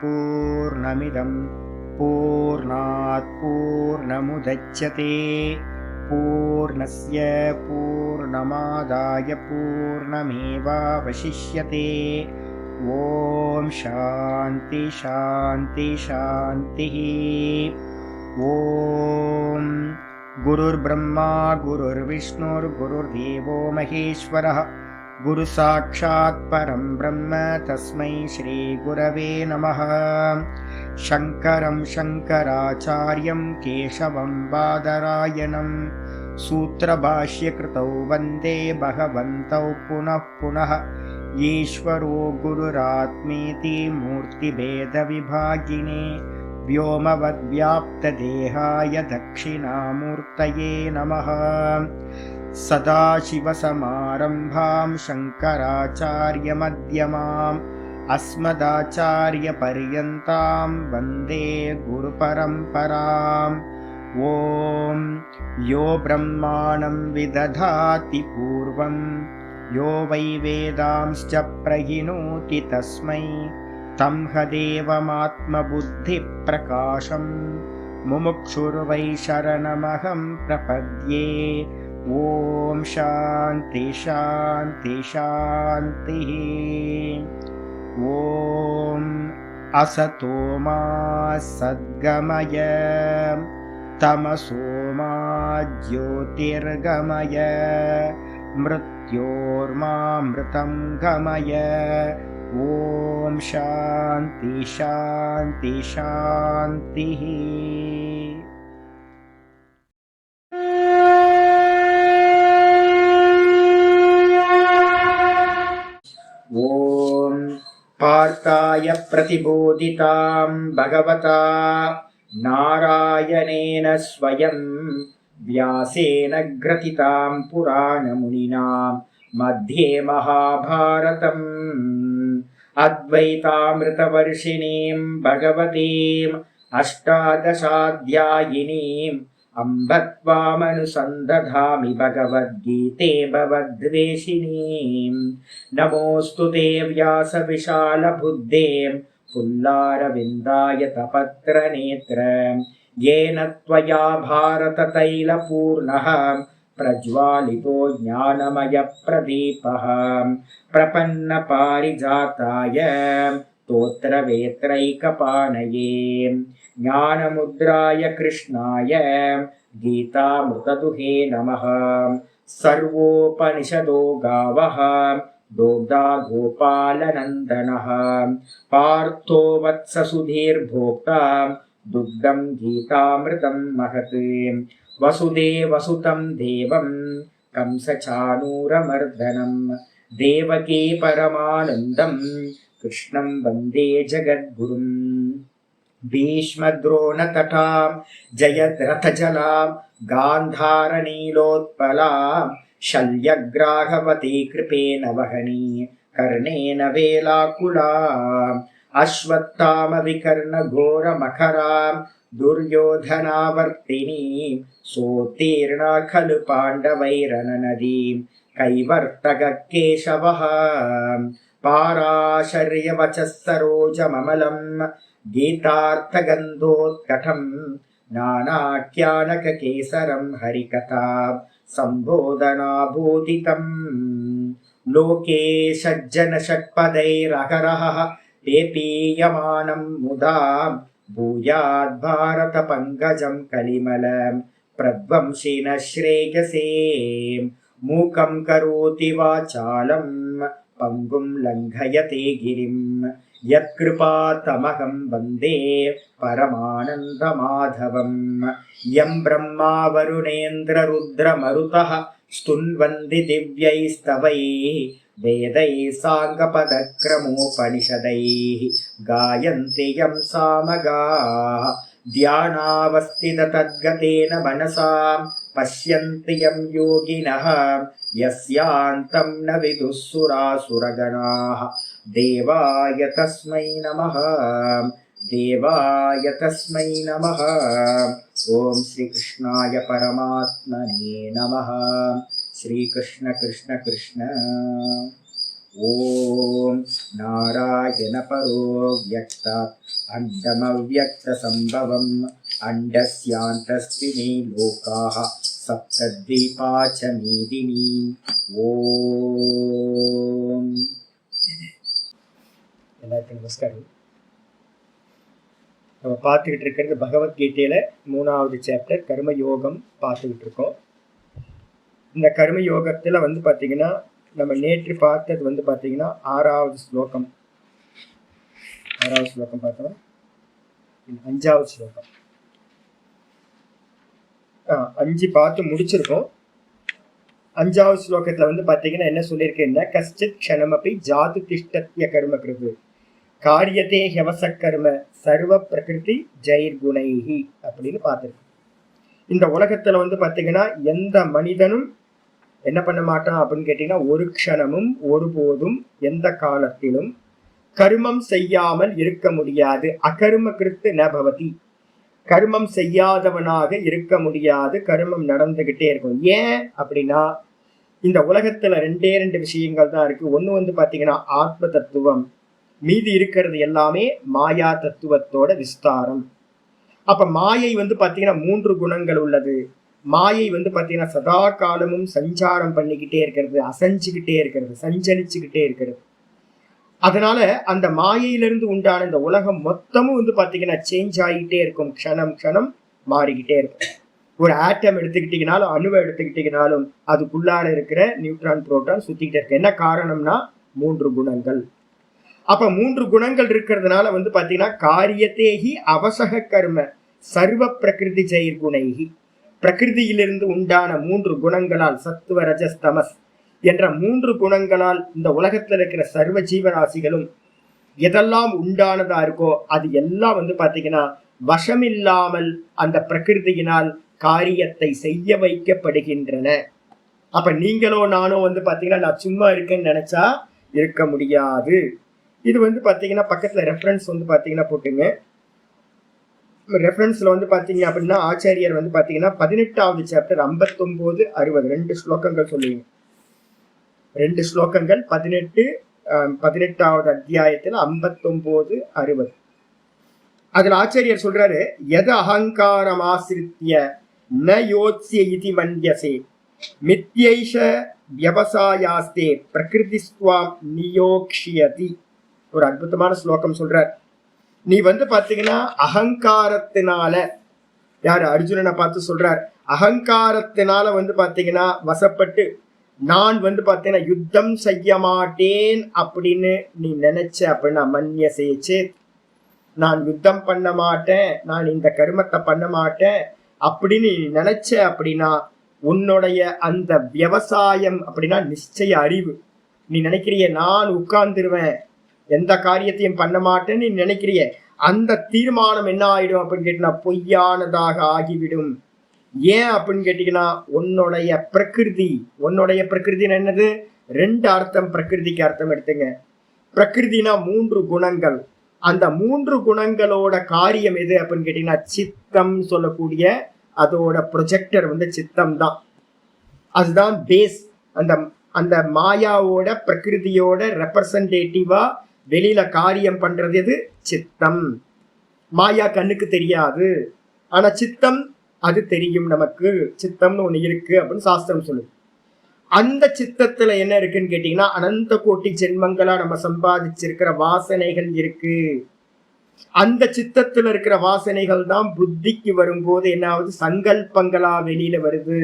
पूर्णमिदं पूर्णात् पूर्णमुदच्यते पूर्णस्य पूर्णमादाय पूर्णमेवावशिष्यते। ॐ शान्ति शान्ति शान्तिः। ॐ गुरुर्ब्रह्मा गुरुर्विष्णुर्गुरुर्देवो महेश्वरः गुरुसाक्षात् परं ब्रह्म तस्मै श्रीगुरवे नमः। शङ्करं शङ्कराचार्यं केशवं बादरायणं सूत्रभाष्यकृतौ वन्दे भगवन्तौ पुनः पुनः। ईश्वरो गुरुरात्मेति मूर्तिभेदविभागिने व्योमवद्व्याप्तदेहाय दक्षिणामूर्तये नमः। सदाशिवसमारम्भां शङ्कराचार्यमध्यमाम् अस्मदाचार्यपर्यन्तां वन्दे गुरुपरम्पराम्। ॐ यो ब्रह्माणं विदधाति पूर्वं यो वै वेदांश्च प्रहिणोति तस्मै तं हदेवमात्मबुद्धिप्रकाशं मुमुक्षुर्वै शरणमहं प्रपद्ये। ॐ शान्ति शान्ति शान्तिः। ॐ असतो मा सद्गमय तमसो मा ज्योतिर्गमय मृत्योर्मामृतं गमय। ॐ शान्ति शान्ति शान्तिः। ॐ पार्थाय प्रतिबोधितां भगवता नारायणेन स्वयं व्यासेन ग्रथितां पुराणमुनिना मध्ये महाभारतम् अद्वैतामृतवर्षिणीं भगवतीम् अष्टादशाध्यायिनीम् अम्ब त्वामनुसन्दधामि भगवद्गीते भवद्वेषिणीम्। नमोऽस्तु ते व्यासविशालबुद्धे पुल्लारविन्दाय तपत्रनेत्र येन त्वया भारततैलपूर्णः प्रज्वालितो ज्ञानमयप्रदीपः प्रपन्नपारिजाताय स्तोत्रवेत्रैकपाणये ज्ञानमुद्राय कृष्णाय गीतामृतदुहे नमः। सर्वोपनिषदो गावः दोग्धा गोपालनन्दनः पार्थो वत्ससुधीर्भोक्ता दुग्धं गीतामृतं महत्। वसुदेवसुतं देवं कंसचाणूरमर्दनं देवकी परमानन्दं कृष्णं वन्दे जगद्गुरुम्। भीष्मद्रोणतटां जयद्रथजलां गान्धारनीलोत्पलां शल्यग्राहवती कृपेण वहनी कर्णेन वेलाकुलाम् अश्वत्थामविकर्णघोरमखरां दुर्योधनावर्तिनीं सोत्तीर्णा खलु पाण्डवैरननदीं कैवर्तककेशवः पाराशर्यवचः सरोजममलं गीतार्थगन्धोत्कटं नानाख्यानककेसरं हरिकथा सम्बोधनाभूतितम्। लोके सज्जनषट्पदैरहरः पेपीयमानं मुदा भूयाद्भारतपङ्कजं कलिमलं प्रध्वंसिनः श्रेयसे। मूकं करोति वाचालं पङ्गुं लङ्घयते गिरिं यत्कृपातमहं वन्दे परमानन्दमाधवम्। यं ब्रह्मा वरुणेन्द्ररुद्रमरुतः स्तुन्वन्ति दिव्यैस्तवैः वेदैः साङ्गपदक्रमोपनिषदैः गायन्ति यं सामगाः ध्यानावस्थिततद्गतेन मनसा पश्यन्ति यं योगिनः यस्यान्तं न विदुः सुरासुरगणाः। देवाय तस्मै नमः देवाय तस्मै नमः। ॐ श्रीकृष्णाय परमात्मने नमः। श्रीकृष्ण कृष्ण कृष्ण। ஓம் நாராயண பரோ வியக்தாத் அண்டமவ்யக்த சம்பவம் அண்டஸ்யாந்தஸ்தினி லோகாஹ சப்தத்வீபாச்ச மீதினி. ஓம். எல்லாருக்கும் நமஸ்காரம். நம்ம பார்த்துக்கிட்டு இருக்கிறது பகவத்கீதையில 3வது சாப்டர் கர்மயோகம் பார்த்துக்கிட்டு இருக்கோம். இந்த கர்மயோகத்துல பார்த்தீங்கன்னா நம்ம நேற்று பார்த்தது பார்த்தீங்கன்னா 6வது ஸ்லோகம் பார்த்தோம். 5வது ஸ்லோகம் 5 பார்த்து முடிச்சிருக்கோம். 5வது ஸ்லோகத்துல பார்த்தீங்கன்னா என்ன சொல்லியிருக்கேன்னா, கஷ்டித் க்ஷணமபி ஜாது திஷ்டத்ய கர்ம கிருது காரியத்தே ஹவச கர்ம சர்வ பிரகிருதி ஜெயிர்குணைஹி அப்படின்னு பார்த்துருக்கோம். இந்த உலகத்துல பார்த்தீங்கன்னா எந்த மனிதனும் என்ன பண்ண மாட்டான் அப்படின்னு கேட்டீங்கன்னா, ஒரு க்ஷணமும் ஒருபோதும் எந்த காலத்திலும் கர்மம் செய்யாமல் இருக்க முடியாது. அகர்ம கிருத்து ந பவதி, கர்மம் செய்யாதவனாக இருக்க முடியாது. கர்மம் நடந்துகிட்டே இருக்கும். ஏன் அப்படின்னா, இந்த உலகத்துல 2 விஷயங்கள் தான் இருக்கு. ஒண்ணு பார்த்தீங்கன்னா ஆத்ம தத்துவம், மீதி இருக்கிறது எல்லாமே மாயா தத்துவத்தோட விஸ்தாரம். அப்ப மாயை பார்த்தீங்கன்னா 3 குணங்கள் உள்ளது. மாயை பார்த்தீங்கன்னா சதா காலமும் சஞ்சாரம் பண்ணிக்கிட்டே இருக்கிறது, அசைஞ்சுக்கிட்டே இருக்கிறது, சஞ்சலிச்சுக்கிட்டே இருக்கிறது. அதனால அந்த மாயையிலிருந்து உண்டான இந்த உலகம் மொத்தமும் பார்த்தீங்கன்னா சேஞ்ச் ஆகிட்டே இருக்கும். க்ஷணம் க்ஷணம் மாறிக்கிட்டே இருக்கும். ஒரு ஆட்டம் எடுத்துக்கிட்டீங்கனாலும், அணுவை எடுத்துக்கிட்டீங்கனாலும் அதுக்குள்ளார இருக்கிற நியூட்ரான் புரோட்டான் சுத்திக்கிட்டே இருக்கு. என்ன காரணம்னா 3 குணங்கள். அப்ப 3 குணங்கள் இருக்கிறதுனால பார்த்தீங்கன்னா காரியத்தேகி அவசக கர்ம சர்வ பிரகிருதி ஜெயிர்குணைகி, பிரகிருதியிலிருந்து உண்டான 3 குணங்களால், சத்துவ ரஜஸ் தமஸ் என்ற 3 குணங்களால் இந்த உலகத்துல இருக்கிற சர்வ ஜீவராசிகளும் எதெல்லாம் உண்டானதா இருக்கோ அது எல்லாம் பார்த்தீங்கன்னா வசமில்லாமல் அந்த பிரகிருதியினால் காரியத்தை செய்ய வைக்கப்படுகின்றன. அப்ப நீங்களோ நானோ பார்த்தீங்கன்னா நான் சும்மா இருக்கேன்னு நினைச்சா இருக்க முடியாது. இது பார்த்தீங்கன்னா பக்கத்துல ரெஃபரன்ஸ் பார்த்தீங்கன்னா போட்டுங்க. ரெஃபரன்ஸ்ல பார்த்தீங்க அப்படின்னா ஆச்சாரியர் பார்த்தீங்கன்னா 18வது சாப்டர் 59, 60 2 ஸ்லோகங்கள் சொல்லுவீங்க. 2 ஸ்லோகங்கள் 18வது அத்தியாயத்துல 59, 60. அதுல ஆச்சாரியர் சொல்றாரு, எத அகங்காரம் ஆசிரித்ய ந யோத்ஸ்ய இதி மன்யசே மித்யைஷ வியவசாயாஸ்தே பிரகிருதிஸ்வாம் நியோக்ஷியதி. ஒரு அற்புதமான ஸ்லோகம் சொல்றார். நீ பார்த்தீங்கன்னா அகங்காரத்தினால, யாரு அர்ஜுனனை பார்த்து சொல்றார், அகங்காரத்தினால பார்த்தீங்கன்னா வசப்பட்டு நான் பார்த்தீங்கன்னா யுத்தம் செய்ய மாட்டேன் அப்படின்னு நீ நினைச்ச அப்படின்னா, மன்ய சேச்சே, நான் யுத்தம் பண்ண மாட்டேன், நான் இந்த கர்மத்தை பண்ண மாட்டேன் அப்படின்னு நீ நினைச்ச அப்படின்னா, உன்னுடைய அந்த விவசாயம் அப்படின்னா நிச்சய அறிவு. நீ நினைக்கிறிய நான் உட்கார்ந்துருவேன், எந்த காரியத்தையும் பண்ண மாட்டேன்னு நீ நினைக்கிறிய, அந்த தீர்மானம் என்ன ஆயிடும் அப்படின்னு கேட்டீங்கன்னா பொய்யானதாக ஆகிவிடும். ஏன் அப்படின்னு கேட்டீங்கன்னா, உன்னுடைய பிரகிருதின்னு என்னது? 2 அர்த்தம் பிரகிருதிக்கு அர்த்தம் எடுத்துங்க. பிரகிருதினா 3 குணங்கள். அந்த 3 குணங்களோட காரியம் எது அப்படின்னு கேட்டீங்கன்னா சித்தம் சொல்லக்கூடிய அதோட ப்ரொஜெக்டர் சித்தம் தான். அதுதான் பேஸ். அந்த மாயாவோட பிரகிருதியோட ரெப்ரசன்டேட்டிவா வெளியில காரியம் பண்றது எது? சித்தம். மாயா கண்ணுக்கு தெரியாது, ஆனா சித்தம் அது தெரியும் நமக்கு. சித்தம்னு ஒண்ணு இருக்கு அப்படின்னு சாஸ்திரம் சொல்லுது. அந்த சித்தத்துல என்ன இருக்குன்னு கேட்டீங்கன்னா, அனந்த கோட்டி ஜென்மங்களா நம்ம சம்பாதிச்சிருக்கிற வாசனைகள் இருக்கு. அந்த சித்தத்துல இருக்கிற வாசனைகள் தான் புத்திக்கு வரும்போது என்ன ஆகுது? சங்கல்பங்களா வெளியில வருது.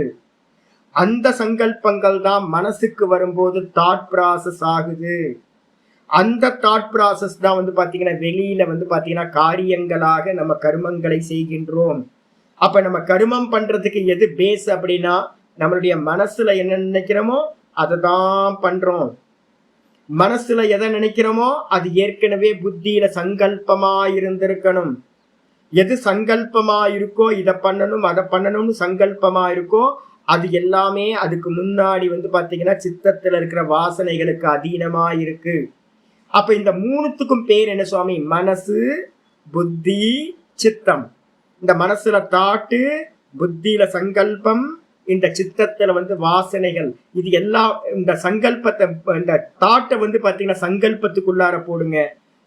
அந்த சங்கல்பங்கள் தான் மனசுக்கு வரும்போது தாட் ப்ராசஸ் ஆகுது. அந்த தாட் ப்ராசஸ் தான் பாத்தீங்கன்னா வெளியில பாத்தீங்கன்னா காரியங்களாக நம்ம கர்மங்களை செய்கின்றோம். அப்ப நம்ம கர்மம் பண்றதுக்கு எது பேஸ் அப்படின்னா, நம்மளுடைய மனசுல என்ன நினைக்கிறோமோ அதை தான் பண்றோம். மனசுல எதை நினைக்கிறோமோ அது ஏற்கனவே புத்தியில சங்கல்பமா இருந்திருக்கணும். எது சங்கல்பமா இருக்கோ, இதை பண்ணணும் அதை பண்ணணும்னு சங்கல்பமா இருக்கோ, அது எல்லாமே அதுக்கு முன்னாடி பாத்தீங்கன்னா சித்தத்துல இருக்கிற வாசனைகளுக்கு அதீனமா இருக்கு. அப்ப இந்த 3த்துக்கும் பேர் என்ன சுவாமி? மனசு, புத்தி, சித்தம். இந்த மனசுல தாட்டு, புத்தியில சங்கல்பம், இந்த சித்தத்துல வாசனைகள் இது எல்லாம் இந்த சங்கல்பத்தை இந்த தாட்டை பாத்தீங்கன்னா சங்கல்பத்துக்குள்ளார போடுங்க.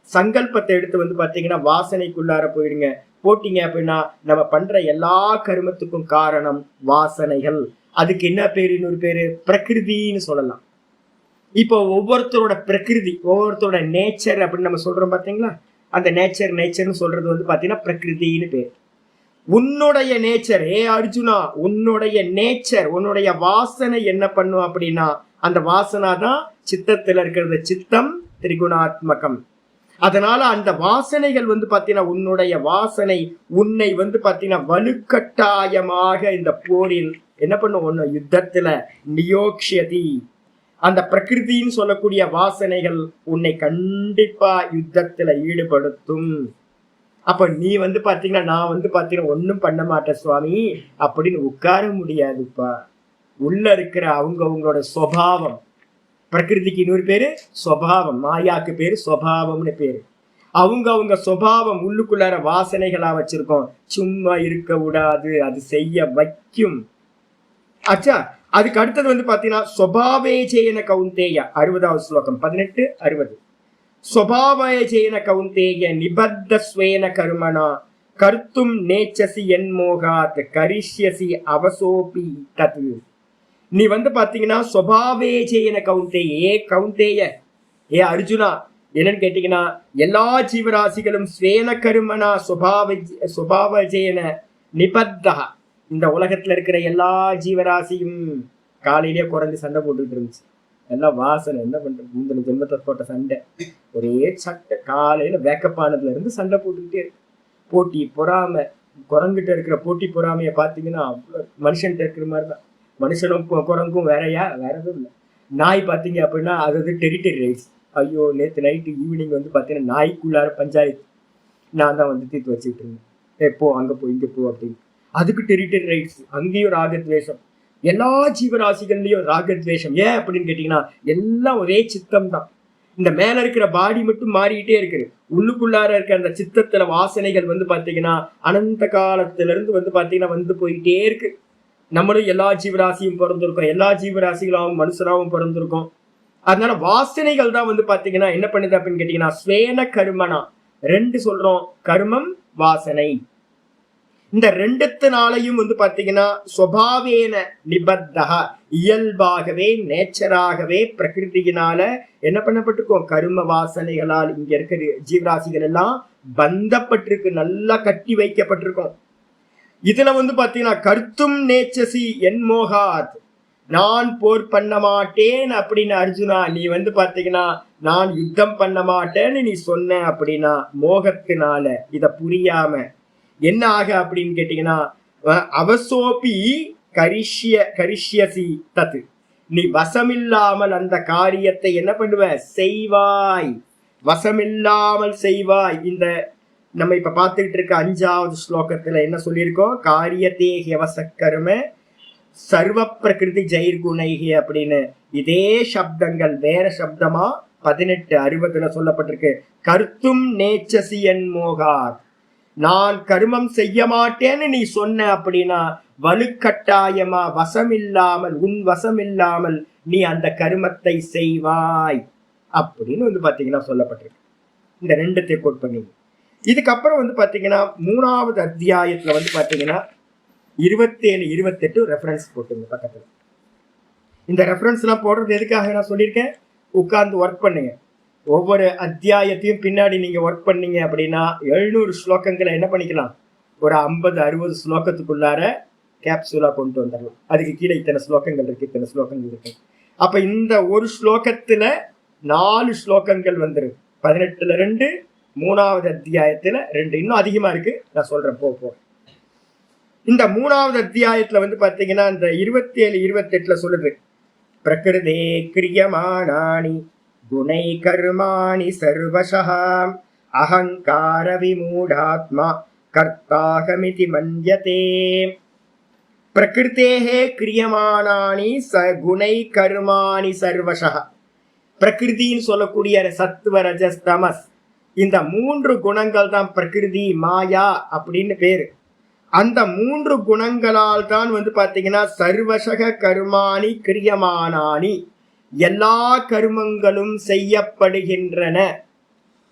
சங்கல்பத்தை எடுத்து பாத்தீங்கன்னா வாசனைக்குள்ளார போயிடுங்க. போட்டீங்க அப்படின்னா நம்ம பண்ற எல்லா கருமத்துக்கும் காரணம் வாசனைகள். அதுக்கு என்ன பேரு? இன்னொரு பேரு பிரகிருதின்னு சொல்லலாம். இப்போ ஒவ்வொருத்தரோட பிரகிருதி, ஒவ்வொருத்தரோட நேச்சர் அப்படின்னு நம்ம சொல்றோம் பாத்தீங்களா, அந்த நேச்சர்னு சொல்றது பாத்தீங்கன்னா பிரகிருதின்னு பேர். உன்னுடைய நேச்சர், அர்ஜுனா, உன்னுடைய நேச்சர், உன்னுடைய வாசனை என்ன பண்ணும் அப்படின்னா அந்த வாசனா தான் சித்தத்துல இருக்கிறது. சித்தம் திரிகுணாத்மகம். அதனால அந்த வாசனைகள் பாத்தீங்கன்னா உன்னுடைய வாசனை உன்னை பாத்தீங்கன்னா வலுக்கட்டாயமாக இந்த போரில் என்ன பண்ணும்? ஒன்னு யுத்தத்துல நியோக்ஷதி. அந்த பிரகிருதின்னு சொல்லக்கூடிய வாசனைகள் உன்னை கண்டிப்பா யுத்தத்துல ஈடுபடுத்தும். அப்ப நீ பாத்தீங்கன்னா நான் பாத்தீங்கன்னா ஒன்னும் பண்ண மாட்டேன் சுவாமி அப்படின்னு உட்கார முடியாதுப்பா. உள்ள இருக்கிற அவங்களோட சுபாவம், பிரகிருதிக்கு இன்னொரு பேரு சுபாவம், மாயாக்கு பேரு சுபாவம்னு பேரு. அவங்க சுபாவம் உள்ளுக்குள்ளார வாசனைகளா வச்சிருக்கோம். சும்மா இருக்க விடாது, அது செய்ய வைக்கும். ஆச்சா, அதுக்கு அடுத்தது பாத்தீங்கன்னா சுபாவேஜேன கௌந்தேய 60வது ஸ்லோகம் 18, 60. சுபாவேஜேன கௌந்தேய நிபத்த ஸ்வேன கர்மணா கர்த்தும் நேச்சசி என்மோகாத் கரிஷ்யசி அவசோபி தத். நீ பாத்தீங்கன்னா சுபாவேஜேன கௌந்தேய, கௌந்தேய, அர்ஜுனா, என்னன்னு கேட்டீங்கன்னா எல்லா ஜீவராசிகளும் ஸ்வேன கருமனா சுபாவஜேன நிபத்தா. இந்த உலகத்துல இருக்கிற எல்லா ஜீவராசியும் காலையிலேயே குறைஞ்சு சண்டை போட்டுக்கிட்டு இருந்துச்சு. எல்லாம் வாசனை. என்ன பண்றது? முந்தின ஜென்மத்தை போட்ட சண்டை, ஒரே சட்டை. காலையில வேக்கப் ஆனதுல இருந்து சண்டை போட்டுக்கிட்டே இருக்கு. போட்டி பொறாம, குரங்கிட்ட இருக்கிற போட்டி பொறாமைய பாத்தீங்கன்னா மனுஷன்கிட்ட இருக்கிற மாதிரிதான். மனுஷனும் குரங்கும் வேறையா? வேற எதுவும் இல்லை. நாய் பாத்தீங்க அப்படின்னா அது டெரிட்டரி ரைட்ஸ். ஐயோ, நேற்று நைட்டு ஈவினிங் பாத்தீங்கன்னா நாய்க்குள்ளார பஞ்சாயத்து நான் தான் தீர்த்து வச்சுக்கிட்டு இருந்தேன். போ, அங்க போ, இங்க போ அப்படின்னு. அதுக்கு டெரிட்டரி ரைட்ஸ். அங்கேயும் ராகத்வேஷம். எல்லா ஜீவராசிகள்லயும் ராகத்வேஷம். ஏன் அப்படின்னு கேட்டீங்கன்னா எல்லாம் ஒரே சித்தம் தான். இந்த மேல இருக்கிற பாடி மட்டும் மாறிக்கிட்டே இருக்குது. உள்ளுக்குள்ளார இருக்க அந்த சித்தத்துல வாசனைகள் பாத்தீங்கன்னா அனந்த காலத்துல இருந்து பாத்தீங்கன்னா போயிட்டே இருக்கு. நம்மளும் எல்லா ஜீவராசியும் பிறந்திருக்கோம், எல்லா ஜீவராசிகளாவும் மனுஷனாவும் பிறந்திருக்கோம். அதனால வாசனைகள் தான் பாத்தீங்கன்னா என்ன பண்ணுது அப்படின்னு கேட்டீங்கன்னா ஸ்வேன கர்மனா. ரெண்டு சொல்றோம், கர்மம் வாசனை. இந்த ரெண்டுத்தினாலையும் பாத்தீங்கன்னா சுபாவேன நிபத்தா, இயல்பாகவே நேச்சராகவே பிரகிருதியினால என்ன பண்ணப்பட்டிருக்கோம்? கர்ம வாசனைகளால் இங்க இருக்கிற ஜீவராசிகள் எல்லாம் பந்தப்பட்டிருக்கு, நல்லா கட்டி வைக்கப்பட்டிருக்கோம். இதுல பாத்தீங்கன்னா கர்த்தும் நேச்சசி என்மோகாத், நான் போர் பண்ண மாட்டேன் அப்படின்னு அர்ஜுனா நீ பாத்தீங்கன்னா நான் யுத்தம் பண்ண மாட்டேன்னு நீ சொன்ன அப்படின்னா மோகத்தினால, இத புரியாம என்ன ஆக அப்படின்னு கேட்டீங்கன்னா அவசோபி கரிஷ்யசி தத்து, நீ வசமில்லாமல் அந்த காரியத்தை என்ன பண்ணுவ? செய்வாய். வசமில்லாமல் செய்வாய். இந்த நம்ம இப்ப பார்த்துக்கிட்டு இருக்க 5வது ஸ்லோகத்துல என்ன சொல்லியிருக்கோம்? காரியத்தே ஹியவசக்கர்ம சர்வ பிரகிருதி ஜெயிர்குணைகி அப்படின்னு. இதே சப்தங்கள் வேற சப்தமா 18, 60 சொல்லப்பட்டிருக்கு. கர்த்தும் நேச்சசி என்மோகாத், நான் கர்மம் செய்ய மாட்டேன்னு நீ சொன்ன அப்படின்னா வலுக்கட்டாயமா வசமில்லாமல், உன் வசமில்லாமல் நீ அந்த கர்மத்தை செய்வாய் அப்படின்னு பாத்தீங்கன்னா சொல்லப்பட்டிருக்கு. இந்த ரெண்டத்தை கோட் பண்ணி இதுக்கப்புறம் பாத்தீங்கன்னா 3வது அத்தியாயத்துல பாத்தீங்கன்னா 27, 28 ரெஃபரன்ஸ் போட்டுங்க பக்கத்துல. இந்த ரெஃபரன்ஸ் எல்லாம் போடுறது எதுக்காக நான் சொல்லியிருக்கேன்? உட்கார்ந்து ஒர்க் பண்ணுங்க. ஒவ்வொரு அத்தியாயத்தையும் பின்னாடி நீங்க ஒர்க் பண்ணீங்க அப்படின்னா 700 ஸ்லோகங்களை என்ன பண்ணிக்கலாம்? ஒரு 50, 60 ஸ்லோகத்துக்குள்ளார கேப்சூலா கொண்டு வந்துடலாம். அதுக்கு கீழே இத்தனை ஸ்லோகங்கள் இருக்கு, இத்தனை ஸ்லோகங்கள் இருக்கு. அப்ப இந்த ஒரு ஸ்லோகத்துல 4 ஸ்லோகங்கள் வந்துருது. 18ல 2, 3வது அத்தியாயத்துல 2, இன்னும் அதிகமா இருக்கு, நான் சொல்றேன் போ. இந்த 3வது அத்தியாயத்துல பாத்தீங்கன்னா இந்த 27, 28 சொல்லுது, பிரகிருதே கிரியமானானி குணை கர்மாணி சர்வசஹ அஹங்கார விமூடாத்மா கர்த்தாகமிதி மன்யதே. பிரகிருதேஹே கிரியமானானி குணை கர்மாணி சர்வசஹ. பிரகிருதின்னு சொல்லக்கூடிய சத்துவ ரஜஸ் தமஸ், இந்த 3 குணங்கள் தான் பிரகிருதி, மாயா அப்படின்னு பேரு. அந்த 3 குணங்களால் தான் வந்து பாத்தீங்கன்னா சர்வசக கர்மாணி கிரியமானானி, எல்லா கருமங்களும் செய்யப்படுகின்றன.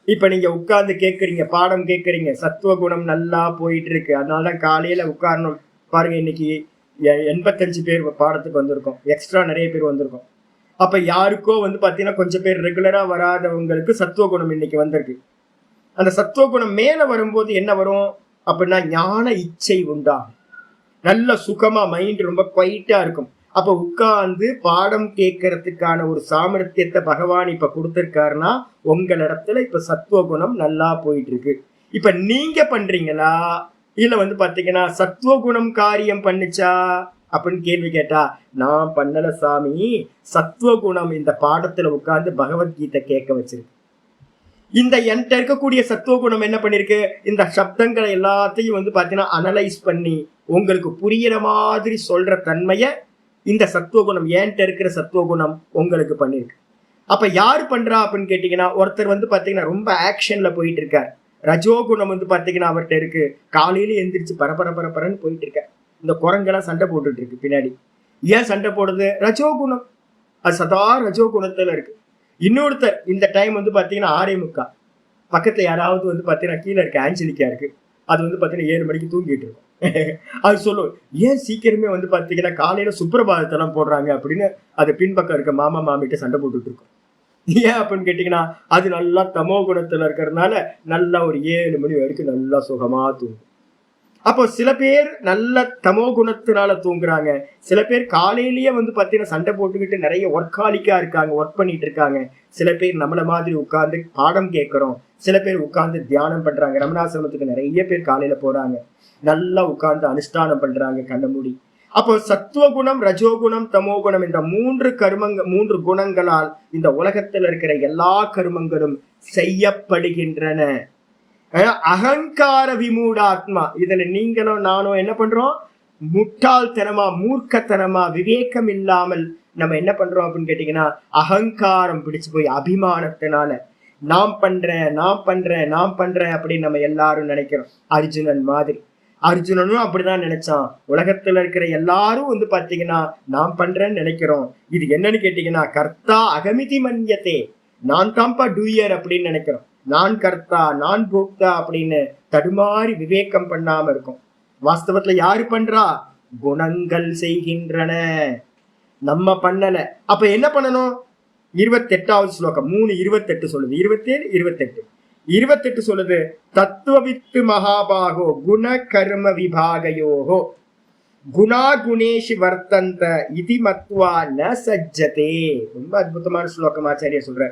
இப்ப நீங்க உட்கார்ந்து கேட்கறீங்க, பாடம் கேட்கறீங்க, சத்துவ குணம் நல்லா போயிட்டு இருக்கு, அதனாலதான் காலையில உட்காரணும். பாருங்க, இன்னைக்கு 85 பேர் பாடத்துக்கு வந்திருக்கோம், எக்ஸ்ட்ரா நிறைய பேர் வந்திருக்கோம். அப்ப யாருக்கோ வந்து பாத்தீங்கன்னா கொஞ்சம் பேர் ரெகுலரா வராதவங்களுக்கு சத்துவ குணம் இன்னைக்கு வந்திருக்கு. அந்த சத்துவ குணம் மேல வரும்போது என்ன வரும் அப்படின்னா ஞான இச்சை உண்டாகும். நல்ல சுகமா மைண்ட் ரொம்ப குவைட்டா இருக்கும். அப்ப உட்கார்ந்து பாடம் கேட்கறதுக்கான ஒரு சாமர்த்தியத்தை பகவான் இப்ப கொடுத்திருக்காருன்னா உங்களிடத்துல இப்ப சத்துவ குணம் நல்லா போயிட்டு இருக்கு. இப்ப நீங்க பண்றீங்களா இல்ல வந்து பாத்தீங்கன்னா சத்துவ குணம் காரியம் பண்ணுச்சா அப்படின்னு கேள்வி கேட்டா, நான் பண்ணல சாமி, சத்துவ குணம் இந்த பாடத்துல உட்கார்ந்து பகவத்கீதை கேட்க வச்சிருக்கு. இந்த என்கிட்ட இருக்கக்கூடிய சத்துவ குணம் என்ன பண்ணிருக்கு, இந்த சப்தங்களை எல்லாத்தையும் வந்து பாத்தீங்கன்னா அனலைஸ் பண்ணி உங்களுக்கு புரியிற மாதிரி சொல்ற தன்மைய இந்த சத்துவ குணம், என்கிட்ட இருக்கிற சத்துவ குணம் உங்களுக்கு பண்ணிருக்கு. அப்ப யாரு பண்றா அப்படின்னு கேட்டீங்கன்னா, ஒருத்தர் வந்து பாத்தீங்கன்னா ரொம்ப ஆக்ஷன்ல போயிட்டு இருக்கார். ரஜோகுணம் வந்து பாத்தீங்கன்னா அவர்கிட்ட இருக்கு. காலையில எந்திரிச்சு பரபரன்னு போயிட்டு இருக்க. இந்த குரங்கெல்லாம் சண்டை போட்டுட்டு இருக்கு பின்னாடி. ஏன் சண்டை போடுது? ரஜோகுணம். அது சதா ரஜோகுணத்துல இருக்கு. இன்னொருத்தர் இந்த டைம் வந்து பாத்தீங்கன்னா 6:45, பக்கத்துல யாராவது வந்து பாத்தீங்கன்னா கீழே இருக்க ஆஞ்சலிக்கா இருக்கு, அது வந்து பாத்தீங்கன்னா 7 மணிக்கு தூங்கிட்டு இருக்கும். அது சொல்லும், ஏன் சீக்கிரமே வந்து பாத்தீங்கன்னா காலையில சுப்பிரபாதத்தெல்லாம் போடுறாங்க அப்படின்னு அது பின்பக்கம் இருக்க மாமா மாமிட்ட சண்டை போட்டுட்டு இருக்கும். ஏன் அப்படின்னு கேட்டீங்கன்னா அது நல்லா தமோ குணத்துல இருக்கிறதுனால நல்லா ஒரு 7 மணி வரைக்கும் நல்லா சுகமா தூங்கும். அப்போ சில பேர் நல்ல தமோ குணத்தினால தூங்குறாங்க, சில பேர் காலையிலேயே வந்து பாத்தீங்கன்னா சண்டை போட்டுக்கிட்டு நிறைய ஒர்க்காலிக்கா இருக்காங்க, ஒர்க் பண்ணிட்டு இருக்காங்க. சில பேர் நம்மள மாதிரி உட்கார்ந்து பாடம் கேட்கிறோம், சில பேர் உட்கார்ந்து தியானம் பண்றாங்க. ரமணாசிரமத்துக்கு நிறைய பேர் காலையில போறாங்க, நல்லா உட்கார்ந்து அனுஷ்டானம் பண்றாங்க கண்ண மூடி. அப்போ சத்துவ குணம், ரஜோகுணம், தமோ குணம், இந்த 3 குணங்களால் இந்த உலகத்தில் இருக்கிற எல்லா கருமங்களும் செய்யப்படுகின்றன. அகங்கார விமூடாத்மா, இதுல நீங்களும் நானும் என்ன பண்றோம், முட்டாள்தனமா மூர்க்கத்தனமா விவேகம் இல்லாமல் நம்ம என்ன பண்றோம் அப்படின்னு கேட்டீங்கன்னா அகங்காரம் பிடிச்சு போய் அபிமானத்தினால நான் பண்றேன் அப்படின்னு நம்ம எல்லாரும் நினைக்கிறோம். அர்ஜுனன் மாதிரி. அர்ஜுனனும் அப்படிதான் நினைச்சான். உலகத்துல இருக்கிற எல்லாரும் வந்து பாத்தீங்கன்னா நான் பண்றேன்னு நினைக்கிறோம். இது என்னன்னு கேட்டீங்கன்னா கர்த்தா அகமிதி மன்யத்தே, நான் தான்ப்பா டூயர் அப்படின்னு நினைக்கிறோம். நான் கர்த்தா, நான் போக்தா அப்படின்னு தடுமாறி விவேகம் பண்ணாம இருக்கும். வாஸ்தவத்துல யாரு பண்றா? குணங்கள் செய்கின்றன, நம்ம பண்ணல. அப்ப என்ன பண்ணணும்? 28வது ஸ்லோகம் 3:28 சொல்லுது. 27, 28 சொல்லுது, தத்துவவித்து மகாபாகோ குண கர்ம விபாகயோகோ குணா குணேஷி வர்த்தந்த இதி மத்வா ந சஜ்ஜதே. ரொம்ப அற்புதமான ஸ்லோகம் ஆச்சாரியர் சொல்ற.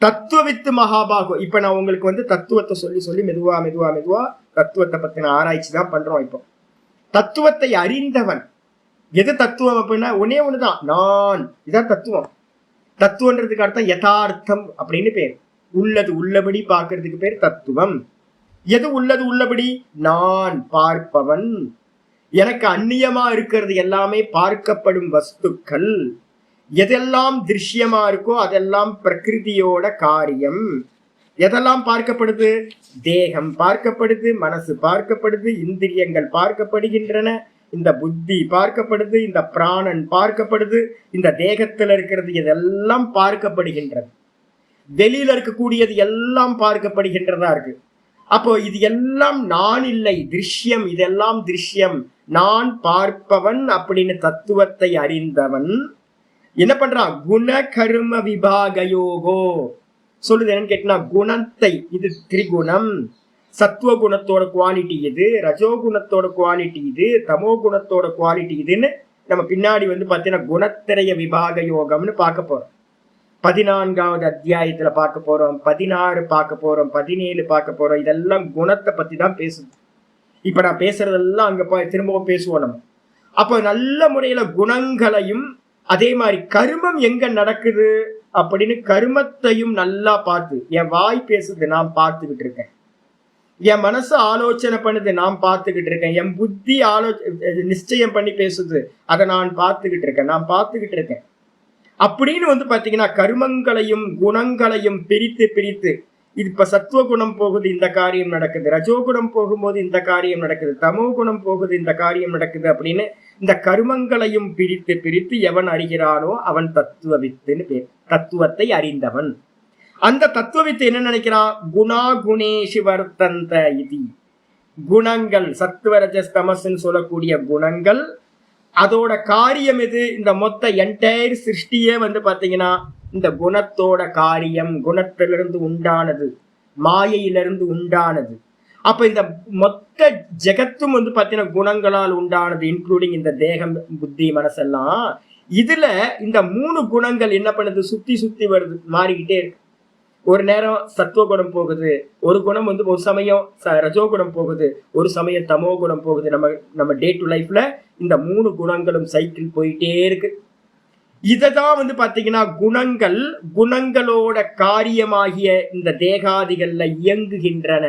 தத்துவவித்து மகாபாகோ. இப்ப நான் உங்களுக்கு வந்து தத்துவத்தை சொல்லி மெதுவா தத்துவத்தை பத்தின ஆராய்ச்சி தான் பண்றோம். இப்போ தத்துவத்தை அறிந்தவன். எது தத்துவம் அப்படின்னா ஒன்னே ஒண்ணுதான், நான். இதான் தத்துவம். தத்துவன்றதுக்கு அர்த்தம் யதார்த்தம் அப்படின்னு பேர். உள்ளது உள்ளபடி பார்க்கறதுக்கு பேர் தத்துவம். எது உள்ளது உள்ளபடி? நான் பார்ப்பவன். எனக்கு அந்நியமா இருக்கிறது எல்லாமே பார்க்கப்படும் வஸ்துக்கள். எதெல்லாம் திருஷ்யமா இருக்கோ அதெல்லாம் பிரகிருதியோட காரியம். எதெல்லாம் பார்க்கப்படுது? தேகம் பார்க்கப்படுது, மனசு பார்க்கப்படுது, இந்திரியங்கள் பார்க்கப்படுகின்றன, இந்த புத்தி பார்க்கப்படுது, இந்த பிராணன் பார்க்கப்படுது, இந்த தேகத்துல இருக்கிறது இதெல்லாம் பார்க்கப்படுகின்றது. வெளியில இருக்கக்கூடியது எல்லாம் பார்க்கப்படுகின்றதா இருக்கு. அப்போ இது எல்லாம் நான் இல்லை, திருஷ்யம். இதெல்லாம் திருஷ்யம், நான் பார்ப்பவன் அப்படின்னு தத்துவத்தை அறிந்தவன் என்ன பண்றான்? குண கர்ம விபாகயோகோ சொல்லுது. என்னன்னு கேட்டா குணத்தை, இது திரிகுணம். சத்துவ குணத்தோட குவாலிட்டி இது, ரஜோகுணத்தோட குவாலிட்டி இது, தமோ குணத்தோட குவாலிட்டி இதுன்னு நம்ம பின்னாடி வந்து பாத்தீங்கன்னா குணத்திரைய விபாக யோகம்னு பார்க்க போறோம். 14வது அத்தியாயத்துல பார்க்க போறோம், 16 பார்க்க போறோம், 17 பார்க்க போறோம். இதெல்லாம் குணத்தை பத்தி தான் பேசுது. இப்ப நான் பேசுறதெல்லாம் அங்க போய் திரும்பவும் பேசுவோம் நம்ம. அப்போ நல்ல முறையில குணங்களையும் அதே மாதிரி கர்மம் எங்க நடக்குது அப்படின்னு கர்மத்தையும் நல்லா பார்த்து, என் வாய் பேசுது நான் பார்த்துக்கிட்டு இருக்கேன், என் மனசு ஆலோசனை பண்ணுது நான் பார்த்துக்கிட்டு இருக்கேன், என் புத்தி நிச்சயம் பண்ணி பேசுது அதை நான் பார்த்துக்கிட்டு இருக்கேன் அப்படின்னு வந்து பாத்தீங்கன்னா கர்மங்களையும் குணங்களையும் பிரித்து இது இப்ப சத்துவகுணம் போகுது, இந்த காரியம் நடக்குது. ரஜோகுணம் போகும்போது இந்த காரியம் நடக்குது. தமோ குணம் போகுது, இந்த காரியம் நடக்குது அப்படின்னு இந்த கருமங்களையும் பிரித்து பிரித்து எவன் அறிகிறானோ அவன் தத்துவவித்துன்னு பேர். தத்துவத்தை அறிந்தவன். அந்த தத்துவவித்து என்ன நினைக்கிறான்? குணா குணேஷு வர்த்தந்த இது. குணங்கள் சத்துவரஜஸ்தமஸ்ன்னு சொல்லக்கூடிய குணங்கள், அதோட காரியம் எது? இந்த மொத்த என்டையர் சிருஷ்டியே பாத்தீங்கன்னா இந்த குணத்தோட காரியம், குணத்திலிருந்து உண்டானது, மாயையிலிருந்து உண்டானது. அப்ப இந்த மொத்த ஜெகத்தும் பாத்தீங்கன்னா குணங்களால் உண்டானது, இன்க்ளூடிங் இந்த தேகம், புத்தி, மனசெல்லாம். இதுல இந்த 3 குணங்கள் என்ன பண்ணுது? சுத்தி சுத்தி வருது, மாறிக்கிட்டே இருக்கு. ஒரு நேரம் சத்துவகுணம் போகுது, ஒரு குணம் ஒரு சமயம் ரஜோகுணம் போகுது, ஒரு சமயம் தமோ குணம் போகுது. நம்ம டே டு லைஃப்ல இந்த 3 குணங்களும் சைக்கிள் போயிட்டே இருக்கு. இததான் பாத்தீங்கன்னா குணங்கள் குணங்களோட காரியமாகிய இந்த தேகாதிகள்ல இயங்குகின்றன,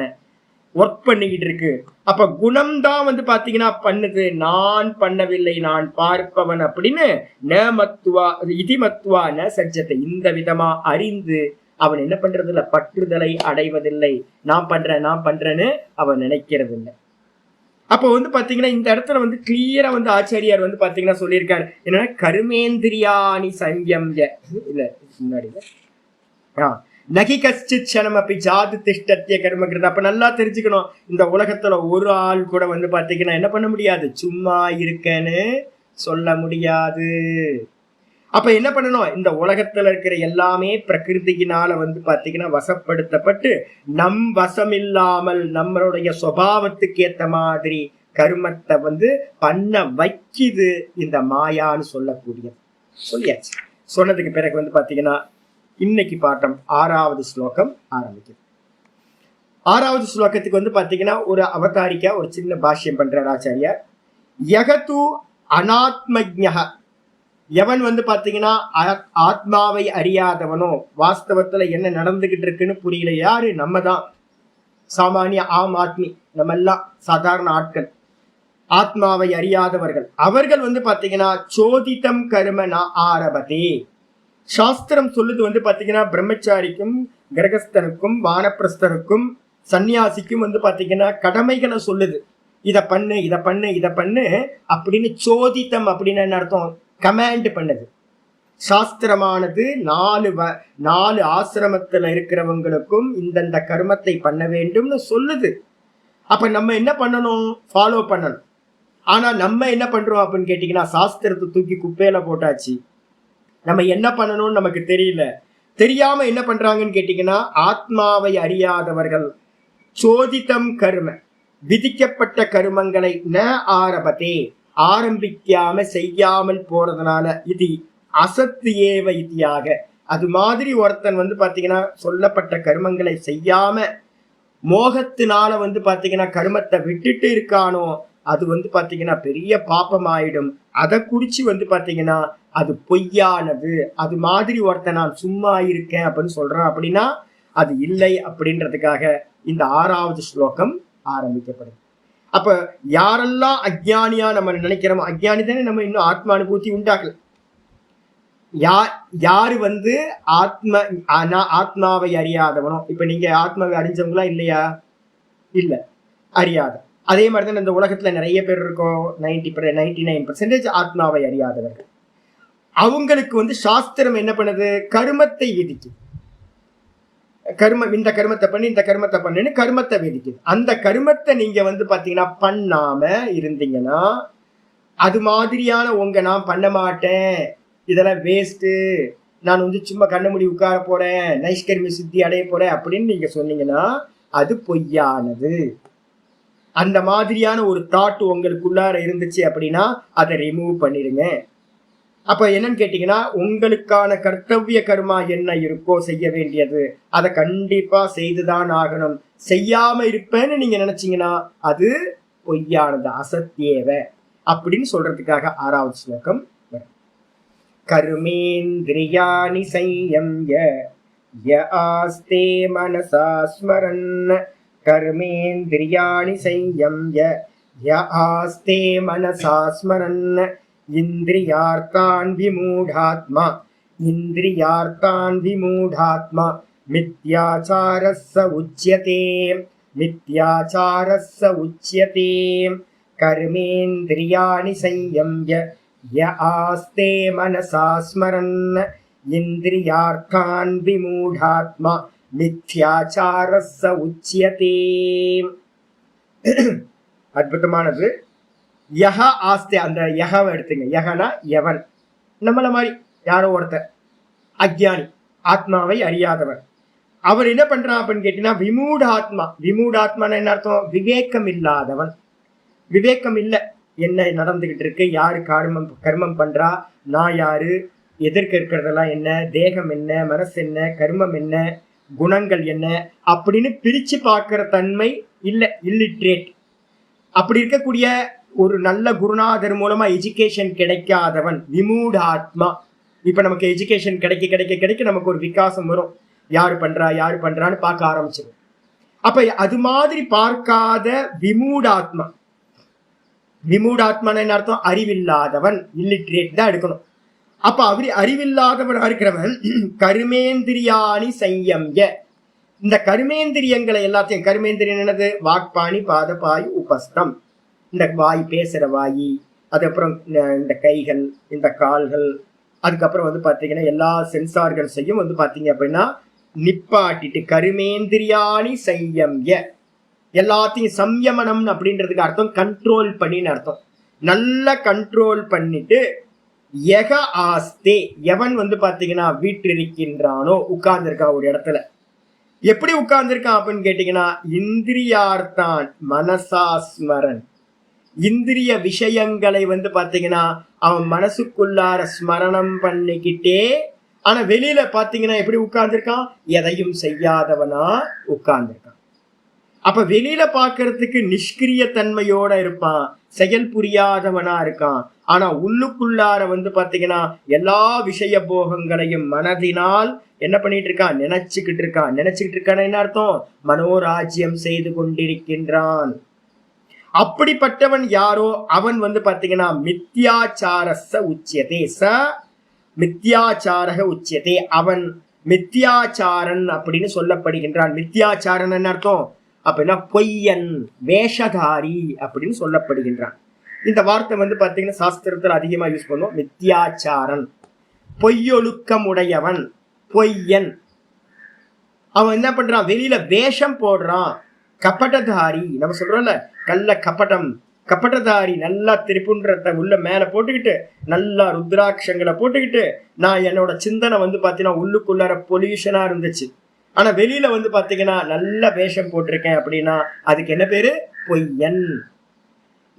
ஒர்க் பண்ணிக்கிட்டு இருக்கு. அப்ப குணம் தான் பாத்தீங்கன்னா பண்ணுது, நான் பண்ணவில்லை, நான் பார்ப்பவன் அப்படின்னு ந மத்துவா இதி மத்துவா ந சஜ்ஜத்தை, இந்த விதமா அறிந்து அவன் என்ன பண்றது இல்ல, பற்றுதலை அடைவதில்லை. நான் பண்றேன்னு அவன் நினைக்கிறது இல்லை. அப்போ பாத்தீங்கன்னா இந்த இடத்துல கிளியரா ஆச்சாரியார் பாத்தீங்கன்னா சொல்லியிருக்காரு என்னன்னா, கர்மேந்திரியாணி சம்யம்ய இல்ல முன்னாடி நகி கஷ்டித் க்ஷணம் அப்படி ஜாது திஷ்டத்திய கர்மக்கிறது. அப்ப நல்லா தெரிஞ்சுக்கணும், இந்த உலகத்துல ஒரு ஆள் கூட பாத்தீங்கன்னா என்ன பண்ண முடியாது, சும்மா இருக்கன்னு சொல்ல முடியாது. அப்ப என்ன பண்ணணும்? இந்த உலகத்துல இருக்கிற எல்லாமே பிரகிருதியினால பாத்தீங்கன்னா வசப்படுத்தப்பட்டு நம் வசம் இல்லாமல் நம்மளுடைய சுபாவத்துக்கு ஏத்த மாதிரி கர்மத்தை பண்ண வைக்குது இந்த மாயான்னு சொல்லக்கூடிய சொல்லியாச்சு. சொன்னதுக்கு பிறகு பாத்தீங்கன்னா இன்னைக்கு பாட்டம் 6வது ஸ்லோகம் ஆரம்பிக்குது. 6வது ஸ்லோகத்துக்கு பாத்தீங்கன்னா ஒரு அவதாரிக்கா ஒரு சின்ன பாஷ்யம் பண்றார் ஆச்சாரியார். யகது அனாத்மஜ்ஞ, எவன் பாத்தீங்கன்னா ஆத்மாவை அறியாதவனோ, வாஸ்தவத்துல என்ன நடந்துகிட்டு இருக்குன்னு புரியல. யாரு? நம்ம தான் சாமானிய ஆம் ஆத்மி, நம்ம எல்லாம் சாதாரண ஆட்கள், ஆத்மாவை அறியாதவர்கள். அவர்கள் பாத்தீங்கன்னா சோதிதம் கர்ம ந ஆரபதே. சாஸ்திரம் சொல்லுது பாத்தீங்கன்னா பிரம்மச்சாரிக்கும் கிரகஸ்தனுக்கும் வானப்பிரஸ்தனுக்கும் சன்னியாசிக்கும் பாத்தீங்கன்னா கடமைகளை சொல்லுது. இத பண்ணு இத பண்ணு இத பண்ணு அப்படின்னு. சோதித்தம் அப்படின்னு என்ன அர்த்தம்? கமாண்ட் பண்ணுது. சாஸ்திரமானது 4 ஆசிரமத்துல இருக்கிறவங்களுக்கும் இந்தந்த கர்மத்தை பண்ண வேண்டும்னு சொல்லுது. அப்ப நம்ம என்ன பண்ணணும்? ஃபாலோ பண்ணணும். ஆனா நம்ம என்ன பண்றோம் அப்படின்னு கேட்டீங்கன்னா, சாஸ்திரத்தை தூக்கி குப்பையில போட்டாச்சு. நம்ம என்ன பண்ணணும்னு நமக்கு தெரியல. தெரியாம என்ன பண்றாங்கன்னு கேட்டீங்கன்னா, ஆத்மாவை அறியாதவர்கள் சோதித்தம் கர்ம, விதிக்கப்பட்ட கர்மங்களை ந ஆரபதே, ஆரம்பிக்காம செய்யாமல் போறதுனால இது அசத்து ஏவ இதியாக. அது மாதிரி ஒருத்தன் பாத்தீங்கன்னா சொல்லப்பட்ட கர்மங்களை செய்யாம மோகத்தினால பாத்தீங்கன்னா கர்மத்தை விட்டுட்டு இருக்கானோ, அது பாத்தீங்கன்னா பெரிய பாப்பம் ஆயிடும். அதை குறிச்சு பாத்தீங்கன்னா அது பொய்யானது. அது மாதிரி ஒருத்தன் நான் சும்மா இருக்கேன் அப்படின்னு சொல்றான் அப்படின்னா அது இல்லை அப்படின்றதுக்காக இந்த 6வது ஸ்லோகம் ஆரம்பிக்கப்படுது. அப்ப யாரெல்லாம் அஜ்ஞானியா நம்ம நினைக்கிறோமோ, அஜ்ஞானி தானே நம்ம இன்னும் ஆத்ம அனுபூதி உண்டாகல. யாரு ஆத்மாவை அறியாதவனோ, இப்ப நீங்க ஆத்மாவை அறிஞ்சவங்களா இல்லையா? இல்ல, அறியாத. அதே மாதிரிதான் இந்த உலகத்துல நிறைய பேர் இருக்கோம், 99% ஆத்மாவை அறியாதவர்கள். அவங்களுக்கு சாஸ்திரம் என்ன பண்ணுது? கர்மத்தை விதிக்குது. இந்த கர்மத்தை பண்ணி இந்த கர்மத்தை பண்ணுன்னு கர்மத்தை விதிக்குது. அந்த கர்மத்தை நீங்க பாத்தீங்கன்னா பண்ணாம இருந்தீங்கன்னா, அது மாதிரியான நான் பண்ண மாட்டேன், இதெல்லாம் வேஸ்ட், நான் சும்மா கண்ண மூடி உட்கார போறேன், நைஷ்கர்மி சித்தி அடைய போறேன் அப்படின்னு நீங்க சொன்னீங்கன்னா அது பொய்யானது. அந்த மாதிரியான ஒரு தாட் உங்களுக்குள்ளார இருந்துச்சு அப்படின்னா அதை ரிமூவ் பண்ணிடுங்க. அப்ப என்னன்னு கேட்டீங்கன்னா, உங்களுக்கான கர்த்தவிய கர்மா என்ன இருக்கோ செய்ய வேண்டியது, அதை கண்டிப்பா செய்துதான் ஆகணும். செய்யாம இருப்பேன்னு நீங்க நினைச்சீங்கன்னா அது பொய்யானது, அசத்தியேவ அப்படின்னு சொல்றதுக்காக 6வது ஸ்லோகம். கர்மேந்திரியாணி சம்யம்ய ய ஆஸ்தே மனசா ஸ்மரன். கர்மேந்திரியாணி சம்யம்ய ய ஆஸ்தே மனசா ஸ்மரன். இந்திரியார்த்தான் விமூடாத்மா. இந்திரியார்த்தான் விமூடாத்மா மித்யாச்சாரஸ்ஸ உச்யதே மித்யாச்சாரஸ்ஸ உச்யதே கர்மேந்திரியாணி சம்யம்ய ய ஆஸ்தே மனசா ஸ்மரன் இந்திரியார்த்தான் விமூடாத்மா மித்யாச்சாரஸ்ஸ உச்யதே. அற்புதமானது. யஹ ஆஸ்தே, அந்த யஹவை எடுத்துங்க. யஹனா எவன், நம்மள மாதிரி யாரோ ஒருத்தர் அக்ஞானி, ஆத்மாவை அறியாதவர். அவர் என்ன பண்றான் அப்படின்னு கேட்டீங்கன்னா விமூடாத்மா. விமூடாத்மான என்ன அர்த்தம்? விவேகம் இல்லாதவன். விவேகம் இல்லை, என்ன நடந்துகிட்டு இருக்கு, யாரு கர்மம் பண்றா, நான் யாரு, எதிர்க்க இருக்கிறதெல்லாம் என்ன, தேகம் என்ன, மனசு என்ன, கர்மம் என்ன, குணங்கள் என்ன அப்படின்னு பிரிச்சு பார்க்கிற தன்மை இல்லை, இல்லிட்ரேட். அப்படி இருக்கக்கூடிய ஒரு நல்ல குருநாதர் மூலமா எஜுகேஷன் கிடைக்காதவன் விமூடாத்மா. இப்ப நமக்கு எஜுகேஷன் கிடைக்க கிடைக்க கிடைக்க நமக்கு ஒரு விகாசம் வரும், யாரு பண்றான்னு பார்க்க ஆரம்பிச்சிடும். அப்ப அது மாதிரி பார்க்காத விமூடாத்மா. விமூடாத்மான என்ன அர்த்தம்? அறிவில்லாதவன், இல்லிட்ரேட் தான் எடுக்கணும். அப்ப அவரி அறிவில்லாதவனா இருக்கிறவன் கர்மேந்திரியாணி சம்யம்ய, இந்த கர்மேந்திரியங்களை எல்லாத்தையும், கர்மேந்திரியம் என்னது? வாக்பாணி பாத பாயு உபஸ்தம், இந்த வாய், பேசுற வாயி, அதுக்கப்புறம் இந்த கைகள், இந்த கால்கள், அதுக்கப்புறம் வந்து பாத்தீங்கன்னா எல்லா சென்சார்களையும் வந்து பாத்தீங்க அப்படின்னா நிப்பாட்டிட்டு கர்மேந்திரியாணி சம்யம்ய, எல்லாத்தையும் சம்யமனம் அப்படின்றதுக்கு அர்த்தம் கண்ட்ரோல் பண்ணின்னு அர்த்தம். நல்லா கண்ட்ரோல் பண்ணிட்டு யக ஆஸ்தே, எவன் வந்து பாத்தீங்கன்னா வீற்றிருக்கின்றானோ, உட்கார்ந்துருக்கான் ஒரு இடத்துல. எப்படி உட்கார்ந்துருக்கான் அப்படின்னு கேட்டீங்கன்னா இந்திரியார்த்தான் மனசா ஸ்மரன், இந்திரிய விஷயங்களை வந்து பாத்தீங்கன்னா அவன் மனசுக்குள்ளார ஸ்மரணம் பண்ணிக்கிட்டே, ஆனா வெளியில பாத்தீங்கன்னா எப்படி உட்கார்ந்துருக்கான்? எதையும் செய்யாதவனா உட்கார்ந்துருக்கான். அப்ப வெளியில பாக்குறதுக்கு நிஷ்கிரிய தன்மையோட இருப்பான், செயல் புரியாதவனா இருக்கான். ஆனா உள்ளுக்குள்ளார வந்து பாத்தீங்கன்னா எல்லா விஷய போகங்களையும் மனதினால் என்ன பண்ணிட்டு இருக்கான்? நினைச்சுக்கிட்டு இருக்கான். நினைச்சுக்கிட்டு இருக்கான்னு என்ன அர்த்தம்? மனோராஜ்யம் செய்து கொண்டிருக்கின்றான். அப்படிப்பட்டவன் யாரோ அவன் வந்து பாத்தீங்கன்னா மித்யாச்சாரஸ்ஸ உச்சியதே, ச மித்யாச்சாரக உச்சியதே, அவன் மித்யாச்சாரன் அப்படின்னு சொல்லப்படுகின்றான். மித்யாச்சாரன் என்ன அர்த்தம்? அப்படின்னா பொய்யன், வேஷதாரி அப்படின்னு சொல்லப்படுகின்றான். இந்த வார்த்தை வந்து பாத்தீங்கன்னா சாஸ்திரத்துல அதிகமா யூஸ் பண்ணுவோம். மித்யாச்சாரன், பொய்யொழுக்கம் உடையவன், பொய்யன். அவன் என்ன பண்றான்? வெளியில வேஷம் போடுறான், கபடதாரி. நம்ம சொல்றோம்ல கள்ள கபடம், கபடதாரி. நல்லா திரிபுன்றத்தை உள்ள மேல போட்டுக்கிட்டு, நல்லா ருத்ராட்சங்களை போட்டுக்கிட்டு, நான் என்னோட சிந்தனை வந்து பாத்தீங்கன்னா உள்ளுக்குள்ளார பொல்யூஷனா இருந்துச்சு, ஆனா வெளியில வந்து பாத்தீங்கன்னா நல்ல வேஷம் போட்டிருக்கேன் அப்படின்னா அதுக்கு என்ன பேரு? பொய்யன்.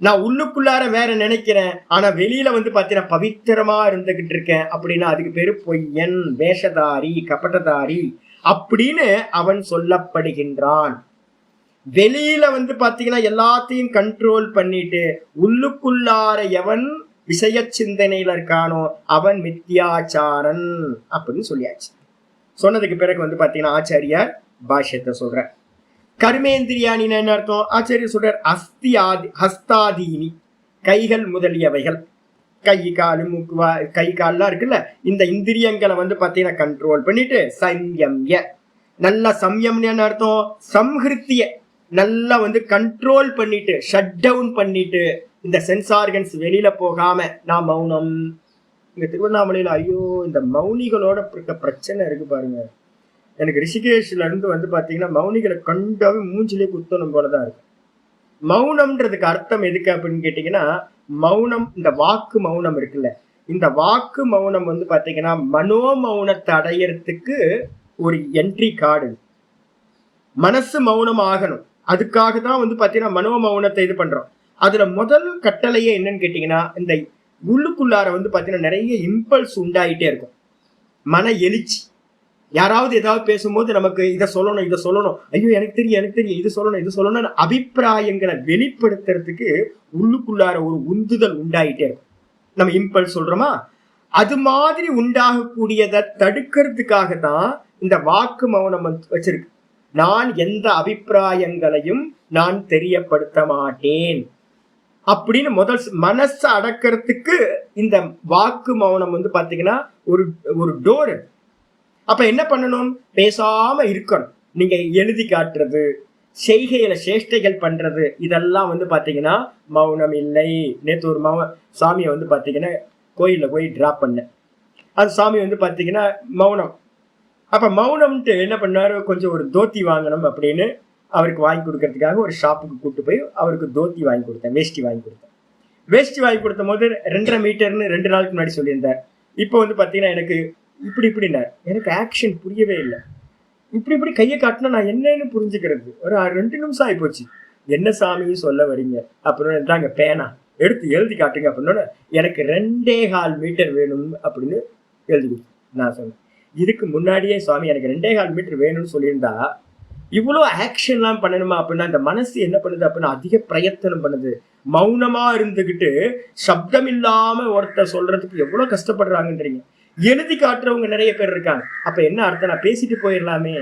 நான் உள்ளுக்குள்ளார வேற நினைக்கிறேன், ஆனா வெளியில வந்து பாத்தீங்கன்னா பவித்திரமா இருந்துகிட்டு இருக்கேன் அப்படின்னா அதுக்கு பேரு பொய்யன், வேஷதாரி, கபடதாரி அப்படின்னு அவன் சொல்லப்படுகின்றான். வெளியில வந்து பாத்தீங்கன்னா எல்லாத்தையும் கண்ட்ரோல் பண்ணிட்டு உள்ளுக்குள்ளார எவன் விஷய சிந்தனையில இருக்கானோ அவன் மித்யாச்சாரன் அப்படின்னு சொல்லியாச்சு. சொன்னதுக்கு பிறகு வந்து பாத்தீங்கன்னா ஆச்சாரியார் பாஷ்யத்தை சொல்ற. கர்மேந்திரியானின்னு என்ன அர்த்தம்? ஆச்சாரியர் சொல்றார் ஹஸ்தாதீனி, கைகள் முதலியவைகள், கை காலு மூக்கு கை கால்லாம் இருக்குல்ல, இந்த இந்திரியங்களை வந்து பாத்தீங்கன்னா கண்ட்ரோல் பண்ணிட்டு சம்யம்ய, நல்ல சம்யம்னு என்ன அர்த்தம்? சம்ஹிருத்திய நல்லா வந்து கண்ட்ரோல் பண்ணிட்டு, ஷட் டவுன் பண்ணிட்டு, இந்த சென்ஸ் ஆர்கன்ஸ் வெளியில போகாம நான் மௌனம். இங்க திருவண்ணாமலையில ஐயோ இந்த மௌனிகளோட பிரச்சனை இருக்கு பாருங்க. எனக்கு ரிஷிகேஷ்ல இருந்து வந்து பாத்தீங்கன்னா மௌனிகளை கண்டாவே மூஞ்சிலே குத்தணும் போலதான் இருக்கு. மௌனம்ன்றதுக்கு அர்த்தம் எதுக்கு அப்படின்னு கேட்டீங்கன்னா, மௌனம், இந்த வாக்கு மௌனம் இருக்குல்ல, இந்த வாக்கு மௌனம் வந்து பாத்தீங்கன்னா மனோ மௌனத்தை அடையறதுக்கு ஒரு என்ட்ரி கார்டு. மனசு மௌனம் ஆகணும், அதுக்காக தான் வந்து பாத்தீங்கன்னா மனோ மௌனத்தை இது பண்றோம். அதுல முதல் கட்டளையே என்னன்னு கேட்டீங்கன்னா, இந்த உள்ளுக்குள்ளார வந்து பாத்தீங்கன்னா நிறைய இம்பல்ஸ் உண்டாயிட்டே இருக்கும், மன எழுச்சி. யாராவது ஏதாவது பேசும்போது நமக்கு இதை சொல்லணும் இதை சொல்லணும், ஐயோ எனக்கு தெரியும் இது சொல்லணும்னு அபிப்பிராயங்களை வெளிப்படுத்துறதுக்கு உள்ளுக்குள்ளார ஒரு உந்துதல் உண்டாயிட்டே இருக்கும். நம்ம இம்பல்ஸ் சொல்றோமா, அது மாதிரி உண்டாகக்கூடியதை தடுக்கிறதுக்காக தான் இந்த வாக்கு மௌனம் வச்சிருக்கு. நான் எந்த அபிப்பிராயங்களையும் நான் தெரியப்படுத்த மாட்டேன் அப்படின்னு முதல் மனசை அடக்கிறதுக்கு இந்த வாக்கு மௌனம் வந்து பாத்தீங்கன்னா ஒரு டோர். அப்ப என்ன பண்ணணும்? பேசாம இருக்கணும். நீங்க எழுதி காட்டுறது, செய்கையில சேஷ்டைகள் பண்றது, இதெல்லாம் வந்து பாத்தீங்கன்னா மௌனம் இல்லை. நேற்று ஒரு சாமியை வந்து பாத்தீங்கன்னா கோயில்ல போய் டிராப் பண்ண, அது சாமி வந்து பாத்தீங்கன்னா மௌனம். அப்ப மௌனம்ட்டு என்ன பண்ணாரு, கொஞ்சம் ஒரு தோத்தி வாங்கணும் அப்படின்னு அவருக்கு வாங்கி கொடுக்கறதுக்காக ஒரு ஷாப்புக்கு கூட்டு போய் அவருக்கு தோத்தி வாங்கி கொடுத்தேன், வேஷ்டி வாங்கி கொடுத்தேன். வேஷ்டி வாங்கி கொடுத்த போது 2.5 மீட்டர்னு 2 நாளுக்கு முன்னாடி சொல்லியிருந்தார். இப்போ வந்து பாத்தீங்கன்னா எனக்கு இப்படின்னார். எனக்கு ஆக்ஷன் புரியவே இல்லை. இப்படி கையை காட்டினா நான் என்னன்னு புரிஞ்சுக்கிறது? ஒரு 2 நிமிஷம் ஆகி போச்சு. என்ன சாமின்னு சொல்ல வரீங்க? அப்புறம் தாங்க பேனா எடுத்து எழுதி காட்டுங்க அப்படின்னு எனக்கு 2.25 மீட்டர் வேணும் அப்படின்னு எழுதி கொடுத்து நான் சொன்னேன். இதுக்கு முன்னாடியே சுவாமி எனக்கு 2.25 மீட்டர் வேணும்னு சொல்லியிருந்தா இவ்வளோ ஆக்ஷன்லாம் பண்ணணுமா அப்படின்னா அந்த மனசு என்ன பண்ணுது அப்படின்னா அதிக பிரயத்தனம் பண்ணுது. மௌனமா இருந்துகிட்டு சப்தம் இல்லாம ஒருத்தர் சொல்றதுக்கு எவ்வளவு கஷ்டப்படுறாங்கன்றீங்க. எழுதி காட்டுறவங்க நிறைய பேர் இருக்காங்க. அப்ப என்ன அர்த்தம்? நான் பேசிட்டு போயிடலாமே.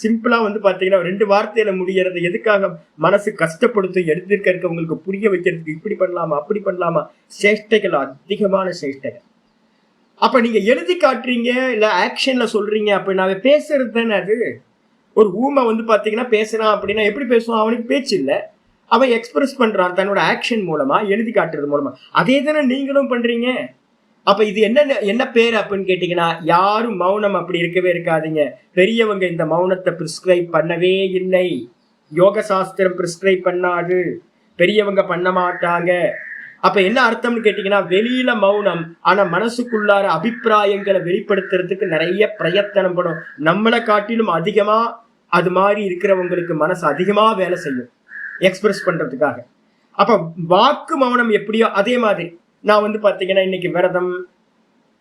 சிம்பிளா வந்து பாத்தீங்கன்னா 2 வார்த்தையில முடியறது எதுக்காக மனசு கஷ்டப்படுத்தும்? எடுத்துருக்க உங்களுக்கு புரிய வைக்கிறதுக்கு இப்படி பண்ணலாமா அப்படி பண்ணலாமா, சேஷ்டைகள், அதிகமான சேஷ்டைகள். அப்ப நீங்க எழுதி காட்டுறீங்க இல்ல ஆக்ஷன்ல சொல்றீங்க அப்படின்னா பேசுறது தானே அது. ஒரு ஊமை வந்து பாத்தீங்கன்னா பேசுறான் அப்படின்னா எப்படி பேசுவான்? அவனுக்கு பேச்சு இல்லை, அவன் எக்ஸ்பிரஸ் பண்றான் தன்னோட ஆக்ஷன் மூலமா, எழுதி காட்டுறது மூலமா. அதே தானே நீங்களும் பண்றீங்க. அப்ப இது என்ன பேர் அப்படின்னு கேட்டீங்கன்னா, யாரும் மௌனம் அப்படி இருக்கவே இருக்காதீங்க. பெரியவங்க இந்த மௌனத்தை பிரிஸ்கிரைப் பண்ணவே இல்லை. யோக சாஸ்திரம் பிரிஸ்கிரைப் பண்ணாது, பெரியவங்க பண்ண மாட்டாங்க. அப்ப என்ன அர்த்தம்னு கேட்டீங்கன்னா, வெளியில மௌனம், ஆனா மனசுக்குள்ளார அபிப்பிராயங்களை வெளிப்படுத்துறதுக்கு நிறைய பிரயத்தனம் படும். நம்மளை காட்டிலும் அதிகமா அது மாதிரி இருக்கிறவங்களுக்கு மனசு அதிகமா வேலை செய்யும் எக்ஸ்பிரஸ் பண்றதுக்காக. அப்ப வாக்கு மௌனம் எப்படியோ அதே மாதிரி நான் வந்து பாத்தீங்கன்னா இன்னைக்கு விரதம்,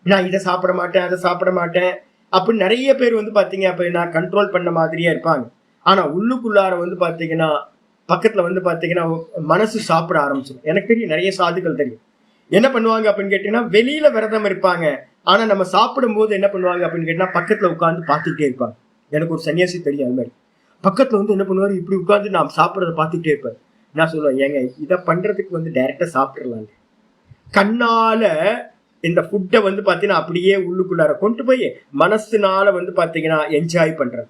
நான் இதை சாப்பிட மாட்டேன் அதை சாப்பிட மாட்டேன் அப்படின்னு நிறைய பேர் வந்து பாத்தீங்க அப்படின்னா கண்ட்ரோல் பண்ண மாதிரியே இருப்பாங்க. ஆனா உள்ளுக்குள்ளார வந்து பாத்தீங்கன்னா பக்கத்துல வந்து பாத்தீங்கன்னா மனசு சாப்பிட ஆரம்பிச்சிடும். எனக்கு தெரியும், நிறைய சாதுக்கள் தெரியும். என்ன பண்ணுவாங்க அப்படின்னு கேட்டீங்கன்னா, வெளியில விரதம் இருப்பாங்க, ஆனா நம்ம சாப்பிடும் போது என்ன பண்ணுவாங்க அப்படின்னு கேட்டீங்கன்னா பக்கத்துல உட்காந்து பார்த்துக்கிட்டே இருப்பாங்க. எனக்கு ஒரு சன்னியாசி தெரியும், அது மாதிரி பக்கத்துல வந்து என்ன பண்ணுவாரு, இப்படி உட்காந்து நான் சாப்பிட்றத பார்த்துக்கிட்டே இருப்பாரு. நான் சொல்லுவேன், ஏங்க இதை பண்றதுக்கு வந்து டைரக்டா சாப்பிடலாம். கண்ணால இந்த ஃபுட்டை வந்து பாத்தீங்கன்னா அப்படியே உள்ளுக்குள்ளார கொண்டு போய் மனசுனால வந்து பாத்தீங்கன்னா என்ஜாய் பண்றது.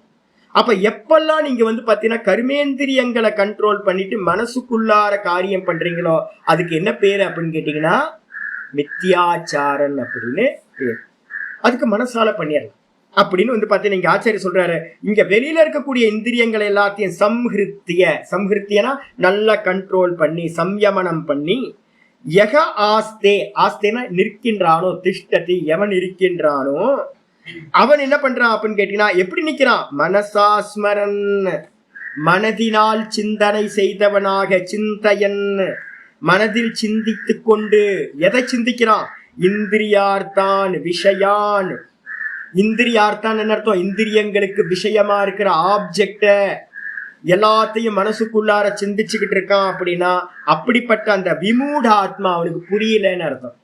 அப்ப எப்பெல்லாம் நீங்க வந்து பாத்தீங்கன்னா கர்மேந்திரியங்களை கண்ட்ரோல் பண்ணிட்டு மனசுக்குள்ளார காரியம் பண்றீங்களோ அதுக்கு என்ன பேரு அப்படின்னு கேட்டீங்கன்னா மித்யாச்சாரன் அப்படின்னு பேர். அதுக்கு மனசால பண்ணிடலாம் அப்படின்னு வந்து பாத்தீங்கன்னா இங்க ஆச்சாரிய சொல்றாரு, இங்க வெளியில இருக்கக்கூடிய இந்திரியங்களை எல்லாத்தையும் சம்ஹிருத்தியனா நல்லா கண்ட்ரோல் பண்ணி சம்யமனம் பண்ணி, யக ஆஸ்தே, ஆஸ்தேனா நிற்கின்றானோ, திஷ்டதி, எவன் இருக்கின்றானோ அவன் என்ன பண்றான் அப்படின்னு கேட்டீங்கன்னா எப்படி நிக்கிறான்? மனசாஸ்மரன், மனதினால் சிந்தனை செய்தவனாக, சிந்தையன், மனதில் சிந்தித்து கொண்டு. எதை சிந்திக்கிறான்? இந்திரியார்த்தான் விஷயான். இந்திரியார்த்தான் என்ன அர்த்தம்? இந்திரியங்களுக்கு விஷயமா இருக்கிற ஆப்ஜெக்ட எல்லாத்தையும் மனசுக்குள்ளார சிந்திச்சுக்கிட்டு இருக்கான் அப்படின்னா அப்படிப்பட்ட அந்த விமூட ஆத்மா அவனுக்கு புரியலன்னு அர்த்தம்.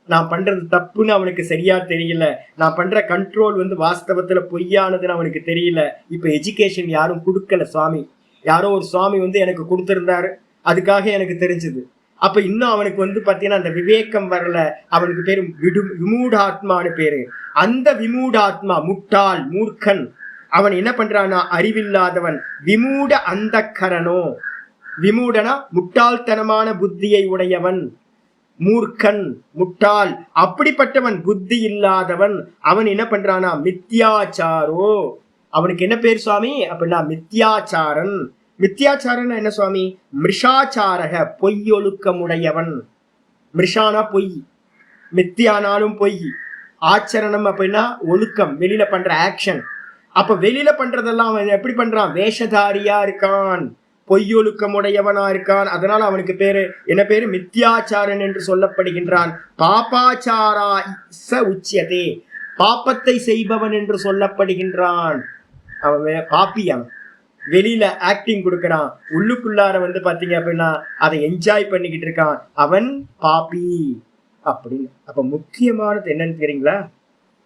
நான் பண்றது தப்புன்னு அவனுக்கு சரியா தெரியல, நான் பண்ற கண்ட்ரோல் வந்து வாஸ்தவத்துல பொய்யானதுன்னு அவனுக்கு தெரியல. இப்ப எஜுகேஷன் யாரும் கொடுக்கல சுவாமி, யாரோ ஒரு சுவாமி வந்து எனக்கு கொடுத்திருந்தாரு, அதுக்காக எனக்கு தெரிஞ்சது. அப்ப இன்னும் அவனுக்கு வந்து பாத்தீங்கன்னா அந்த விவேகம் வரல. அவனுக்கு பேரு விமூடாத்மான்னு பேரு. அந்த விமூடாத்மா முட்டாள், மூர்க்கன். அவன் என்ன பண்றான்னா அறிவில்லாதவன். விமூட அந்த கரனோ, விமூடனா முட்டாள்தனமான புத்தியை உடையவன், மூர்க்கன், முட்டாள். அப்படிப்பட்டவன் புத்தி இல்லாதவன். அவன் என்ன பண்றானா மித்யாச்சாரோ. அவனுக்கு என்ன பேர் சுவாமி அப்படின்னா மித்யாச்சாரன். மித்யாச்சாரன் என்ன சுவாமி? மிருஷாச்சாரக, பொய்யொழுக்கமுடையவன். மிருஷானா பொய், மித்தியானாலும் பொய். ஆச்சரணம் அப்படின்னா ஒழுக்கம், வெளியில பண்ற ஆக்ஷன். அப்ப வெளியில பண்றதெல்லாம் அவன் எப்படி பண்றான்? வேஷதாரியா இருக்கான், பொய்யொழுக்கமுடையவனா இருக்கான். அதனால அவனுக்கு பேரு என்ன பேரு? மித்யாச்சாரன் என்று சொல்லப்படுகின்றான். பாப்பாச்சாரா ச உச்சியதே, பாப்பத்தை செய்பவன் என்று சொல்லப்படுகின்றான். அவன் பாப்பி. அவன் வெளியில ஆக்டிங் கொடுக்கறான், உள்ளுக்குள்ளார வந்து பாத்தீங்க அப்படின்னா அதை என்ஜாய் பண்ணிக்கிட்டு இருக்கான், அவன் பாப்பி அப்படின்னு. அப்ப முக்கியமானது என்னன்னு தெரியுங்களா?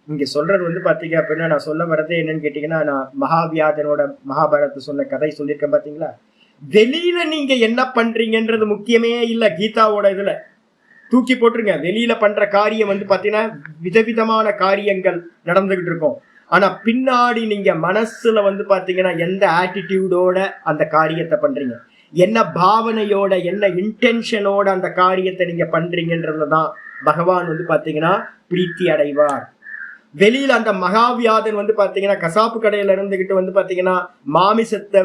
இங்க சொல்றது வந்து பாத்தீங்க அப்படின்னா, நான் சொல்ல வர்றதே என்னன்னு கேட்டீங்கன்னா, நான் மகாவியாதனோட மகாபாரத சொன்ன கதை சொல்லியிருக்கேன் பாத்தீங்களா? வெளியில நீங்க என்ன பண்றீங்கன்றது முக்கியமே இல்ல. கீதாவோட இதுல தூக்கி போட்டுருங்க. வெளியில பண்ற காரியம் வந்து பாத்தீங்கன்னா விதவிதமான காரியங்கள் நடந்துகிட்டு இருக்கும். ஆனா பின்னாடி நீங்க மனசுல வந்து பாத்தீங்கன்னா எந்த ஆட்டிடியூடோட அந்த காரியத்தை பண்றீங்க, என்ன பாவனையோட என்ன இன்டென்ஷனோட அந்த காரியத்தை நீங்க பண்றீங்கன்றதுதான் பகவான் வந்து பாத்தீங்கன்னா பிரீத்தி அடைவார். வெளியில அந்த மகாவியாதன் வந்து பாத்தீங்கன்னா கசாப்பு கடையில இருந்துகிட்டு வந்து பாத்தீங்கன்னா மாமிசத்தை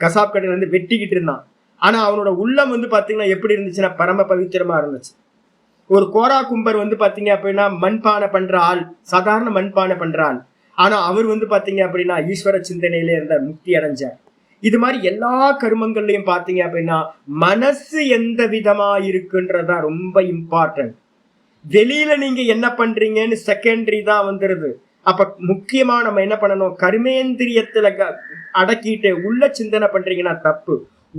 கசாப்பு கடையில இருந்து வெட்டிக்கிட்டு இருந்தான். ஆனா அவனோட உள்ளம் வந்து பாத்தீங்கன்னா எப்படி இருந்துச்சுன்னா பரம பவித்திரமா இருந்துச்சு. ஒரு கோரா கும்பர் வந்து பாத்தீங்க அப்படின்னா மண்பானை பண்ற ஆள், சாதாரண மண்பானை பண்ற ஆள். ஆனா அவர் வந்து பாத்தீங்க அப்படின்னா ஈஸ்வர சிந்தனையில இருந்த முக்தி அடைஞ்சார். இது மாதிரி எல்லா கருமங்கள்லயும் பாத்தீங்க அப்படின்னா மனசு எந்த விதமா இருக்குன்றதா ரொம்ப இம்பார்ட்டன்ட். வெளியில நீங்க என்ன பண்றீங்கன்னு செகண்டரி தான் வந்துருது. அப்ப முக்கியமா நம்ம என்ன பண்ணணும், கர்மேந்திரியத்துல அடக்கிட்டு உள்ள சிந்தனை பண்றீங்கன்னா தப்பு.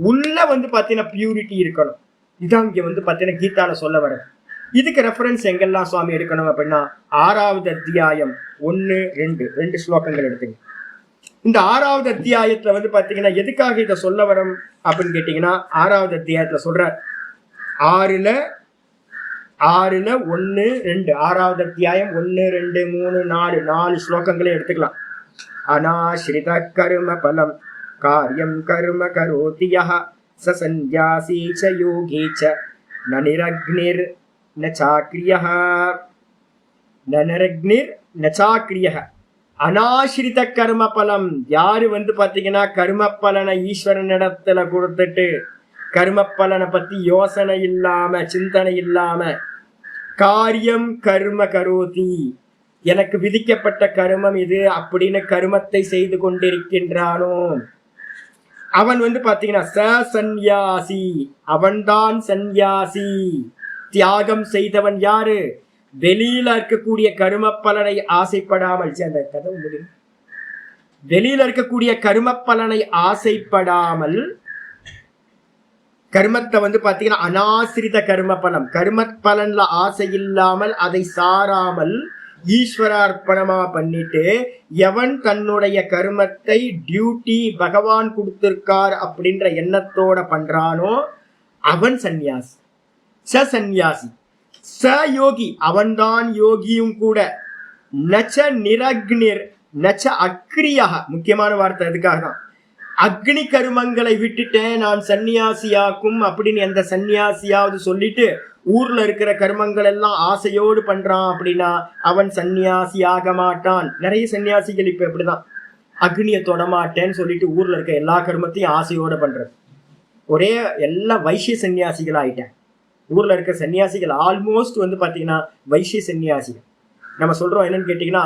உள்ள வந்து பாத்தீங்கன்னா பியூரிட்டி இருக்கணும். இதான் இங்க வந்து பாத்தீங்கன்னா கீதால சொல்ல வர. இதுக்கு ரெஃபரன்ஸ் எங்கெல்லாம் சுவாமி எடுக்கணும் அப்படின்னா 6வது அத்தியாயம் 1-2 ஸ்லோகங்கள் எடுத்துங்க. இந்த 6வது அத்தியாயத்துல வந்து பாத்தீங்கன்னா எதுக்காக இதை சொல்ல வரோம் அப்படின்னு கேட்டீங்கன்னா 6வது அத்தியாயத்துல சொல்ற 6ல 1-2 6வது அத்தியாயம் 1-2-3-4 ஸ்லோகங்களே எடுத்துக்கலாம். அநாஸ்ரித கர்ம பலம் காரியம் கர்ம கரோதி யஹ ச சந்நியாசி ச யோகி ச ந நிரக்னிர் ந சாக்ரியஹ ந நிரக்னிர் ந சாக்ரியஹ. அநாஸ்ரித கர்ம பலம், யாரு வந்து பாத்தீங்கன்னா கர்ம பலனை ஈஸ்வரனிடத்துல கொடுத்துட்டு கர்ம பலனை பத்தி யோசனை இல்லாம சிந்தனை இல்லாம காரியம் கர்ம கரோதி, எனக்கு விதிக்கப்பட்ட கர்மம் இது அப்படின்னு கர்மத்தை செய்து கொண்டிருக்கின்றானோ அவன் வந்து பாத்தீங்கன்னா ச சந்நியாசி, அவன்தான் சந்நியாசி. தியாகம் செய்தவன் யாரு, வெளியில இருக்கக்கூடிய கர்ம பலனை ஆசைப்படாமல், அந்த கதவு முடியும், வெளியில இருக்கக்கூடிய கர்ம பலனை ஆசைப்படாமல் கர்மத்தை வந்து பாத்தீங்கன்னா அநாசிரித கர்ம பலம், கர்ம பலன்ல ஆசை இல்லாமல் அதை சாராமல் ஈஸ்வரார்ப்பணமா பண்ணிட்டு எவன் தன்னுடைய கர்மத்தை டியூட்டி பகவான் கொடுத்திருக்கார் அப்படின்ற எண்ணத்தோட பண்றானோ அவன் சந்நியாசி. ச சந்நியாசி ச யோகி, அவன்தான் யோகியும் கூட. நச்ச நிரக்னிர் நச்ச அக்ரியா, முக்கியமான வார்த்தை அதுக்காக தான். அக்னி கருமங்களை விட்டுட்டேன் நான் சன்னியாசியாக்கும் அப்படின்னு எந்த சன்னியாசியாவது சொல்லிட்டு ஊர்ல இருக்கிற கர்மங்கள் எல்லாம் ஆசையோடு பண்றான் அப்படின்னா அவன் சன்னியாசி ஆக மாட்டான். நிறைய சன்னியாசிகள் இப்ப எப்படிதான் அக்னியை தொடமாட்டேன்னு சொல்லிட்டு ஊர்ல இருக்க எல்லா கர்மத்தையும் ஆசையோட பண்றது. ஒரே எல்லா வைசிய சன்னியாசிகள் ஆயிட்டேன். ஊர்ல இருக்க சன்னியாசிகள் ஆல்மோஸ்ட் வந்து பாத்தீங்கன்னா வைசிய சன்னியாசிகள். நம்ம சொல்றோம் என்னன்னு கேட்டீங்கன்னா,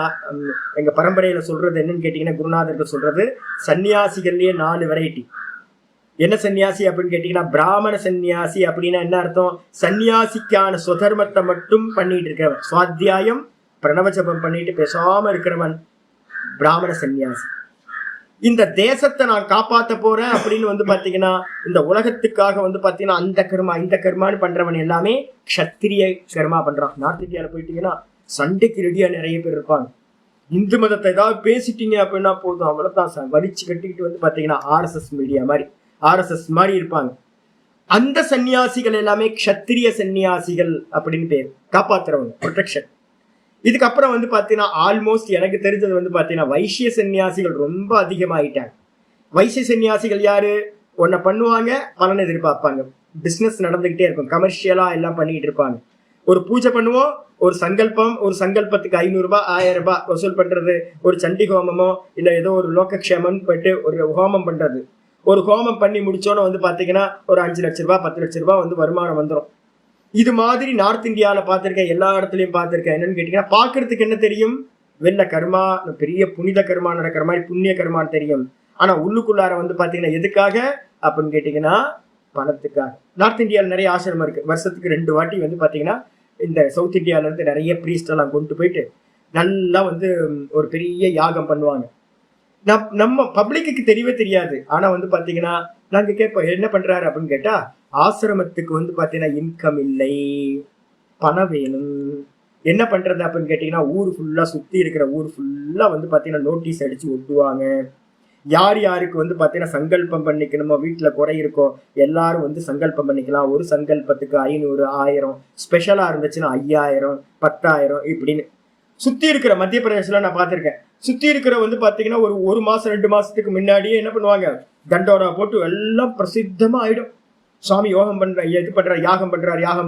எங்க பரம்பரையில சொல்றது என்னன்னு கேட்டீங்கன்னா, குருநாதர்கள் சொல்றது சன்னியாசிகள்லயே 4 வெரைட்டி. என்ன சன்னியாசி அப்படின்னு கேட்டீங்கன்னா, பிராமண சன்னியாசி அப்படின்னா என்ன அர்த்தம், சன்னியாசிக்கான சுதர்மத்தை மட்டும் பண்ணிட்டு இருக்கிறவன், சுவாத்தியாயம் பிரணவஜபம் பண்ணிட்டு பேசாம இருக்கிறவன் பிராமண சன்னியாசி. இந்த தேசத்தை நான் காப்பாற்ற போறேன் அப்படின்னு வந்து பாத்தீங்கன்னா இந்த உலகத்துக்காக வந்து பாத்தீங்கன்னா அந்த கர்மா இந்த கர்மான்னு பண்றவன் எல்லாமே க்ஷத்திரிய கர்மா பண்றான். நார்த் இந்தியாவில் போயிட்டீங்கன்னா சண்டைக்கு ரெடியா நிறைய பேர் இருப்பாங்க. இந்து மதத்தை ஏதாவது பேசிட்டீங்க அப்படின்னா போதும், அவ்வளவுதான் வலிச்சு கட்டிக்கிட்டு வந்து பாத்தீங்கன்னா ஆர்எஸ்எஸ் மீடியா மாதிரி ஆர்எஸ்எஸ் மாதிரி இருப்பாங்க. அந்த சன்னியாசிகள் எல்லாமே க்ஷத்திரிய சன்னியாசிகள் அப்படின்னு பேர், காப்பாத்துறவங்க, ப்ரொடெக்ஷன். இதுக்கப்புறம் வந்து பாத்தீங்கன்னா ஆல்மோஸ்ட் எனக்கு தெரிஞ்சது வந்து பாத்தீங்கன்னா வைசிய சன்னியாசிகள் ரொம்ப அதிகமாயிட்டாங்க. வைசிய சன்னியாசிகள் யாரு, ஒன்ன பண்ணுவாங்க பலன் எதிர்பார்ப்பாங்க, பிசினஸ் நடந்துகிட்டே இருக்கும், கமர்ஷியலா எல்லாம் பண்ணிட்டு இருப்பாங்க. ஒரு பூஜை பண்ணுவோம், ஒரு சங்கல்பம், ஒரு சங்கல்பத்துக்கு 500 ரூபாய் 1000 ரூபாய் வசூல் பண்றது, ஒரு சண்டி ஹோமமோ இல்ல ஏதோ ஒரு லோகக்ஷேமம் போயிட்டு ஒரு ஹோமம் பண்றது. ஒரு ஹோமம் பண்ணி முடிச்சோன்னு வந்து பாத்தீங்கன்னா ஒரு 5 லட்ச ரூபாய் 10 லட்ச ரூபாய் வந்து வருமானம் வந்துடும். இது மாதிரி நார்த் இந்தியாவில் பார்த்துருக்கேன், எல்லா இடத்துலையும் பார்த்துருக்கேன். என்னன்னு கேட்டீங்கன்னா பார்க்கறதுக்கு என்ன தெரியும், வெளில கர்மா பெரிய புனித கர்மா நடக்கிற மாதிரி புண்ணிய கர்மான்னு தெரியும். ஆனா உள்ளுக்குள்ளார வந்து பாத்தீங்கன்னா எதுக்காக அப்படின்னு கேட்டீங்கன்னா பணத்துக்காக. நார்த் இந்தியாவில் நிறைய ஆசிரமம் இருக்கு. வருஷத்துக்கு 2 வாட்டி வந்து பாத்தீங்கன்னா இந்த சவுத் இந்தியால இருந்து நிறைய பிரீஸ்ட் எல்லாம் கொண்டு போயிட்டு நல்லா வந்து ஒரு பெரிய யாகம் பண்ணுவாங்க. நம்ம பப்ளிக்கு தெரியவே தெரியாது. ஆனா வந்து பாத்தீங்கன்னா நாங்க கேட்போம் என்ன பண்றாரு அப்படின்னு கேட்டா, ஆசிரமத்துக்கு வந்து பாத்தீங்கன்னா இன்கம் இல்லை, பணம் வேணும், என்ன பண்றது அப்படின்னு கேட்டீங்கன்னா ஊர் ஃபுல்லா சுத்தி இருக்கிற ஊர் ஃபுல்லா வந்து பாத்தீங்கன்னா நோட்டீஸ் அடிச்சு ஒட்டுவாங்க. யார் யாருக்கு வந்து பாத்தீங்கன்னா சங்கல்பம் பண்ணிக்கணுமோ, வீட்டுல குறை இருக்கோ எல்லாரும் வந்து சங்கல்பம் பண்ணிக்கலாம். ஒரு சங்கல்பத்துக்கு 500 1000, ஸ்பெஷலா இருந்துச்சுன்னா 5000 10,000 இப்படின்னு சுத்தி இருக்கிற மத்திய பிரதேசல நான் பார்த்திருக்கேன். சுத்தி இருக்கிற வந்து பாத்தீங்கன்னா ஒரு மாசம் 2 மாசத்துக்கு முன்னாடியே என்ன பண்ணுவாங்க, தண்டோரா போட்டு எல்லாம் பிரசித்தமா ஆயிடும். சுவாமி யோகம் பண்ற இது பண்றாரு, யாகம்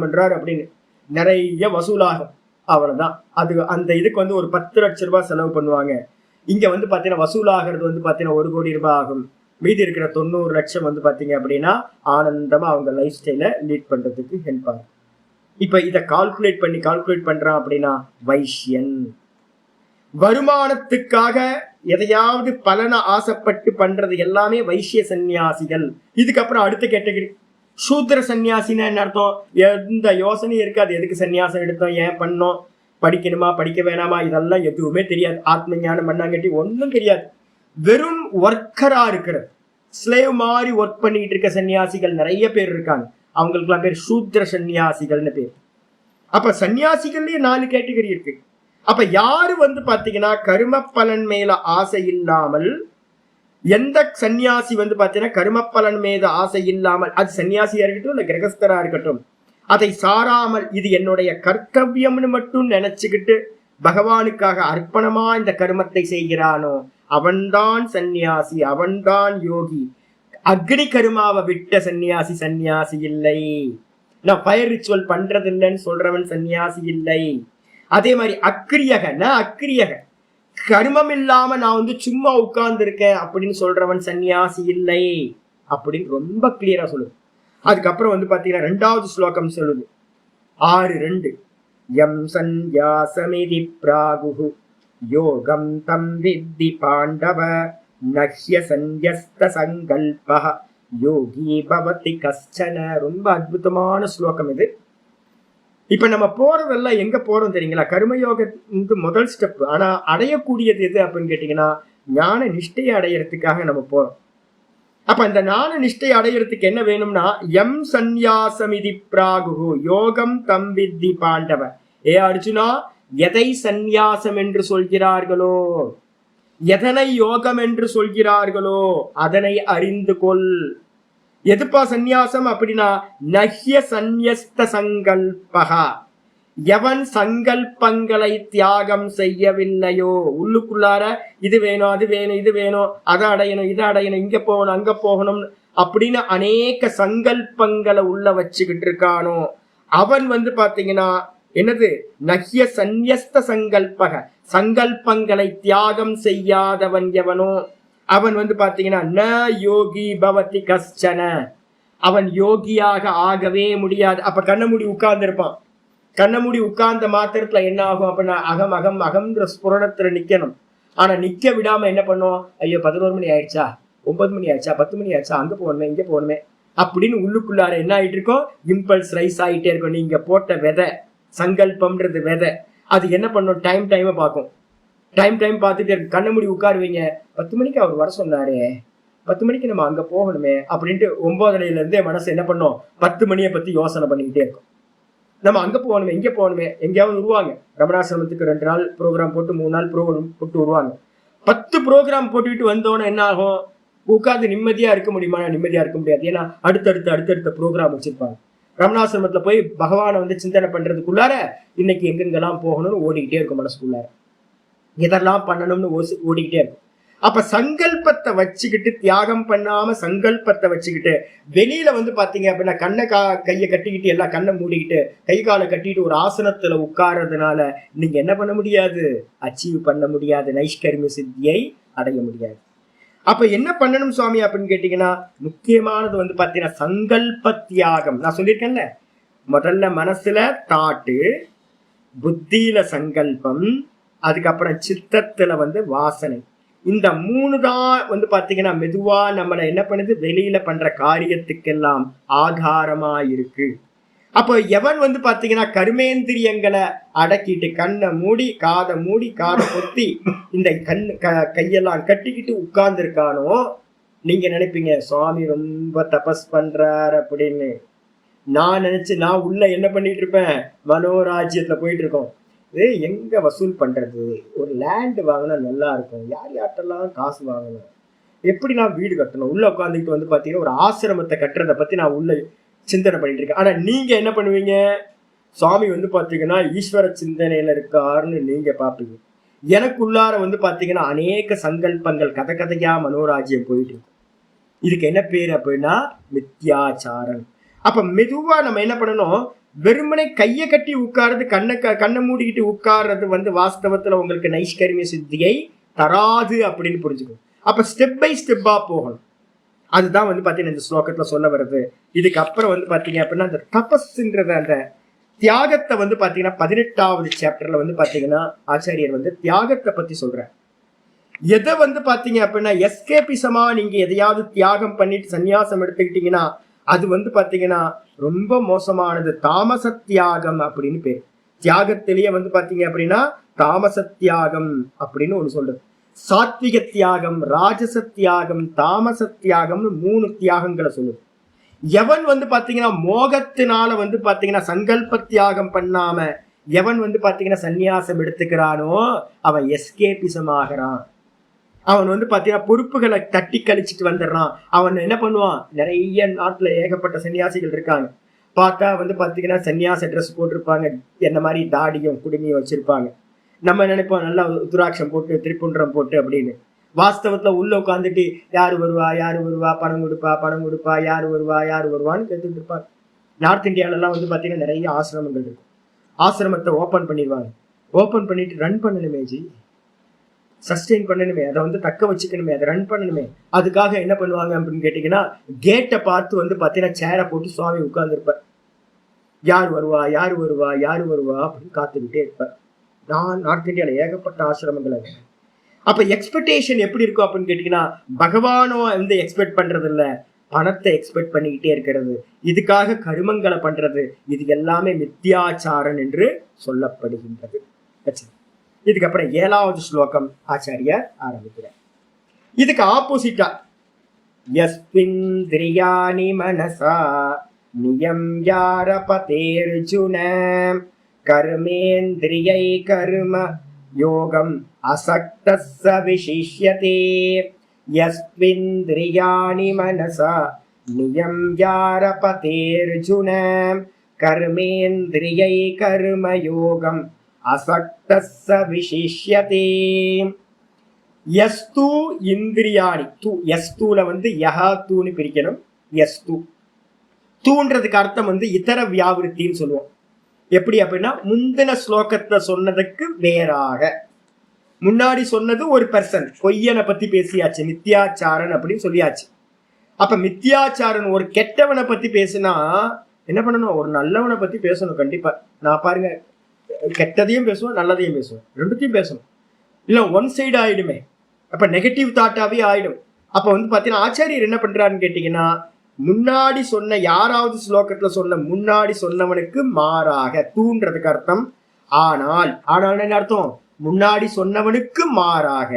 பண்றாரு அப்படின்னு நிறைய வசூலாகும். அவ்வளவுதான். அது அந்த இதுக்கு வந்து ஒரு 10 லட்சம் ரூபாய் செலவு பண்ணுவாங்க. இங்க வந்து பாத்தீங்கன்னா வசூலாகிறது வந்து பாத்தீங்கன்னா 1 கோடி ரூபாய் ஆகும். மீதி இருக்கிற 90 லட்சம் வந்து பாத்தீங்க அப்படின்னா ஆனந்தமா அவங்க லைஃப் ஸ்டைல லீட் பண்றதுக்கு ஹெல்ப் ஆகும். இப்ப இதை கால்குலேட் பண்றான் அப்படின்னா வைஷ்யன். வருமானத்துக்காக எதையாவது பலனை ஆசைப்பட்டு பண்றது எல்லாமே வைஷ்ய சன்னியாசிகள். இதுக்கப்புறம் அடுத்த கேட்டகரி சூத்திர சன்னியாசின்னு என்ன அர்த்தம்? எந்த யோசனையும் இருக்காது. எதுக்கு சன்னியாசம் எடுத்தோம், ஏன் பண்ணோம், படிக்கணுமா படிக்க வேணாமா, இதெல்லாம் எதுவுமே தெரியாது. ஆத்ம ஞானம் பண்ணாங்கட்டி ஒன்றும் தெரியாது. வெறும் ஒர்க்கரா இருக்கிற ஸ்லேவ் மாதிரி ஒர்க் பண்ணிட்டு இருக்க சன்னியாசிகள் நிறைய பேர் இருக்காங்க. அவங்களுக்குலாம் பேர் சூத்திர சன்னியாசிகள்னு பேர். அப்ப சன்னியாசிகள்லயே 4 கேட்டகரி இருக்கு. அப்ப யாரு வந்து பாத்தீங்கன்னா கர்ம பலன் மேல ஆசை இல்லாமல், எந்த சன்னியாசி வந்து பாத்தீங்கன்னா கர்ம பலன் மீது ஆசை இல்லாமல், அது சன்னியாசியா இருக்கட்டும் இல்ல கிரகஸ்தரா இருக்கட்டும், அதை சாராமல் இது என்னுடைய கர்த்தவியம்னு மட்டும் நினைச்சுக்கிட்டு பகவானுக்காக அர்ப்பணமா இந்த கர்மத்தை செய்கிறானோ அவன்தான் சன்னியாசி, அவன்தான் யோகி. அக்னி கருமாவை விட்ட சன்னியாசி இல்லை. நான் ஃபயர் ரிச்சுவல் பண்றது இல்லைன்னு சொல்றவன் சன்னியாசி இல்லை. அதே மாதிரி அக்கிரியக கர்மம் இல்லாம நான் வந்து சும்மா உட்கார்ந்து இருக்கேன் அப்படின்னு சொல்றவன் சன்னியாசி இல்லை அப்படின்னு ரொம்ப கிளியரா சொல்லுது. அதுக்கப்புறம் வந்து பாத்தீங்கன்னா 2வது ஸ்லோகம் சொல்லுது 6:2 யம் சந்யாசமிதி பிராகுஹு யோகம் தம் வித்தி பாண்டவ நஹ்ய சந்யஸ்த சங்கல்பஹ யோகி பவதி கஷ்சன. ரொம்ப அற்புதமான ஸ்லோகம் இது. இப்ப நம்ம போறதெல்லாம் எங்க போறோம் தெரியுங்களா? கர்மயோக முதல் ஸ்டெப். ஆனா அடையக்கூடியது எது அப்படின்னு கேட்டீங்கன்னா ஞான நிஷ்டையை அடையறதுக்காக நம்ம போறோம். அப்ப இந்த ஞான நிஷ்டையை அடையறதுக்கு என்ன வேணும்னா எம் சந்யாசமிதி பிராகுஹு யோகம் தம் வித்தி பாண்டவ. ஏ அர்ஜுனா, எதை சந்நியாசம் என்று சொல்கிறார்களோ, எதனை யோகம் என்று சொல்கிறார்களோ அதனை அறிந்து கொள். எதுப்பா சந்நியாசம் அப்படின்னா நஹ்ய சந்யஸ்த சங்கல்பகா, எவன் சங்கல்பங்களை தியாகம் செய்யவில்லையோ, உள்ளுக்குள்ளார இது வேணும் அது வேணும் இது வேணும், அதை அடையணும் இதை அடையணும், இங்க போகணும் அங்க போகணும் அப்படின்னு அநேக சங்கல்பங்களை உள்ள வச்சுக்கிட்டு இருக்கானோ அவன் வந்து பாத்தீங்கன்னா என்னது நஹ்ய சந்யஸ்த சங்கல்பக, சங்கல்பங்களை தியாகம் செய்யாதவன் எவனோ அவன் வந்து பாத்தீங்கன்னா ந யோகி பவதி கஷ்சன, அவன் யோகியாக ஆகவே முடியாது. அப்ப கண்ண மூடி உட்கார்ந்து இருப்பான். கண்ண மூடி உட்கார்ந்த மாத்திரத்துல என்ன ஆகும் அப்படின்னா அகம் அகம் அகம்ன்ற ஸ்புரணத்துல நிக்கணும். ஆனா நிக்க விடாம என்ன பண்ணும், ஐயோ 11 மணி ஆயிடுச்சா, 9 மணி ஆயிடுச்சா, 10 மணி ஆயிடுச்சா, அங்க போகணுமே இங்க போகணுமே அப்படின்னு உள்ளுக்குள்ளார என்ன ஆயிட்டு இருக்கோம், இம்பல்ஸ் ரைஸ் ஆகிட்டே இருக்கும். நீங்க போட்ட விதை சங்கல்பம்ன்றது விதை. அது என்ன பண்ணும், டைமை பார்க்கும். டைம் பார்த்துட்டே இருக்கு. கண்ண மூடி உட்காருவீங்க, 10 மணிக்கு அவர் வர சொன்னாரே, 10 மணிக்கு நம்ம அங்க போகணுமே அப்படின்ட்டு 9:30 இருந்தே மனசு என்ன பண்ணும், 10 மணியை பத்தி யோசனை பண்ணிக்கிட்டே இருக்கும். நம்ம அங்க போகணுமே இங்க போகணுமே. எங்கேயாவது வருவாங்க ரமணாசிரமத்துக்கு 2 நாள் ப்ரோக்ராம் போட்டு 3 நாள் ப்ரோக்ராம் போட்டு வருவாங்க. 10 ப்ரோக்ராம் போட்டுக்கிட்டு வந்தோன்னு என்ன ஆகும், உட்காந்து நிம்மதியா இருக்க முடியுமா? நிம்மதியா இருக்க முடியாது. ஏன்னா அடுத்தடுத்த ப்ரோக்ராம் வச்சிருப்பாங்க. ரமணாசிரமத்துல போய் பகவானை வந்து சிந்தனை பண்றதுக்குள்ளார இன்னைக்கு எங்கெங்கெல்லாம் போகணும்னு ஓடிக்கிட்டே இருக்கும் மனசுக்குள்ளார, எதெல்லாம் பண்ணணும்னு ஓடிக்கிட்டே இருக்கும். அப்ப சங்கல்பத்தை வச்சுக்கிட்டு தியாகம் பண்ணாம சங்கல்பத்தை வச்சுக்கிட்டு வெளியில வந்து பாத்தீங்க அப்படின்னா கையை கட்டிக்கிட்டு எல்லாம் கண்ணை மூடிக்கிட்டு கை காலை கட்டிட்டு ஒரு ஆசனத்துல உட்கார்றதுனால நீங்க என்ன பண்ண முடியாது, அச்சீவ் பண்ண முடியாது, நைஷ்கர்மிய சித்தியை அடைய முடியாது. அப்ப என்ன பண்ணணும் சுவாமி அப்படின்னு கேட்டீங்கன்னா முக்கியமானது வந்து பாத்தீங்கன்னா சங்கல்ப தியாகம். நான் சொல்லியிருக்கேன்ல, முதல்ல மனசுல தாட்டு, புத்தியில சங்கல்பம், அதுக்கப்புறம் சித்தத்துல வந்து வாசனை. இந்த 3 தான் வந்து பாத்தீங்கன்னா மெதுவா நம்மளை என்ன பண்ணுது, வெளியில பண்ற காரியத்துக்கெல்லாம் ஆதாரமா இருக்கு. அப்போ எவன் வந்து பாத்தீங்கன்னா கர்மேந்திரியங்களை அடக்கிட்டு கண்ணை மூடி காதை பொத்தி இந்த கையெல்லாம் கட்டிக்கிட்டு உட்கார்ந்து இருக்கானோ, நீங்க நினைப்பீங்க சுவாமி ரொம்ப தபஸ் பண்றார் அப்படின்னு. நான் உள்ள என்ன பண்ணிட்டு இருப்பேன், மனோராஜ்யத்துல போயிட்டு இருக்கோம். எங்க வசூல் பண்றது, ஒரு லேண்ட் வாங்கினா நல்லா இருக்கும், யார்கிட்டலாம் காசு வாங்கணும், எப்படி நான் வீடு கட்டணும், உள்ள உட்காந்துக்கிட்டு வந்து பாத்தீங்கன்னா ஒரு ஆசிரமத்தை கட்டுறதை பத்தி நான் உள்ள சிந்தனை பண்ணிட்டு இருக்கேன். ஆனா நீங்க என்ன பண்ணுவீங்க, சுவாமி வந்து பாத்தீங்கன்னா ஈஸ்வர சிந்தனையில இருக்காருன்னு நீங்க பாப்பீங்க. எனக்குள்ளார வந்து பாத்தீங்கன்னா அநேக சங்கல்பங்கள் கதை கதையா மனோராஜ்யம் போயிட்டு இருக்கு. இதுக்கு என்ன பேரு அப்படின்னா மித்யாச்சாரம். அப்ப மெதுவா நம்ம என்ன பண்ணணும், வெறுமனை கையை கட்டி உட்கார்றது, கண்ணை மூடிக்கிட்டு உட்கார்றது வந்து வாஸ்தவத்துல உங்களுக்கு நைஷ்கர்மிய சித்தியை தராது அப்படின்னு புரிஞ்சுக்கணும். அப்ப ஸ்டெப் பை ஸ்டெப்பா போகணும். அதுதான் வந்து பாத்தீங்கன்னா இந்த ஸ்லோகத்துல சொல்ல வருது. இதுக்கப்புறம் வந்து பாத்தீங்க அப்படின்னா அந்த தபஸ்ன்றத அந்த தியாகத்தை வந்து பாத்தீங்கன்னா 18வது சாப்டர்ல வந்து பாத்தீங்கன்னா ஆச்சாரியர் வந்து தியாகத்தை பத்தி சொல்றார். எதை வந்து பாத்தீங்க அப்படின்னா எஸ்கேபிசமா நீங்க எதையாவது தியாகம் பண்ணிட்டு சன்னியாசம் எடுத்துக்கிட்டீங்கன்னா அது வந்து பாத்தீங்கன்னா ரொம்ப மோசமானது. தாமச தியாகம் அப்படின்னு பேர். தியாகத்திலேயே வந்து பாத்தீங்க அப்படின்னா தாமச தியாகம் அப்படின்னு ஒண்ணு சொல்றது. சாத்விக தியாகம், ராஜச தியாகம், தாமச தியாகம்னு 3 தியாகங்களை சொல்லுது. எவன் வந்து பாத்தீங்கன்னா மோகத்தினால வந்து பாத்தீங்கன்னா சங்கல்ப தியாகம் பண்ணாம எவன் வந்து பாத்தீங்கன்னா சன்னியாசம் எடுத்துக்கிறானோ அவன் எஸ்கேபிசம் ஆகிறான். அவன் வந்து பாத்தீங்கன்னா பொறுப்புகளை தட்டி கழிச்சிட்டு வந்துடுறான். அவன் என்ன பண்ணுவான், நிறைய நாட்டுல ஏகப்பட்ட சன்னியாசிகள் இருக்காங்க. பார்த்தா வந்து பாத்தீங்கன்னா சன்னியாச ட்ரெஸ் போட்டிருப்பாங்க, என்ன மாதிரி தாடியும் குடுமையும் வச்சிருப்பாங்க. நம்ம நினைப்போம் நல்லா துராட்சம் போட்டு திரிப்புன்றம் போட்டு அப்படின்னு. வாஸ்தவத்துல உள்ள உட்காந்துட்டு யாரு வருவா யாரு வருவா, பணம் கொடுப்பா யாரு வருவான்னு கேட்டுட்டு இருப்பாங்க. நார்த் இந்தியால எல்லாம் வந்து பாத்தீங்கன்னா நிறைய ஆசிரமங்கள் இருக்கும். ஆசிரமத்தை ஓபன் பண்ணிடுவாங்க. ஓபன் பண்ணிட்டு ரன் பண்ணணுமே ஜி, சஸ்டெயின் பண்ணணுமே, அதை வந்து தக்க வச்சுக்கணுமே, அதை ரன் பண்ணணுமே. அதுக்காக என்ன பண்ணுவாங்க அப்படின்னு கேட்டீங்கன்னா கேட்டை பார்த்து வந்து பாத்தீங்கன்னா சேரை போட்டு சுவாமி உட்கார்ந்துருப்பார். யார் வருவா அப்படின்னு காத்துக்கிட்டே இருப்பார். நார்த் இந்தியால ஏகப்பட்ட ஆசிரமங்கள். அப்ப எக்ஸ்பெக்டேஷன் எப்படி இருக்கும் அப்படின்னு கேட்டீங்கன்னா பகவானோ வந்து எக்ஸ்பெக்ட் பண்றது இல்ல, பணத்தை எக்ஸ்பெக்ட் பண்ணிக்கிட்டே இருக்கிறது, இதுக்காக கருமங்களை பண்றது, இது எல்லாமே மித்யாச்சாரன் என்று சொல்லப்படுகின்றது. இதுக்கப்புறம் 7வது ஸ்லோகம் ஆச்சாரியர் ஆரம்பிக்கிறார். இதுக்கு ஆப்போசிட்டா யஸ்மிந்திரியாணி மனசா நியம் யாரபதேர்ஜுன கர்மேந்திரியை கர்ம யோகம் அசக்தஸ்ஸ விசிஷ்யதே. யஸ்மிந்திரியாணி மனசா நியம் யாரபதேர்ஜுன கர்மேந்திரியை கர்ம யோகம் அசக்தஸ்ஸ விசிஷ்யதே. யஸ்து இந்திரியாணி, தூ யஸ்தூல வந்து யஹா தூன்னு பிரிக்கணும். யஸ்து தூன்றதுக்கு அர்த்தம் வந்து இதர வியாவிருத்தின்னு சொல்லுவோம். எப்படி அப்படின்னா முந்தின ஸ்லோகத்துல சொன்னதுக்கு வேறாக முன்னாடி சொன்னது ஒரு பர்சன் பொய்யனை பத்தி பேசியாச்சு, மித்யாச்சாரன் அப்படின்னு சொல்லியாச்சு. அப்ப மித்யாச்சாரன் ஒரு கெட்டவனை பத்தி பேசினா என்ன பண்ணணும், ஒரு நல்லவனை பத்தி பேசணும். கண்டிப்பா நான் பாருங்க கெட்டதையும் பேசுவோம் நல்லதையும் பேசுவோம், ரெண்டுத்தையும் பேசணும். இல்ல ஒன் சைடு ஆயிடுமே, அப்ப நெகட்டிவ் தாட்டாவே ஆயிடும். அப்ப வந்து பாத்தீங்கன்னா ஆச்சாரியர் என்ன பண்றாருன்னு கேட்டீங்கன்னா முன்னாடி சொன்ன யாராவது ஸ்லோகத்துல சொன்ன முன்னாடி சொன்னவனுக்கு மாறாக தூன்றதுக்கு அர்த்தம். ஆனால் என்ன அர்த்தம், முன்னாடி சொன்னவனுக்கு மாறாக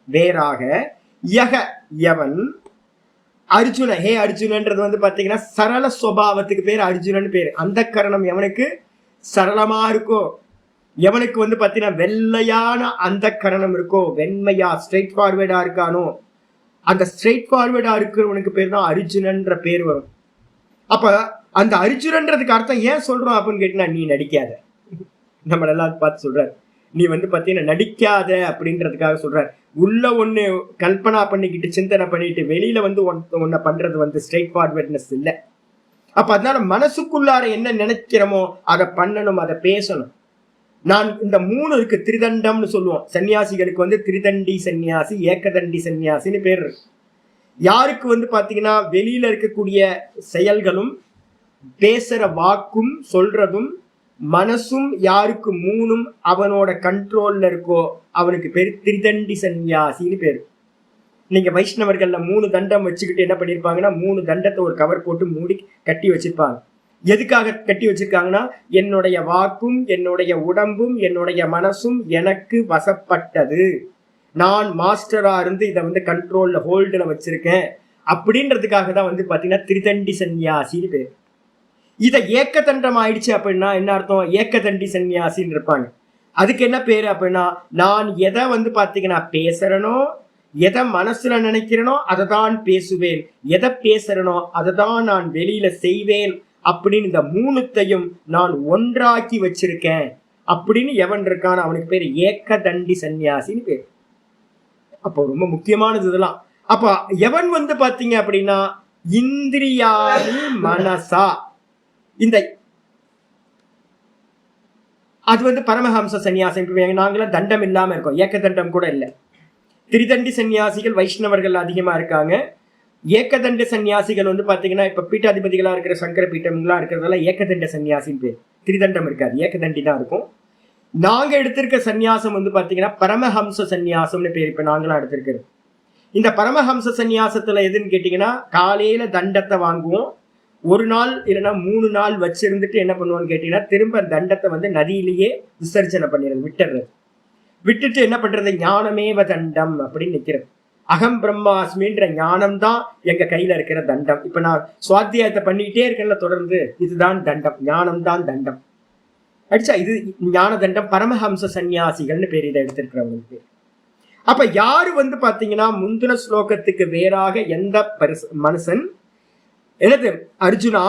வேறாக யக எவன் அர்ஜுன, ஹே அர்ஜுனன்றது வந்து பாத்தீங்கன்னா சரள சுபாவத்துக்கு பேர் அர்ஜுனன் பேரு. அந்த கரணம் எவனுக்கு சரளமா இருக்கோ, எவனுக்கு வந்து பாத்தீங்கன்னா வெள்ளையான அந்த கரணம் இருக்கோ, வெண்மையா ஸ்ட்ரெயிட் ஃபார்வேர்டா இருக்கானோ, அந்த ஸ்ட்ரெயிட் ஃபார்வேர்டா இருக்கிறவனுக்கு பேர் தான் அர்ஜுனன்ற பேர் வரும். அப்ப அந்த அர்ஜுனன்றதுக்கு அர்த்தம் ஏன் சொல்றோம் அப்படின்னு கேட்டீங்கன்னா நீ நடிக்காத, நம்மள எல்லாம் பார்த்து சொல்றாரு. நீ வந்து பாத்தீங்கன்னா நடிக்காத அப்படின்றதுக்காக சொல்றாரு. உள்ள ஒண்ணு கல்பனா பண்ணிக்கிட்டு சிந்தனை பண்ணிட்டு வெளியில வந்து ஒன்ன பண்றது வந்து ஸ்ட்ரெயிட் ஃபார்வர்ட்னஸ் இல்லை. அப்ப அதனால மனசுக்குள்ளார என்ன நினைக்கிறோமோ அதை பண்ணணும், அதை பேசணும். நான் இந்த 3 இருக்கு, திரிதண்டம்னு சொல்லுவோம். சன்னியாசிகளுக்கு வந்து திரிதண்டி சன்னியாசி, ஏகதண்டி சன்னியாசின்னு பேர் இருக்கு. யாருக்கு வந்து பாத்தீங்கன்னா வெளியில இருக்கக்கூடிய செயல்களும் பேசுற வாக்கும் சொல்றதும் மனசும் யாருக்கு 3ம் அவனோட கண்ட்ரோல்ல இருக்கோ அவனுக்கு பேரு திரிதண்டி சன்னியாசின்னு பேரு. நீங்க வைஷ்ணவர்கள்ல 3 தண்டம் வச்சுக்கிட்டு என்ன பண்ணிருப்பாங்கன்னா 3 தண்டத்தை ஒரு கவர் போட்டு மூடி கட்டி வச்சிருப்பாங்க. எதுக்காக கட்டி வச்சிருக்காங்கன்னா என்னுடைய வாக்கும் என்னுடைய உடம்பும் என்னுடைய மனசும் எனக்கு வசப்பட்டது, நான் மாஸ்டரா இருந்து இதை வந்து கண்ட்ரோல்ல ஹோல்டுல வச்சிருக்கேன் அப்படின்றதுக்காக தான் வந்து பாத்தீங்கன்னா திரிதண்டி சன்னியாசின்னு பேர். இதை ஏக்கதண்டம் ஆயிடுச்சு அப்படின்னா என்ன அர்த்தம், ஏக்கதண்டி சன்னியாசின்னு இருப்பாங்க. அதுக்கு என்ன பேரு அப்படின்னா நான் எதை வந்து பாத்தீங்கன்னா பேசுறனோ, எதை மனசுல நினைக்கிறனோ அதை தான் பேசுவேன், எதை பேசுறனோ அதை தான் நான் வெளியில செய்வேன் அப்படின்னு இந்த மூணுத்தையும் நான் ஒன்றாக்கி வச்சிருக்கேன் அப்படின்னு எவன் இருக்கான் அவனுக்கு பேர் ஏகதண்டி சன்னியாசின்னு பேர். அப்போ ரொம்ப முக்கியமானது இதெல்லாம். அப்ப எவன் வந்து பாத்தீங்க அப்படின்னா இந்திரியாணி மனசா, இந்த அது வந்து பரமஹம்ச சன்னியாசம். நாங்களாம் தண்டம் இல்லாம இருக்கோம், ஏக்க தண்டம் கூட இல்லை. திரிதண்டி சன்னியாசிகள் வைஷ்ணவர்கள் அதிகமா இருக்காங்க. ஏக்கதண்ட சன்னியாசிகள் வந்து பாத்தீங்கன்னா இப்ப பீட்டாதிபதிகளா இருக்கிற சங்கர பீட்டம்லாம் இருக்கிறதெல்லாம் ஏக்கதண்ட சன்னியாசின்னு பேர். திரிதண்டம் இருக்காது, ஏக்கதண்டி தான் இருக்கும். நாங்க எடுத்திருக்க சன்னியாசம் வந்து பாத்தீங்கன்னா பரமஹம்ச சன்னியாசம்னு பேர். இப்ப நாங்களாம் எடுத்திருக்கிறது இந்த பரமஹம்ச சன்னியாசத்துல எதுன்னு கேட்டீங்கன்னா, காலையில தண்டத்தை வாங்குவோம், ஒரு நாள் இல்லைன்னா 3 நாள் வச்சிருந்துட்டு என்ன பண்ணுவோம்னு கேட்டீங்கன்னா திரும்ப தண்டத்தை வந்து நதியிலேயே விசர்ஜனை பண்ணிடுறது, விட்டுறது. விட்டுட்டு என்ன பண்றது, ஞானமேவ தண்டம் அப்படின்னு நிக்கிறது. அகம் பிரம்மாஸ்மின்ற ஞானம் தான் எங்க கையில இருக்கிற தண்டம். இப்ப நான் சுவாத்தியாயத்தை பண்ணிக்கிட்டே இருக்கேன்ல தொடர்ந்து, இதுதான் தண்டம், ஞானம் தான் தண்டம். அடிச்சா இது ஞான தண்டம். பரமஹம்ச சன்னியாசிகள்னு பேர் இதை எடுத்திருக்கிறவங்களுக்கு. அப்ப யாரு வந்து பாத்தீங்கன்னா முந்தின ஸ்லோகத்துக்கு வேறாக எந்த மனுஷன் என்னது அர்ஜுனா,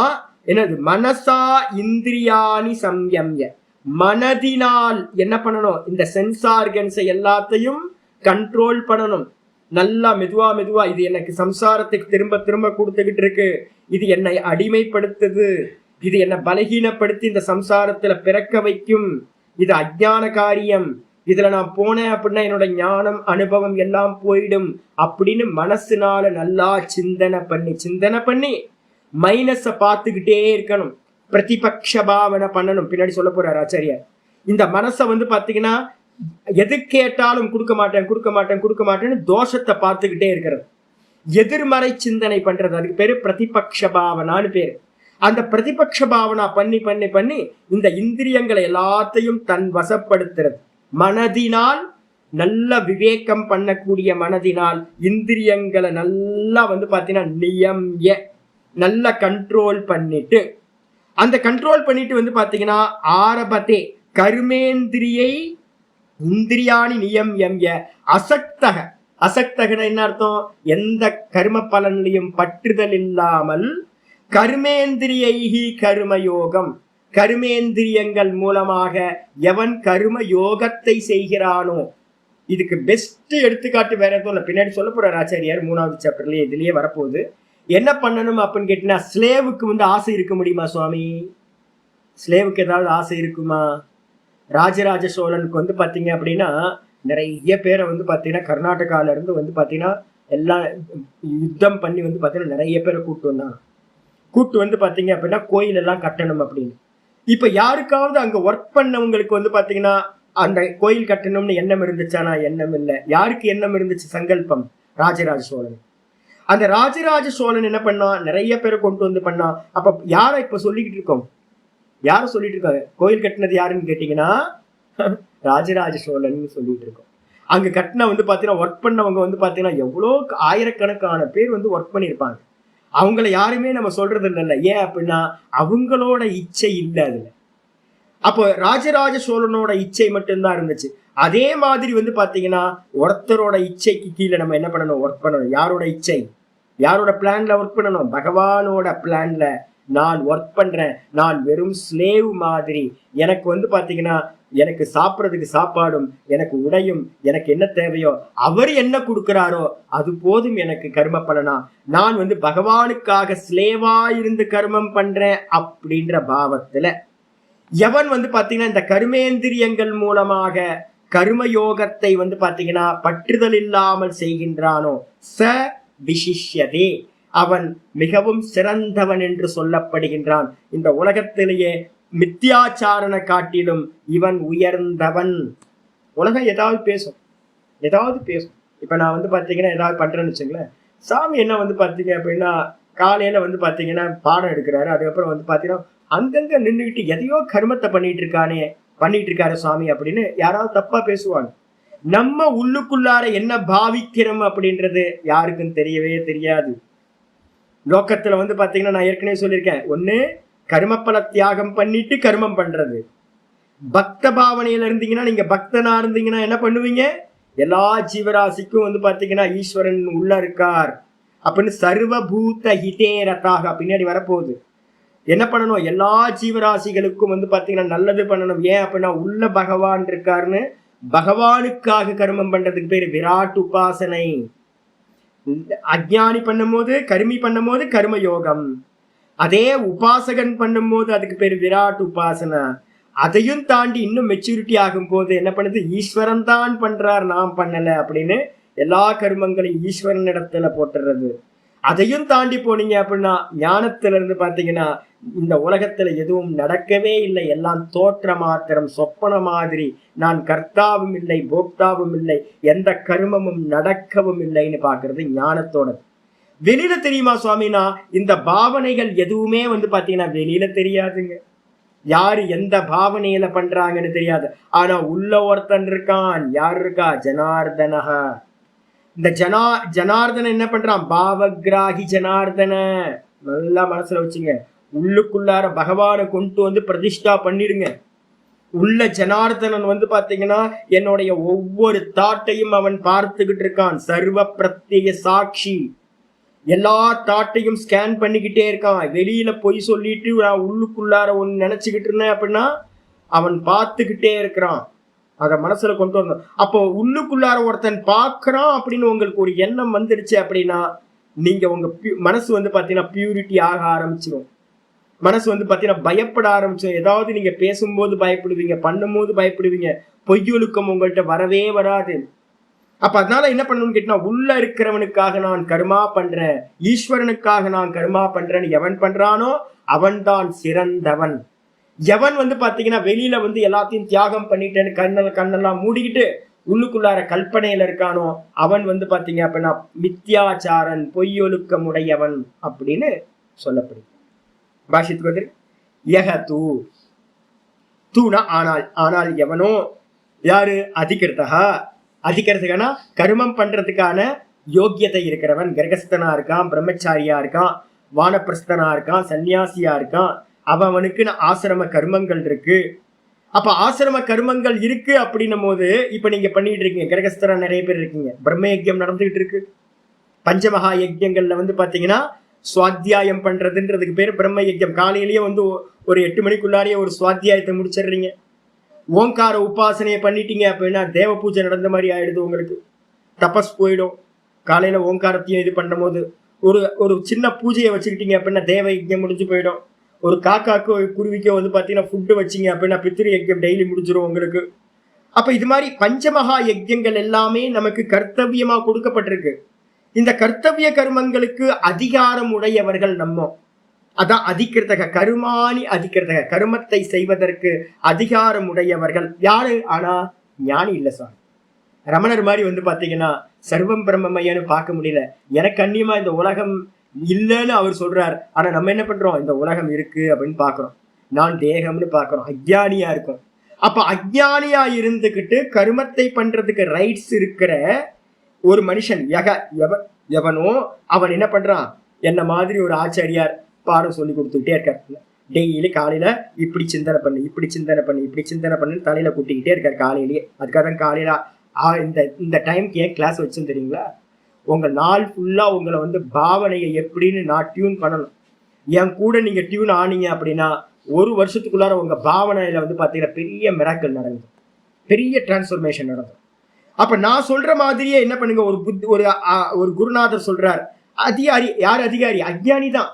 என்னது மனசா இந்திரியாணி சம்யம்ய, மனதினால் என்ன பண்ணணும், இந்த சென்ஸ் ஆர்கன்ஸை எல்லாத்தையும் கண்ட்ரோல் பண்ணணும். நல்லா மெதுவா மெதுவா, இது எனக்கு சம்சாரத்துக்கு திரும்ப திரும்ப கொடுத்துக்கிட்டு இருக்கு, இது என்னை அடிமைப்படுத்துது, இது என்னை பலகீனப்படுத்தி இந்த சம்சாரத்துல பிறக்க வைக்கும், இது அஜ்ஞான காரியம், இதுல நான் போனேன் அப்படின்னா என்னோட ஞானம் அனுபவம் எல்லாம் போயிடும் அப்படின்னு மனசுனால நல்லா சிந்தனை பண்ணி மைனஸ பார்த்துக்கிட்டே இருக்கணும். பிரதிபக்ஷ பாவனை பண்ணணும். பின்னாடி சொல்ல போறாரு ஆச்சாரியார். இந்த மனசை வந்து பாத்தீங்கன்னா எது கேட்டாலும் கொடுக்க மாட்டேன்னு தோஷத்தை பார்த்துக்கிட்டே இருக்கிறது, எதிர்மறை சிந்தனை பண்றது, அதுக்கு பேரு பிரதிபக்ஷ பாவனான்னு பேரு. அந்த பிரதிபக்ஷ பாவனா பண்ணி இந்த இந்திரியங்களை எல்லாத்தையும் தன் வசப்படுத்துறது. மனதினால் நல்ல விவேகம் பண்ணக்கூடிய மனதினால் இந்திரியங்களை நல்லா வந்து பாத்தீங்கன்னா நியம்ய நல்ல கண்ட்ரோல் பண்ணிட்டு, அந்த கண்ட்ரோல் பண்ணிட்டு வந்து பாத்தீங்கன்னா ஆரபத்தே கர்மேந்திரியை இந்திரியாணி நியம்ய அசக்தக. அசக்தகன என்ன அர்த்தம், எந்த கர்ம பலன்லையும் பற்றுதல் இல்லாமல் கர்மேந்திரியைஹி கர்மயோகம், கர்மேந்திரியங்கள் மூலமாக எவன் கர்ம யோகத்தை செய்கிறானோ. இதுக்கு பெஸ்ட் எடுத்துக்காட்டு வேற எதுவும் இல்லை, பின்னாடி சொல்ல போறார் ஆச்சாரியார் 3வது சாப்டர்லயே, இதுலயே வரப்போகுது. என்ன பண்ணணும் அப்படின்னு கேட்டீங்கன்னா, ஸ்லேவுக்கு வந்து ஆசை இருக்க முடியுமா சுவாமி? ஸ்லேவுக்கு ஏதாவது ஆசை இருக்குமா? ராஜராஜ சோழனுக்கு வந்து பாத்தீங்க அப்படின்னா நிறைய பேரை வந்து பாத்தீங்கன்னா கர்நாடகால இருந்து வந்து பாத்தீங்கன்னா எல்லாம் யுத்தம் பண்ணி வந்து பாத்தீங்கன்னா நிறைய பேரை கூட்டு வந்து பாத்தீங்க அப்படின்னா கோயில் எல்லாம் கட்டணும் அப்படின்னு. இப்ப யாருக்காவது அங்க ஒர்க் பண்ணவங்களுக்கு வந்து பாத்தீங்கன்னா அந்த கோயில் கட்டணும்னு எண்ணம் இருந்துச்சானா? எண்ணம் இல்லை. யாருக்கு எண்ணம் இருந்துச்சு? சங்கல்பம். ராஜராஜ சோழன். அந்த ராஜராஜ சோழன் என்ன பண்ணா, நிறைய பேரை கொண்டு வந்து பண்ணா. அப்ப யாரை இப்ப சொல்லிக்கிட்டு இருக்கோம், யார சொல்லிட்டு இருக்காங்க? கோயில் கட்டினது யாருன்னு கேட்டீங்கன்னா ராஜராஜ சோழன் சொல்லிட்டு இருக்கோம். அங்க கட்டின வந்து பாத்தீங்கன்னா ஒர்க் பண்ணவங்க வந்து பாத்தீங்கன்னா எவ்வளோ ஆயிரக்கணக்கான பேர் வந்து ஒர்க் பண்ணியிருப்பாங்க. அவங்கள யாருமே நம்ம சொல்றது இல்லை. ஏன் அப்படின்னா அவங்களோட இச்சை இல்லை அதுல. அப்போ ராஜராஜ சோழனோட இச்சை மட்டும்தான் இருந்துச்சு. அதே மாதிரி வந்து பாத்தீங்கன்னா ஒருத்தரோட இச்சைக்கு கீழே நம்ம என்ன பண்ணணும், ஒர்க் பண்ணணும். யாரோட இச்சை, யாரோட பிளான்ல ஒர்க் பண்ணணும்? பகவானோட பிளான்ல நான் ஒர்க் பண்றேன். நான் வெறும் ஸ்லேவ் மாதிரி. எனக்கு வந்து பாத்தீங்கன்னா எனக்கு சாப்பிட்றதுக்கு சாப்பாடும், எனக்கு உடையும், எனக்கு என்ன தேவையோ அவர் என்ன கொடுக்கிறாரோ அது போதும் எனக்கு கர்ம பலனா. நான் வந்து பகவானுக்காக ஸ்லேவா இருந்து கர்மம் பண்றேன் அப்படின்ற பாவத்துல எவன் வந்து பாத்தீங்கன்னா இந்த கர்மேந்திரியங்கள் மூலமாக கர்மயோகத்தை வந்து பாத்தீங்கன்னா பற்றுதல் இல்லாமல் செய்கின்றானோ ச விசிஷ்யதே, அவன் மிகவும் சிறந்தவன் என்று சொல்லப்படுகின்றான். இந்த உலகத்திலேயே மித்தியாச்சாரனை காட்டிலும் இவன் உயர்ந்தவன். உலகம் ஏதாவது பேசும். இப்ப நான் வந்து பாத்தீங்கன்னா ஏதாவது பண்றேன்னு வச்சுங்களேன், சாமி என்ன வந்து பாத்தீங்க அப்படின்னா காலையில வந்து பாத்தீங்கன்னா பாடம் எடுக்கிறாரு, அதுக்கப்புறம் வந்து பாத்தீங்கன்னா அங்கங்க நின்றுகிட்டு எதையோ கர்மத்தை பண்ணிட்டு இருக்காரு சுவாமி அப்படின்னு யாராவது தப்பா பேசுவாங்க. நம்ம உள்ளுக்குள்ளார என்ன பாவிக்கிறோம் அப்படின்றது யாருக்கும் தெரியவே தெரியாது. லோக்கத்துல வந்து பாத்தீங்கன்னா நான் ஏற்கனவே சொல்லியிருக்கேன், ஒண்ணு கர்மப்பல தியாகம் பண்ணிட்டு கர்மம் பண்றது. பக்த பாவனையில இருந்தீங்கன்னா, நீங்க பக்தனா இருந்தீங்கன்னா என்ன பண்ணுவீங்க, எல்லா ஜீவராசிக்கும் வந்து பாத்தீங்கன்னா ஈஸ்வரன் உள்ள இருக்கார் அப்படின்னு சர்வபூத ஹிதே ரதாக பின்னாடி வரப்போகுது. என்ன பண்ணணும், எல்லா ஜீவராசிகளுக்கும் வந்து பாத்தீங்கன்னா நல்லது பண்ணணும். ஏன் அப்படின்னா உள்ள பகவான் இருக்காருன்னு, பகவானுக்காக கர்மம் பண்றதுக்கு பேரு விராட் உபாசனை. அஜ்ஞானி பண்ணும்போது கர்மி பண்ணும்போது கர்ம யோகம், அதே உபாசகன் பண்ணும்போது அதுக்கு பேரு விராட் உபாசனா. அதையும் தாண்டி இன்னும் மெச்சூரிட்டி ஆகும் போது என்ன பண்ணுது, ஈஸ்வரன் தான் பண்றார் நாம் பண்ணல அப்படின்னு எல்லா கர்மங்களையும் ஈஸ்வரன் இடத்துல போட்டுறது. அதையும் தாண்டி போனீங்க அப்படின்னா ஞானத்துல இருந்து பாத்தீங்கன்னா இந்த உலகத்துல எதுவும் நடக்கவே இல்லை, எல்லாம் தோற்ற மாத்திரம், சொப்பன மாதிரி. நான் கர்த்தாவும் இல்லை போக்தாவும் இல்லை, எந்த கர்மமும் நடக்கவும் இல்லைன்னு பாக்குறது ஞானத்தோட. வெளியில தெரியுமா சுவாமினா, இந்த பாவனைகள் எதுவுமே வந்து பாத்தீங்கன்னா வெளியில தெரியாதுங்க. யாரு எந்த பாவனையில பண்றாங்கன்னு தெரியாது. ஆனா உள்ள ஒருத்தன் இருக்கான். யார் இருக்கா? ஜனார்தனஹா. இந்த ஜனார்தன என்ன பண்றான்? பாவகிராகி ஜனார்தன. நல்லா மனசுல வச்சுங்க. உள்ளுக்குள்ளார பகவானை கொண்டு வந்து பிரதிஷ்டா பண்ணிடுங்க. உள்ள ஜனார்தனன் வந்து பாத்தீங்கன்னா என்னுடைய ஒவ்வொரு தாட்டையும் அவன் பார்த்துக்கிட்டு இருக்கான். சர்வ பிரத்யேக சாட்சி. எல்லா தாட்டையும் ஸ்கேன் பண்ணிக்கிட்டே இருக்கான். வெளியில போய் சொல்லிட்டு நான் உள்ளுக்குள்ளார ஒன்னு நினைச்சுக்கிட்டு இருந்தேன் அப்படின்னா அவன் பார்த்துக்கிட்டே இருக்கிறான். அத மனசுல கொண்டு வரணும். அப்போ உள்ளுக்குள்ளார ஒருத்தன் பார்க்கறான் அப்படின்னு உங்களுக்கு ஒரு எண்ணம் வந்துருச்சு அப்படின்னா நீங்க உங்க மனசு வந்து பாத்தீங்கன்னா பியூரிட்டி ஆக ஆரம்பிச்சிடும். மனசு வந்து பாத்தீங்கன்னா பயப்பட ஆரம்பிச்சிடும். ஏதாவது நீங்க பேசும்போது பயப்படுவீங்க, பண்ணும்போது பயப்படுவீங்க. பொய்யொழுக்கம் உங்கள்கிட்ட வரவே வராது. அப்ப அதனால என்ன பண்ணணும்னு கேட்டா, உள்ள இருக்கிறவனுக்காக நான் கர்மா பண்றேன், ஈஸ்வரனுக்காக நான் கர்மா பண்றேன்னு எவன் பண்றானோ அவன் தான் சிறந்தவன். எவன் வந்து பாத்தீங்கன்னா வெளியில வந்து எல்லாத்தையும் தியாகம் பண்ணிட்டேன்னு கண்ணெல்லாம் மூடிக்கிட்டு உள்ளுக்குள்ளார கல்பனையில இருக்கானோ அவன் வந்து பாத்தீங்க அப்படின்னா மித்யாச்சாரன், பொய்யொழுக்கம் உடையவன் அப்படின்னு சொல்லப்படுது. பாஷித்துக்கு வந்து யக தூ தூணா ஆனால், ஆனால் எவனோ யாரு? அதிகிருத்தகா. அதிகரத்துக்கான கர்மம் பண்றதுக்கான யோக்கியத்தை இருக்கிறவன். கிரகஸ்தனா இருக்கான், பிரம்மச்சாரியா இருக்கான், வானப்பிரஸ்தனா இருக்கான், சன்னியாசியா இருக்கான். அவனுக்கு ஆசிரம கர்மங்கள் இருக்கு. அப்ப ஆசிரம கர்மங்கள் இருக்கு அப்படின்னும் போது இப்ப நீங்க பண்ணிட்டு இருக்கீங்க. கிரகஸ்தரா நிறைய பேர் இருக்கீங்க. பிரம்ம யஜ்யம் நடந்துகிட்டு இருக்கு. பஞ்சமகா யஜ்யங்கள்ல வந்து பாத்தீங்கன்னா சுவாத்தியாயம் பண்றதுன்றதுக்கு பேரு பிரம்ம யஜ்யம். காலையிலேயே வந்து ஒரு 8 மணிக்குள்ளாரியே ஒரு சுவாத்தியாயத்தை முடிச்சிடுறீங்க. ஓங்கார உபாசனையை பண்ணிட்டீங்க அப்படின்னா தேவ பூஜை நடந்த மாதிரி ஆயிடுது. உங்களுக்கு தபஸ் போயிடும். காலையில ஓங்காரத்தையும் இது பண்ணும் போது ஒரு சின்ன பூஜையை வச்சுக்கிட்டீங்க அப்படின்னா தேவ யஜ்யம் முடிஞ்சு போயிடும். ஒரு காக்காக்கோ குருவிக்கோ வந்து பாத்தீங்கன்னா ஃபுட்டு வச்சிங்க அப்படின்னா பித்ரு யஜ்யம் டெய்லி முடிஞ்சிடும் உங்களுக்கு. அப்ப இது மாதிரி பஞ்சமகா யஜ்யங்கள் எல்லாமே நமக்கு கர்த்தவியமா கொடுக்கப்பட்டிருக்கு. இந்த கர்த்தவிய கர்மங்களுக்கு அதிகாரம் உடையவர்கள் நம்ம. அதான் அதிகிருத்தக. கருமானி அதிகிருத்தக. கருமத்தை செய்வதற்கு அதிகாரம் உடையவர்கள் யாரு? ஆனா ஞானி இல்ல சார். ரமணர் மாதிரி வந்து பாத்தீங்கன்னா சர்வம் பிரம்மமையன்னு பார்க்க முடியல. எனக்கு அந்நியமா இந்த உலகம் இல்லைன்னு அவர் சொல்றார். ஆனா நம்ம என்ன பண்றோம்? இந்த உலகம் இருக்கு அப்படின்னு பாக்குறோம். நான் தேகம்னு பாக்குறோம். அஜ்ஞானியா இருக்கும். அப்ப அஜ்ஞானியா இருந்துகிட்டு கருமத்தை பண்றதுக்கு ரைட்ஸ் இருக்கிற ஒரு மனுஷன் எவனோ அவன் என்ன பண்றான்? என்ன மாதிரி ஒரு ஆச்சாரியார் பாடம் சொல்லி கொடுத்துக்கிட்டே இருக்காரு. டெய்லி காலையில இப்படி சிந்தனை பண்ணு, இப்படி சிந்தனை பண்ணு, இப்படி சிந்தனை பண்ணுன்னு தலையில கூட்டிக்கிட்டே இருக்காரு காலையிலேயே. அதுக்காக தான் காலையில இந்த டைம்க்கு ஏன் கிளாஸ் வச்சுன்னு தெரியுங்களா? உங்க நாள் ஃபுல்லா உங்களை வந்து பாவனையை எப்படின்னு நான் டியூன் பண்ணணும். என் கூட நீங்க டியூன் ஆனீங்க அப்படின்னா ஒரு வருஷத்துக்குள்ளார உங்க பாவனையில வந்து பாத்தீங்கன்னா பெரிய மிராக்கிள் நடந்தது, பெரிய டிரான்ஸ்ஃபர்மேஷன் நடந்தது. அப்ப நான் சொல்ற மாதிரியே என்ன பண்ணுங்க, ஒரு குருநாதர் சொல்றார், அதிகாரி யார்? அதிகாரி அஜ்ஞானி தான்.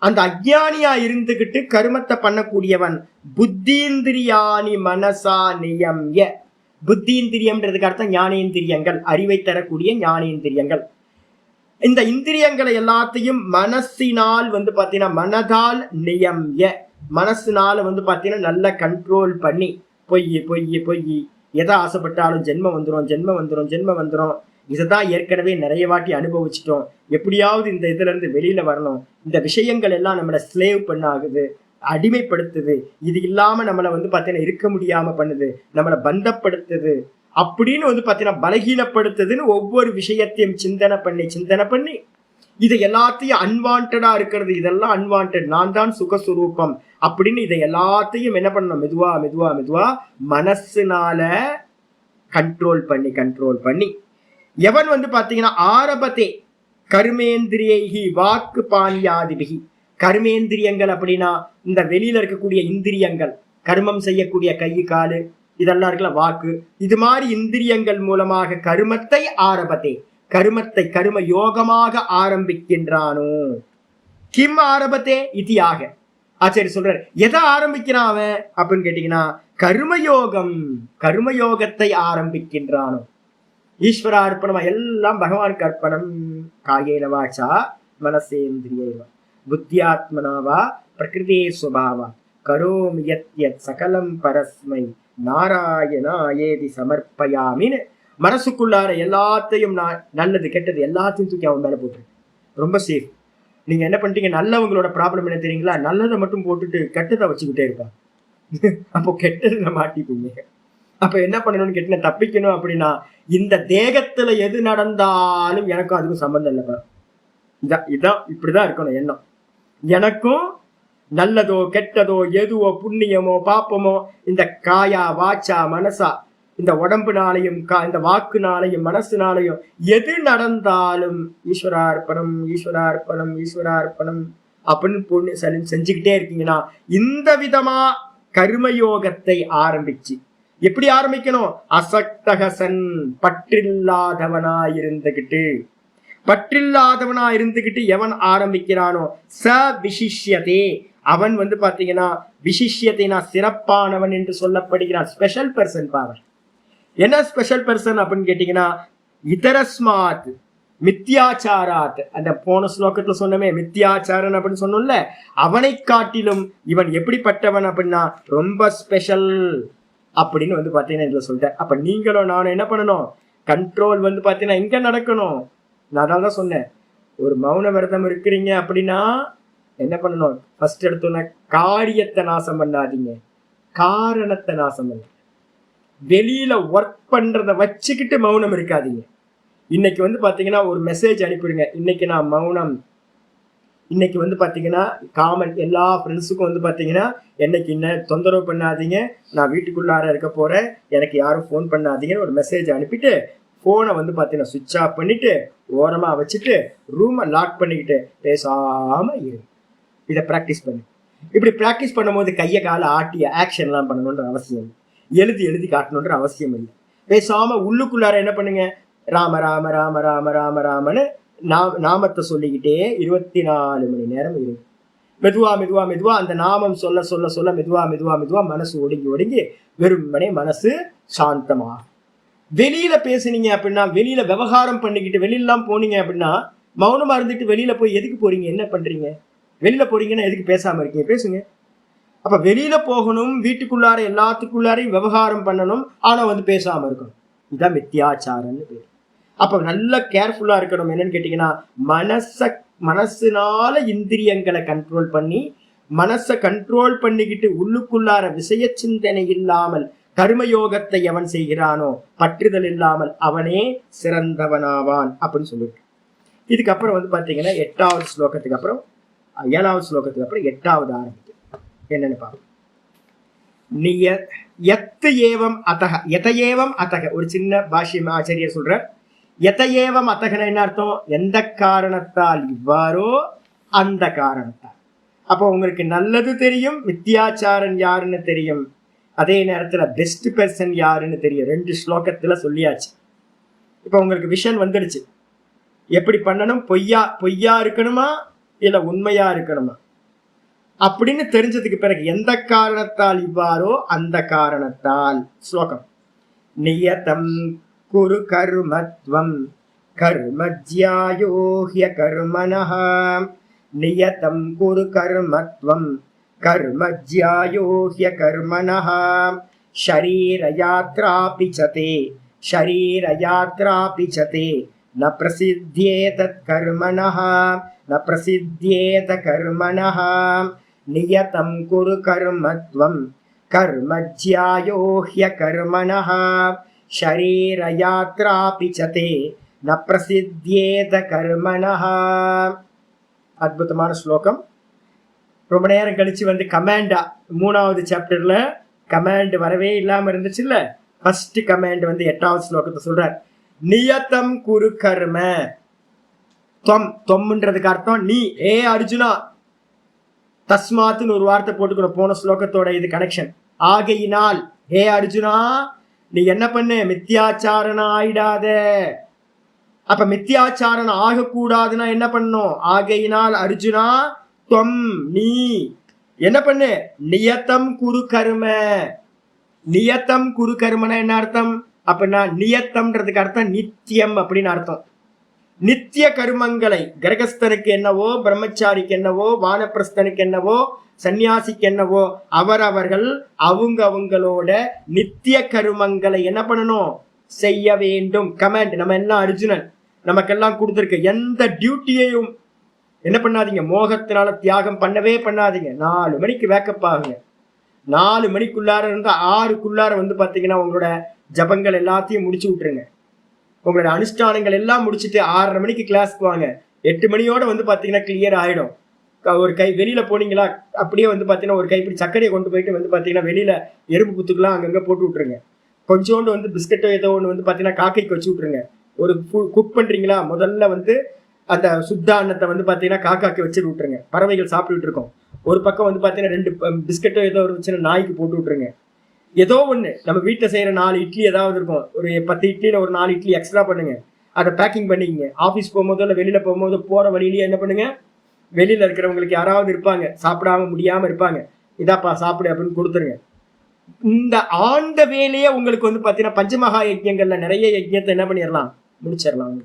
அந்த அஜ்ஞானியா இருந்துகிட்டு கர்மத்தை பண்ணக்கூடியவன் புத்தீந்திரியானி மனசா நியம்ய. புத்தீந்திரியம்ன்றதுக்கு அர்த்தம் ஞானேந்திரியங்கள், அறிவை தரக்கூடிய ஞானேந்திரியங்கள். இந்த இந்திரியங்களை எல்லாத்தையும் மனசினால் வந்து பாத்தீங்கன்னா மனதால் நியம்ய, மனசுனால வந்து பாத்தீங்கன்னா நல்லா கண்ட்ரோல் பண்ணி பொய் பொய் பொய் எதை ஆசைப்பட்டாலும் ஜென்மம் வந்துடும். இதைதான் ஏற்கனவே நிறைய வாட்டி அனுபவிச்சிட்டோம். எப்படியாவது இந்த இதுல இருந்து வெளியில வரணும். இந்த விஷயங்கள் எல்லாம் நம்மளை ஸ்லேவ் பண்ண ஆகுது, அடிமைப்படுத்துது. இது இல்லாம நம்மளை வந்து பாத்தீங்கன்னா இருக்க முடியாம பண்ணுது, நம்மளை பந்தப்படுத்துது அப்படின்னு வந்து பாத்தீங்கன்னா பலகீனப்படுத்துதுன்னு ஒவ்வொரு விஷயத்தையும் சிந்தனை பண்ணி இதை எல்லாத்தையும் அன்வான்டா இருக்கிறது, இதெல்லாம் அன்வான்ட், நான் தான் சுகஸ்வரூபம் அப்படின்னு இதை எல்லாத்தையும் என்ன பண்ணணும்? மெதுவா மனசுனால கண்ட்ரோல் பண்ணி எவன் வந்து பாத்தீங்கன்னா ஆரம்பத்தே கர்மேந்திரியைகி வாக்கு பாணியாதிபிகி, கர்மேந்திரியங்கள் அப்படின்னா இந்த வெளியில இருக்கக்கூடிய இந்திரியங்கள், கர்மம் செய்யக்கூடிய கை காலு இதெல்லாம் இருக்குல்ல, வாக்கு, இது மாதிரி இந்திரியங்கள் மூலமாக கருமத்தை ஆரம்பத்தை, கரும யோகமாக ஆரம்பிக்கின்றானோ. கிம் ஆரம்பத்தே இதியாக ஆச்சாரி சொல்றாரு. எதை ஆரம்பிக்கிறான் அவன் அப்படின்னு கேட்டீங்கன்னா கர்மயோகத்தை ஆரம்பிக்கின்றானோ. ஈஸ்வர அர்ப்பணமா, எல்லாம் பகவானுக்கு அர்ப்பணம். காயேன வாச்சா மனசேந்திரியேவ புத்தியாத்மனாவா பிரகிருதே சுபாவா கரோமி யத் யத் சகலம் பரஸ்மை நாராயணா ஏதி சமர்ப்பயாமின்னு மனசுக்குள்ளார எல்லாத்தையும் நல்லது கெட்டது எல்லாத்தையும் தூக்கி அவன் மேல போட்டுருக்கு. ரொம்ப சேஃப். நீங்க என்ன பண்ணிட்டீங்க, நல்லவங்களோட ப்ராப்ளம் என்ன தெரியுங்களா, நல்லதை மட்டும் போட்டுட்டு கெட்டதை வச்சுக்கிட்டே இருப்பான். அப்போ கெட்டதுல மாட்டிப்பீங்க. அப்ப என்ன பண்ணணும்னு கேட்டீங்க, தப்பிக்கணும் அப்படின்னா இந்த தேகத்துல எது நடந்தாலும் எனக்கும் அதுக்கும் சம்பந்தம் இல்லைப்பா. இதான் இப்படிதான் இருக்கணும் எண்ணம். எனக்கும் நல்லதோ கெட்டதோ எதுவோ புண்ணியமோ பாப்பமோ இந்த காயா வாச்சா மனசா இந்த உடம்புனாலையும் இந்த வாக்குனாலையும் மனசுனாலையும் எது நடந்தாலும் ஈஸ்வரார்ப்பணம் ஈஸ்வரார்ப்பணம் ஈஸ்வரார்ப்பணம் அப்படின்னு செஞ்சுக்கிட்டே இருக்கீங்கன்னா இந்த விதமா கர்மயோகத்தை ஆரம்பிச்சு எப்படி ஆரம்பிக்கணும், அசக்தகசன் பற்றில்லாதவனா இருந்துகிட்டு எவன் ஆரம்பிக்கிறானோ ச விசிஷ்யதே அவன் பாத்தீங்கன்னா விசிஷ்யத்தை நான் சிறப்பானவன் என்று சொல்லப்படுகிறான். Special person பாவன். என்ன ஸ்பெஷல் பர்சன் அப்படின்னு கேட்டீங்கன்னா இதரஸ்மாத் மித்யாச்சாராத், அந்த போன ஸ்லோகத்துல சொன்னமே மித்யாச்சாரன் அப்படின்னு சொன்னோம்ல, அவனை காட்டிலும் இவன் எப்படிப்பட்டவன் அப்படின்னா ரொம்ப ஸ்பெஷல் அப்படின்னு பாத்தீங்கன்னா இதுல சொல்லிட்டேன். அப்ப நீங்களும் நானும் என்ன பண்ணணும், கண்ட்ரோல் பாத்தீங்கன்னா இங்க நடக்கணும். நான் தான் சொன்னேன், ஒரு மௌன விரதம் இருக்கிறீங்க அப்படின்னா என்ன பண்ணணும், ஃபர்ஸ்ட் எடுத்தோன்னா காரியத்தை நாசம் பண்ணாதீங்க, காரணத்தை நாசம் பண்ண. வெளியில ஒர்க் பண்றத வச்சுக்கிட்டு மௌனம் இருக்காதீங்க. இன்னைக்கு பாத்தீங்கன்னா ஒரு மெசேஜ் அனுப்பிடுங்க, இன்னைக்கு நான் மௌனம். இன்னைக்கு பாத்தீங்கன்னா காமன் எல்லா ஃப்ரெண்ட்ஸுக்கும் பாத்தீங்கன்னா என்னைக்கு இன்னும் தொந்தரவு பண்ணாதீங்க, நான் வீட்டுக்குள்ளார இருக்க போறேன், எனக்கு யாரும் ஃபோன் பண்ணாதீங்கன்னு ஒரு மெசேஜ் அனுப்பிட்டு போனை பாத்தீங்கன்னா சுவிட்ச் ஆஃப் பண்ணிட்டு ஓரமா வச்சுட்டு ரூமை லாக் பண்ணிக்கிட்டு பேசாம இரு. இதை பிராக்டிஸ் பண்ணு. இப்படி பிராக்டிஸ் பண்ணும்போது கையை காலை ஆட்டி ஆக்ஷன் எல்லாம் பண்ணணுன்ற அவசியம் இல்லை, எழுதி காட்டணுன்ற அவசியம் இல்லை. பேசாம உள்ளுக்குள்ளார என்ன பண்ணுங்க, ராம ராம ராம ராம ராம ராமன்னு நாமத்தை சொல்லிக்கிட்டே 24 மணி நேரம் இருக்கு. மெதுவா மெதுவா மெதுவா அந்த நாமம் சொல்ல சொல்ல சொல்ல மெதுவா மெதுவா மெதுவா மனசு ஒடுங்கி வெறுமனே மனசு சாந்தமா. வெளியில பேசுனீங்க அப்படின்னா, வெளியில விவகாரம் பண்ணிக்கிட்டு வெளியிலாம் போனீங்க அப்படின்னா, மௌனமா இருந்துட்டு வெளியில போய் எதுக்கு போறீங்க, என்ன பண்றீங்க, வெளியில போறீங்கன்னா எதுக்கு பேசாம இருக்கீங்க, பேசுங்க. அப்ப வெளியில போகணும், வீட்டுக்குள்ளார எல்லாத்துக்குள்ளாரையும் விவகாரம் பண்ணணும், ஆனா பேசாம இருக்கணும். இதுதான் மித்யாச்சாரம்னு பேர். அப்ப நல்ல கேர்ஃபுல்லா இருக்கணும். என்னன்னு கேட்டீங்கன்னா மனசுனால இந்திரியங்களை கண்ட்ரோல் பண்ணி மனசை கண்ட்ரோல் பண்ணிக்கிட்டு உள்ளுக்குள்ளார விஷய சிந்தனை இல்லாமல் கர்மயோகத்தை எவன் செய்கிறானோ பற்றுதல் இல்லாமல் அவனே சிறந்தவனாவான் அப்படின்னு சொல்லிட்டு. இதுக்கப்புறம் பாத்தீங்கன்னா 8வது ஸ்லோகத்துக்கு அப்புறம் 7வது ஸ்லோகத்துக்கு அப்புறம் 8வது ஆரம்பிக்கும். என்னன்னு பார்ப்போம். ஏவம் அத்தக ஒரு சின்ன பாஷ்யம் ஆச்சரியர் சொல்ற. ஏவம் அத்தகன என்ன அர்த்தம், எந்த காரணத்தால் இவ்வாறோ அந்த காரணத்தால். அப்போ உங்களுக்கு நல்லது தெரியும், மித்யாச்சாரன் யாருன்னு தெரியும், அதே நேரத்துல பெஸ்ட் பர்சன் யாருன்னு தெரியும். 2 ஸ்லோகத்துல சொல்லியாச்சு. இப்ப உங்களுக்கு விஷன் வந்துடுச்சு, எப்படி பண்ணணும், பொய்யா இருக்கணுமா இல்ல உண்மையா இருக்கணுமா அப்படின்னு தெரிஞ்சதுக்கு பிறகு எந்த காரணத்தால் இவ்வாறோ அந்த காரணத்தால். ஸ்லோகம். நியதம் குரு கர்மத்வம் கர்மஜ்யாயோஹ்ய கர்மணஹ. நியதம் குரு கர்மத்வம் கர்மஜ்யாயோஹ்ய கர்மணஹ. ஷரீரயாத்ராபி சதே ந பிரசித்யேதத் கர்மணஹ ந பிரசித்யேத கர்மணஹ. நியதம் குரு கர்மத்வம் கர்மஜ்யாயோஹ்ய கர்மணஹ. ஷரீரயாத்ராபி சதே ந பிரசித்யேத கர்மணஹ. அற்புதமான ஸ்லோகம். ரொம்ப நேரம் கழிச்சு கமாண்டா 3வது சாப்டர்ல கமாண்ட் வரவே இல்லாம இருந்துச்சு இல்ல. ஃபர்ஸ்ட் கமாண்ட் 8வது ஸ்லோகத்தை சொல்றார். நியதம் குரு கர்ம. தொம்ன்றதுக்கு அர்த்தம் நீ, ஏ அர்ஜுனா தஸ்மாத்துன்னு ஒரு வார்த்தை போட்டுக்கணும் போன ஸ்லோகத்தோட இது கனெக்ஷன். ஆகையினால் ஹே அர்ஜுனா நீ என்ன பண்ணு, மித்தியாச்சாரணம் ஆயிடாத. அப்ப மித்தியாச்சாரணம் ஆகக்கூடாதுன்னா என்ன பண்ணும்? ஆகையினால் அர்ஜுனா துவம் நீ என்ன பண்ணு, நியத்தம் குரு கர்ம. நியத்தம் குரு கர்மனா என்ன அர்த்தம்? அப்படின்னா நியத்தம்ன்றதுக்கு அர்த்தம் நித்தியம் அப்படின்னு அர்த்தம். நித்திய கர்மங்களை கிரகஸ்தனுக்கு என்னவோ, பிரம்மச்சாரிக்கு என்னவோ, வானப்பிரஸ்தனுக்கு என்னவோ, சன்னியாசிக்கு என்னவோ அவரவர்கள் அவங்களோட நித்திய கர்மங்களை என்ன பண்ணணும், செய்ய வேண்டும். கமாண்ட் நம்ம எல்லாம் அர்ஜுனன் நமக்கெல்லாம் கொடுத்துருக்கு. எந்த டியூட்டியையும் என்ன பண்ணாதீங்க, மோகத்தினால தியாகம் பண்ணவே பண்ணாதீங்க. 4 மணிக்கு வேக்கப் ஆகுங்க. 4 மணிக்குள்ளார இருந்து 6க்குள்ளார வந்து பார்த்தீங்கன்னா உங்களோட ஜபங்கள் எல்லாத்தையும் முடிச்சு விட்டுருங்க. உங்களோட அனுஷ்டானங்கள் எல்லாம் முடிச்சுட்டு 6:30 மணிக்கு கிளாஸ்க்கு வாங்க. 8 மணியோட வந்து பார்த்தீங்கன்னா கிளியர் ஆகிடும். ஒரு கை வெளியில போனீங்களா அப்படியே வந்து பார்த்தீங்கன்னா ஒரு கைப்பிடி சர்க்கரையை கொண்டு போயிட்டு வந்து பார்த்தீங்கன்னா வெளியில எறும்பு புத்துக்கெல்லாம் அங்கங்கே போட்டு விட்டுருங்க. கொஞ்சோண்டு வந்து பிஸ்கட்டோ ஏதோ ஒன்று வந்து பார்த்தீங்கன்னா காக்கைக்கு வச்சு விட்டுருங்க. ஒரு குக் பண்ணுறீங்களா முதல்ல வந்து அந்த சுத்த அன்னத்தை வந்து பார்த்தீங்கன்னா காக்காக்கு வச்சு விட்டுருங்க. பறவைகள் சாப்பிட்டுட்டு இருக்கோம். ஒரு பக்கம் வந்து பார்த்தீங்கன்னா 2 பிஸ்கட்டோ ஏதோ ஒரு சின்ன நாய்க்கு போட்டு விட்டுருங்க. ஏதோ ஒன்று நம்ம வீட்டில் செய்கிற 4 இட்லி ஏதாவது இருக்கும், ஒரு 10 இட்லியில் ஒரு 4 இட்லி எக்ஸ்ட்ரா பண்ணுங்க. அதை பேக்கிங் பண்ணிக்கங்க. ஆஃபீஸ் போகும்போதோ இல்லை வெளியில் போகும்போது போகிற வழியிலேயே என்ன பண்ணுங்க, வெளியில் இருக்கிறவங்களுக்கு யாராவது இருப்பாங்க சாப்பிடாம முடியாமல் இருப்பாங்க, இதாப்பா சாப்பிடு அப்படின்னு கொடுத்துருங்க. இந்த ஆண்ட வேலையே உங்களுக்கு வந்து பார்த்தீங்கன்னா பஞ்சமகா யஜ்யங்கள்ல நிறைய யஜ்யத்தை என்ன பண்ணிடலாம், முடிச்சிடலாம்.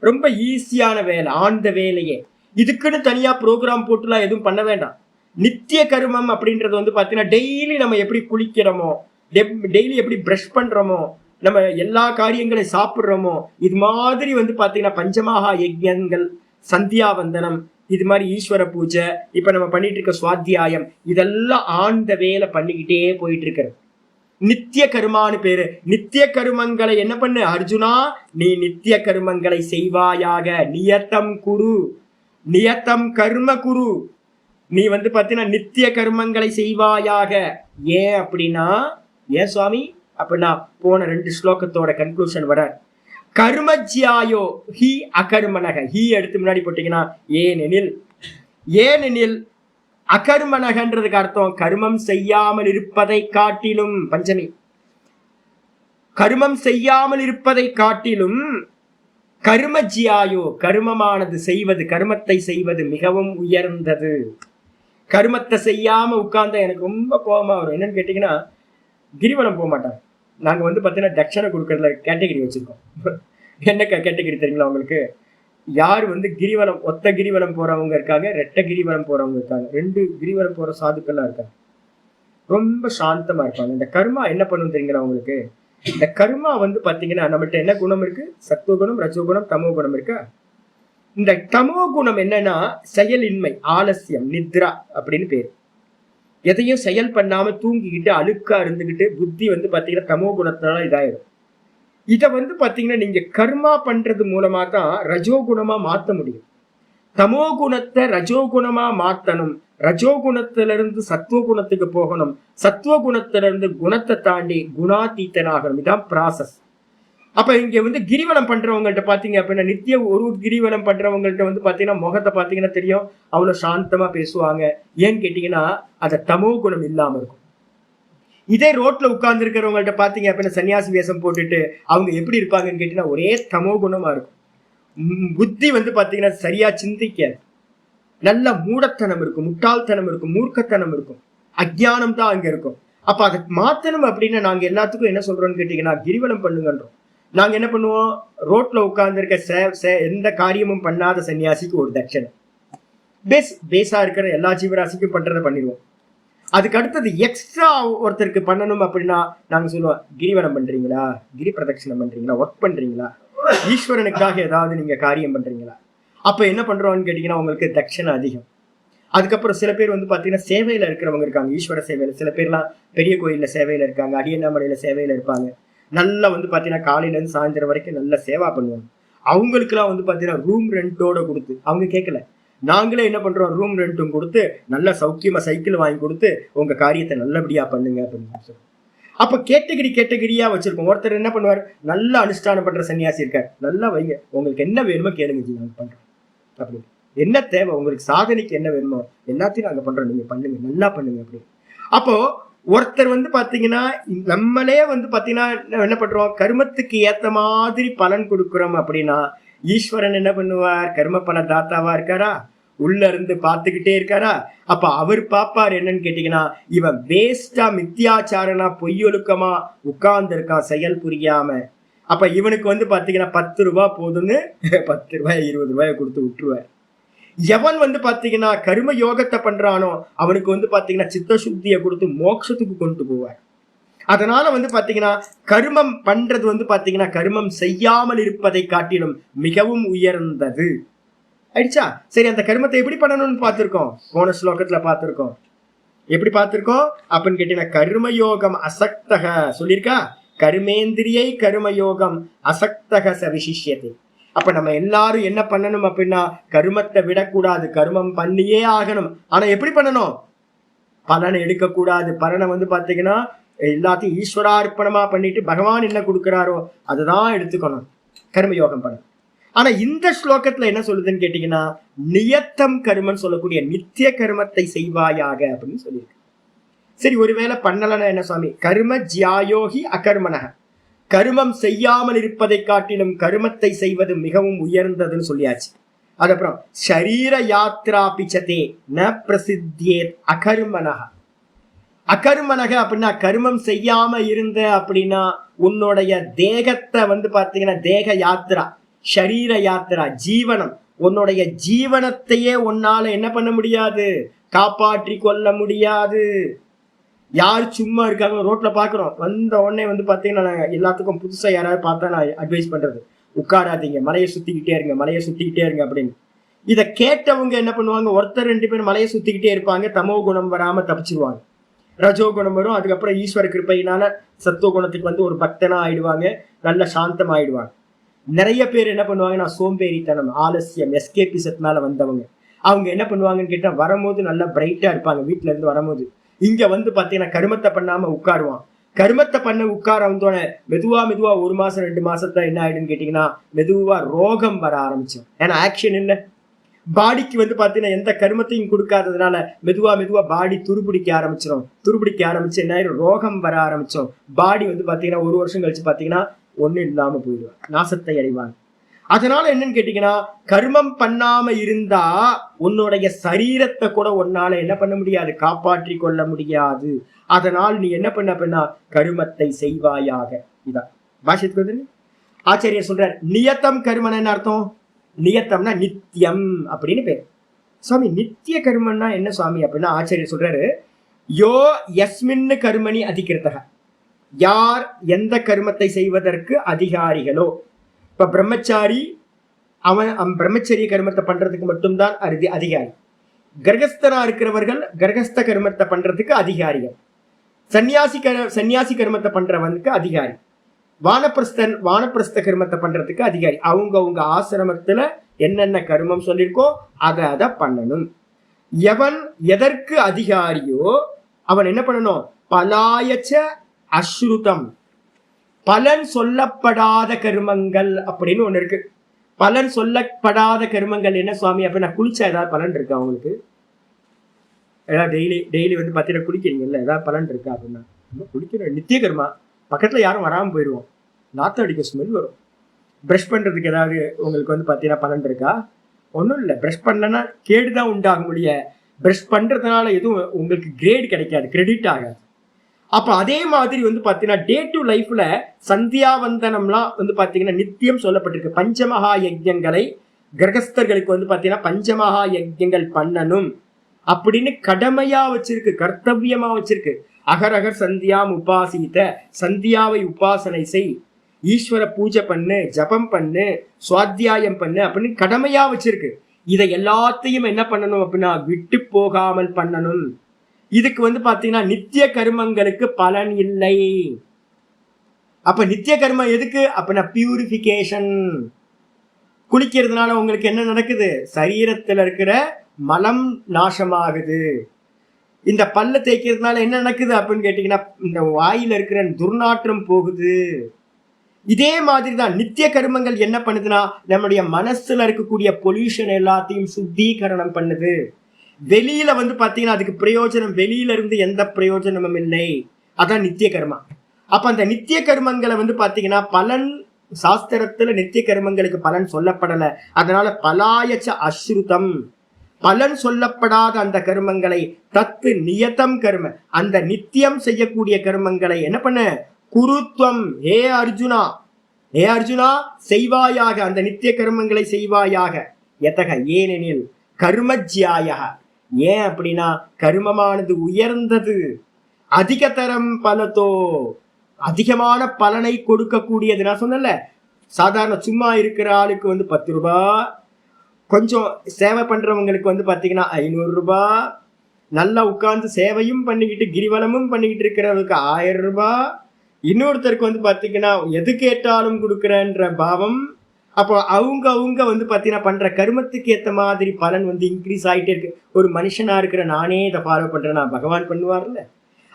ரொம்ப ஈஸியான வேலை ஆண்ட வேலையே. இதுக்குன்னு தனியாக ப்ரோக்ராம் போட்டுலாம் எதுவும் பண்ண வேண்டாம். நித்திய கர்மம் அப்படின்றது வந்து பார்த்தீங்கன்னா டெய்லி நம்ம எப்படி குளிக்கிறோமோ, டெய்லி எப்படி ப்ரஷ் பண்ணுறோமோ, நம்ம எல்லா காரியங்களையும் சாப்பிட்றோமோ, இது மாதிரி வந்து பார்த்தீங்கன்னா பஞ்சமகா யஜ்யங்கள், சந்தியாவந்தனம், இது மாதிரி ஈஸ்வர பூஜை, இப்போ நம்ம பண்ணிட்டு இருக்க சுவாத்தியாயம், இதெல்லாம் ஆண்ட வேலை பண்ணிக்கிட்டே போயிட்டு இருக்கிறது. நித்திய கர்மான்னு பேரு. நித்திய கர்மங்களை என்ன பண்ணு அர்ஜுனா, நீ நித்திய கர்மங்களை செய்வாயாக. நியத்தம் குரு, நியத்தம் கர்ம குரு. நீ வந்து பார்த்தீங்கன்னா நித்திய கர்மங்களை செய்வாயாக. ஏன் அப்படின்னா, ஏன் சுவாமி அப்படின்னா போன 2 ஸ்லோகத்தோட கன்க்ளூஷன் வர, கர்மஜ்யாயோ ஹி அகர்மனக. ஹி எடுத்து முன்னாடி போட்டீங்கன்னா ஏனெனில், ஏனெனில் அகர்மனகன்றதுக்கு அர்த்தம் கர்மம் செய்யாமல் இருப்பதை காட்டிலும், பஞ்சமி, கர்மம் செய்யாமல் இருப்பதை காட்டிலும் கர்மஜ்யாயோ கர்மமானது செய்வது, கர்மத்தை செய்வது மிகவும் உயர்ந்தது. கர்மத்தை செய்யாம உட்கார்ந்தா எனக்கு ரொம்ப கோபமா வரும். என்னன்னு கேட்டீங்கன்னா, கிரிவலம் போக மாட்டாங்க. நாங்கள் வந்து பார்த்தீங்கன்னா தட்சணை கொடுக்கறதுல கேட்டகிரி வச்சிருக்கோம். என்ன கேட்டகிரி தெரியுங்களா உங்களுக்கு? யார் வந்து கிரிவலம், ஒத்த கிரிவலம் போறவங்க இருக்காங்க, ரெட்டை கிரிவலம் போறவங்க இருக்காங்க, 2 கிரிவலம் போற சாதுக்கள்லாம் இருக்காங்க. ரொம்ப சாந்தமா இருப்பாங்க. இந்த கர்மா என்ன பண்ணும் தெரியுங்களா உங்களுக்கு? இந்த கர்மா வந்து பாத்தீங்கன்னா நம்மள்ட்ட என்ன குணம் இருக்கு? சத்துவகுணம், ரஜோகுணம், தமோ குணம் இருக்கா? இந்த தமோ குணம் என்னன்னா செயலின்மை, ஆலசியம், நித்ரா அப்படின்னு பேர். எதையும் செயல் பண்ணாம தூங்கிக்கிட்டு அழுக்கா இருந்துகிட்டு புத்தி வந்து பாத்தீங்கன்னா தமோ குணத்தினால இதாயிடும். இதை வந்து பாத்தீங்கன்னா நீங்க கர்மா பண்றது மூலமா தான் ரஜோகுணமா மாற்ற முடியும். தமோ குணத்தை ரஜோகுணமா மாத்தணும், ரஜோகுணத்திலிருந்து சத்துவகுணத்துக்கு போகணும், சத்துவகுணத்திலிருந்து குணத்தை தாண்டி குணாதீத்தனாகணும். இதான் ப்ராசஸ். அப்ப இங்க வந்து கிரிவலம் பண்றவங்கள்ட்ட பாத்தீங்க அப்படின்னா, நித்திய ஒரு கிரிவலம் பண்றவங்கள்ட்ட வந்து பாத்தீங்கன்னா முகத்தை பாத்தீங்கன்னா தெரியும், அவ்வளவு சாந்தமா பேசுவாங்க. ஏன்னு கேட்டீங்கன்னா அது தமோ குணம் இல்லாம இருக்கும். இதே ரோட்ல உட்கார்ந்து இருக்கிறவங்கள்ட்ட பாத்தீங்க அப்படின்னா சன்னியாசி வேஷம் போட்டுட்டு அவங்க எப்படி இருப்பாங்கன்னு கேட்டீங்கன்னா ஒரே தமோ குணமா இருக்கும். புத்தி வந்து பாத்தீங்கன்னா சரியா சிந்திக்காது, நல்ல மூடத்தனம் இருக்கும், முட்டாள்தனம் இருக்கும், மூர்க்கத்தனம் இருக்கும், அஜ்ஞானம் தான் அங்க இருக்கும். அப்ப அதை மாத்தணும் அப்படின்னா நாங்க எல்லாத்துக்கும் என்ன சொல்றோம்னு கேட்டீங்கன்னா கிரிவலம் பண்ணுங்கன்றோம். நாங்க என்ன பண்ணுவோம், ரோட்ல உட்கார்ந்து இருக்க எந்த காரியமும் பண்ணாத சன்னியாசிக்கு ஒரு தட்சணை, பேஸா இருக்கிற எல்லா ஜீவராசிக்கும் பண்றதை பண்ணிடுவோம். அதுக்கு அடுத்தது எக்ஸ்ட்ரா ஒருத்தருக்கு பண்ணணும் அப்படின்னா நாங்க சொல்லுவோம், கிரிவலம் பண்றீங்களா, கிரி பிரதட்சணம் பண்றீங்களா, ஒர்க் பண்றீங்களா, ஈஸ்வரனுக்காக ஏதாவது நீங்க காரியம் பண்றீங்களா? அப்ப என்ன பண்றோம்னு கேட்டீங்கன்னா உங்களுக்கு தட்சணை அதிகம். அதுக்கப்புறம் சில பேர் வந்து பாத்தீங்கன்னா சேவையில இருக்கிறவங்க இருக்காங்க, ஈஸ்வர சேவையில. சில பேர்லாம் பெரிய கோயில்ல சேவையில இருக்காங்க, அடியண்ணாமலையில சேவையில இருப்பாங்க. நல்லா வந்து பாத்தீங்கன்னா காலையில இருந்து சாயந்தரம் வரைக்கும் நல்ல சேவா பண்ணுவாங்க. அவங்களுக்குலாம் வந்து பாத்தீங்கன்னா ரூம் ரெண்டோட கொடுத்து, அவங்க கேட்கல, நாங்களே என்ன பண்றோம், ரூம் ரெண்ட்டும் கொடுத்து நல்ல சௌக்கியமா சைக்கிள் வாங்கி கொடுத்து உங்க காரியத்தை நல்லபடியா பண்ணுங்க அப்படின்னு சொல்லுவோம். அப்ப கேட்டகிரியா வச்சிருக்கோம். ஒருத்தர் என்ன பண்ணுவார், நல்ல அனுஷ்டானம் பண்ற சன்னியாசி இருக்கார், நல்லா வைங்க, உங்களுக்கு என்ன வேணுமோ கேளுங்க ஜி, நாங்க பண்றோம் அப்படின்னு. என்ன தேவை உங்களுக்கு, சாதனைக்கு என்ன வேணுமோ எல்லாத்தையும் நாங்க பண்றோம், நீங்க பண்ணுங்க, நல்லா பண்ணுங்க அப்படி. அப்போ ஒருத்தர் வந்து பாத்தீங்கன்னா நம்மளே வந்து பாத்தீங்கன்னா என்ன பண்றோம், கர்மத்துக்கு ஏத்த மாதிரி பலன் கொடுக்குறோம் அப்படின்னா ஈஸ்வரன் என்ன பண்ணுவார், கர்ம பல தாத்தாவா இருக்காரா, உள்ள இருந்து பாத்துக்கிட்டே இருக்காரா. அப்ப அவர் பாப்பார் என்னன்னு கேட்டீங்கன்னா, இவன் வேஸ்டா மித்தியாச்சாரனா பொய்யொழுக்கமா உட்கார்ந்து இருக்கான் செயல் புரியாம. அப்ப இவனுக்கு வந்து பாத்தீங்கன்னா 10 ரூபாய் போதுன்னு 10 ரூபாய் 20 ரூபாயை கொடுத்து விட்டுருவார். எவன் வந்து பாத்தீங்கன்னா கர்ம யோகத்தை பண்றானோ அவனுக்கு வந்து பாத்தீங்கன்னா சித்த சுத்தியை கொடுத்து மோட்சத்துக்கு கொண்டு போவார். அதனால வந்து பாத்தீங்கன்னா கர்மம் பண்றது வந்து பாத்தீங்கன்னா கர்மம் செய்யாமல் இருப்பதை காட்டிலும் மிகவும் உயர்ந்தது. ஆயிடுச்சா? சரி, அந்த கர்மத்தை எப்படி பண்ணணும்னு பார்த்திருக்கோம், போன ஸ்லோகத்துல பார்த்திருக்கோம். எப்படி பார்த்திருக்கோம் அப்படின்னு கேட்டீங்கன்னா, கர்மயோகம் அசக்தக சொல்லியிருக்கா, கர்மேந்திரியை கர்மயோகம் அசக்தக சவிசிஷ்யத்தை. அப்ப நம்ம எல்லாரும் என்ன பண்ணணும் அப்படின்னா, கர்மத்தை விடக்கூடாது, கர்மம் பண்ணியே ஆகணும். ஆனா எப்படி பண்ணணும், பலனை எடுக்கக்கூடாது. பலனை வந்து பாத்தீங்கன்னா எல்லாத்தையும் ஈஸ்வரார்ப்பணமா பண்ணிட்டு பகவான் என்ன கொடுக்கிறாரோ அதுதான் எடுத்துக்கணும், கர்மயோகம் பண்ண. ஆனா இந்த ஸ்லோகத்துல என்ன சொல்லுதுன்னு கேட்டீங்கன்னா, நியத்தம் கர்மம் சொல்லக்கூடிய நித்திய கர்மத்தை செய்வாயாக அப்படின்னு சொல்லியிருக்கு. சரி, ஒருவேளை பண்ணலன்னா என்ன சுவாமி, கர்ம ஜியாயோகி அகர்மனக, கர்மம் செய்யாமல் இருப்பதை காட்டிலும் கர்மத்தை செய்வது மிகவும் உயர்ந்ததுன்னு சொல்லியாச்சு. அதுக்கப்புறம் ஷரீர யாத்ரா பிச்சதே ந பிரசித்தியேத் அகர்மனக. அகர்மனக அப்படின்னா கர்மம் செய்யாம இருந்த அப்படின்னா உன்னுடைய தேகத்தை வந்து பாத்தீங்கன்னா தேக யாத்திரா, ஷரீர யாத்திரா, ஜீவனம், உன்னுடைய ஜீவனத்தையே உன்னால என்ன பண்ண முடியாது, காப்பாற்றி கொள்ள முடியாது. யார் சும்மா இருக்காங்க, ரோட்ல பாக்குறோம், வந்த உடனே வந்து பாத்தீங்கன்னா எல்லாத்துக்கும் புதுசா யாராவது பார்த்தா நான் அட்வைஸ் பண்றது, உட்காராதீங்க, மலையை சுத்திக்கிட்டே இருங்க, மலையை சுத்திக்கிட்டே இருங்க அப்படின்னு. இதை கேட்டவங்க என்ன பண்ணுவாங்க, ஒருத்தர் 2 பேர் மலையை சுத்திக்கிட்டே இருப்பாங்க, தமோ குணம் வராம தப்பிச்சிருவாங்க. ரஜோ குணம் வரும், அதுக்கப்புறம் ஈஸ்வர கிருப்பையினால சத்துவ குணத்துக்கு வந்து ஒரு பக்தனா ஆயிடுவாங்க, நல்ல சாந்தம் ஆயிடுவாங்க. நிறைய பேர் என்ன பண்ணுவாங்க, நான் சோம்பேறித்தனம், ஆலசியம், எஸ்கேபிசத்தினால வந்தவங்க, அவங்க என்ன பண்ணுவாங்கன்னு கேட்டா வரும்போது நல்லா பிரைட்டா இருப்பாங்க வீட்டுல இருந்து வரும்போது. இங்க வந்து பாத்தீங்கன்னா கருமத்தை பண்ணாம உட்காருவான். கருமத்தை பண்ண உட்கார வந்தோட மெதுவா 1 மாசம் 2 மாசத்துல என்ன ஆயிடுன்னு கேட்டீங்கன்னா மெதுவா ரோகம் வர ஆரம்பிச்சோம். ஏன்னா ஆக்ஷன் இல்லை, பாடிக்கு வந்து பாத்தீங்கன்னா எந்த கருமத்தையும் கொடுக்காததுனால மெதுவா பாடி துருபிடிக்க ஆரம்பிச்சிடும். துருபிடிக்க ஆரம்பிச்சு என்ன ஆயிரும், ரோகம் வர ஆரம்பிச்சோம். பாடி வந்து பாத்தீங்கன்னா 1 வருஷம் கழிச்சு பாத்தீங்கன்னா ஒண்ணு இல்லாம போயிடுவாங்க, நாசத்தை அடைவாங்க. அதனால என்னன்னு கேட்டீங்கன்னா, கர்மம் பண்ணாம இருந்தா உன்னுடைய சரீரத்தை கூட உன்னால என்ன பண்ண முடியாது, காப்பாற்றி கொள்ள முடியாது. அதனால் நீ என்ன பண்ண கருமத்தை செய்வாயாக. இதான் பாஷத்துக்கு ஆச்சாரியர் சொல்றார். நியத்தம் கர்மன் என்ன அர்த்தம், நியத்தம்னா நித்தியம் அப்படின்னு பேர். சுவாமி நித்திய கர்மன்னா என்ன சுவாமி அப்படின்னா, ஆச்சாரியர் சொல்றாரு, யோ யஸ்மின்னு கர்மணி அதிகிருத்தக, யார் எந்த கர்மத்தை செய்வதற்கு அதிகாரிகளோ. இப்ப பிரம்மச்சாரி அவன் பிரம்மச்சரிய கர்மத்தை பண்றதுக்கு மட்டும்தான் அதிகாரி. கர்கஸ்தனா இருக்கிறவர்கள் கர்கஸ்த கர்மத்தை பண்றதுக்கு அதிகாரிகள். சன்னியாசி கர்மத்தை பண்றவனுக்கு அதிகாரி. வானப்பிரஸ்தன் வானப்பிரஸ்த கர்மத்தை பண்றதுக்கு அதிகாரி. அவங்க ஆசிரமத்துல என்னென்ன கர்மம் சொல்லியிருக்கோ அதை பண்ணணும். எவன் எதற்கு அதிகாரியோ அவன் என்ன பண்ணணும், பலாயச்ச அஸ்ருதம், பலன் சொல்லப்படாத கர்மங்கள் அப்படின்னு ஒண்ணு இருக்கு. பலன் சொல்லப்படாத கர்மங்கள் என்ன சுவாமி அப்படின்னா, குளிச்சா ஏதாவது பலன் இருக்கா அவங்களுக்கு, ஏதாவது டெய்லி வந்து பாத்தீங்கன்னா குளிக்கிறீங்கல்ல, ஏதாவது பலன் இருக்கா அப்படின்னா, குளிக்கிற நித்திய கர்மா, பக்கத்துல யாரும் வராம போயிடுவோம், நாத்தம் அடிக்க ஸ்மெல் வரும். பிரஷ் பண்றதுக்கு ஏதாவது உங்களுக்கு வந்து பாத்தீங்கன்னா பலன் இருக்கா, ஒன்றும் இல்லை. பிரஷ் பண்ணலன்னா கேடுதான் உண்டாக முடிய, பிரஷ் பண்றதுனால எதுவும் உங்களுக்கு கிரேடு கிடைக்காது, கிரெடிட் ஆகாது. அப்ப அதே மாதிரி வந்து பாத்தீங்கன்னா டே டு லைஃப்ல சந்தியாவந்தனம்லாம் வந்து பாத்தீங்கன்னா நித்தியம் சொல்லப்பட்டிருக்கு. பஞ்சமகா யஜ்யங்களை கிரகஸ்தர்களுக்கு வந்து பாத்தீங்கன்னா பஞ்சமகா யஜ்யங்கள் பண்ணணும் அப்படின்னு கடமையா வச்சிருக்கு, கர்த்தவியமா வச்சிருக்கு. அகரகர் சந்தியாம் உபாசித்த, சந்தியாவை உபாசனை செய், ஈஸ்வர பூஜை பண்ணு, ஜபம் பண்ணு, சுவாத்தியாயம் பண்ணு அப்படின்னு கடமையா வச்சிருக்கு. இதை எல்லாத்தையும் என்ன பண்ணணும் அப்படின்னா விட்டு போகாமல் பண்ணணும். இதுக்கு வந்து பாத்தீங்கன்னா நித்திய கர்மங்களுக்கு பலன் இல்லை. அப்ப நித்திய கர்மம் எதுக்கு அப்படின்னா பியூரிபிகேஷன். குளிக்கிறதுனால உங்களுக்கு என்ன நடக்குது, சரீரத்துல இருக்கிற மலம் நாசமாகுது. இந்த பல்ல தேய்க்கிறதுனால என்ன நடக்குது அப்படின்னு கேட்டீங்கன்னா இந்த வாயில இருக்கிற துர்நாற்றம் போகுது. இதே மாதிரிதான் நித்திய கர்மங்கள் என்ன பண்ணுதுன்னா நம்முடைய மனசுல இருக்கக்கூடிய பொல்யூஷன் எல்லாத்தையும் சுத்திகரணம் பண்ணுது. வெளியில வந்து பாத்தீங்கன்னா அதுக்கு பிரயோஜனம், வெளியில இருந்து எந்த பிரயோஜனமும் இல்லை. அதான் நித்திய கர்மா. அப்ப அந்த நித்திய கர்மங்களை வந்து பாத்தீங்கன்னா பலன் சாஸ்திரத்துல நித்திய கர்மங்களுக்கு பலன் சொல்லப்படல. அதனால பலாயச்ச அஸ்ருதம், பலன் சொல்லப்படாத அந்த கர்மங்களை தத்து நியதம் கர்ம, அந்த நித்தியம் செய்யக்கூடிய கர்மங்களை என்ன பண்ண குருத்துவம், ஏ அர்ஜுனா, ஏ அர்ஜுனா செய்வாயாக, அந்த நித்திய கர்மங்களை செய்வாயாக. எத்தக ஏனெனில் கர்மஜ்யாய, ஏன் அப்படின்னா கர்மமானது உயர்ந்தது, அதிகதரம் பலத்தோ, அதிகமான பலனை கொடுக்கக்கூடியது. நான் சொன்னல, சாதாரண சும்மா இருக்கிற ஆளுக்கு வந்து 10 ரூபாய், கொஞ்சம் சேவை பண்றவங்களுக்கு வந்து பாத்தீங்கன்னா 500 ரூபாய், நல்லா உட்கார்ந்து சேவையும் பண்ணிக்கிட்டு கிரிவலமும் பண்ணிக்கிட்டு இருக்கிறவங்களுக்கு 1000 ரூபாய், இன்னொருத்தருக்கு வந்து பாத்தீங்கன்னா எது கேட்டாலும் கொடுக்குறன்ற பாவம். அப்போ அவங்க வந்து பாத்தீங்கன்னா பண்ற கர்மத்துக்கு ஏத்த மாதிரி பலன் வந்து இன்க்ரீஸ் ஆகிட்டே இருக்கு. ஒரு மனுஷனா இருக்கிற நானே இதை ஃபாலோ பண்றேன்னா பகவான் பண்ணுவார்ல.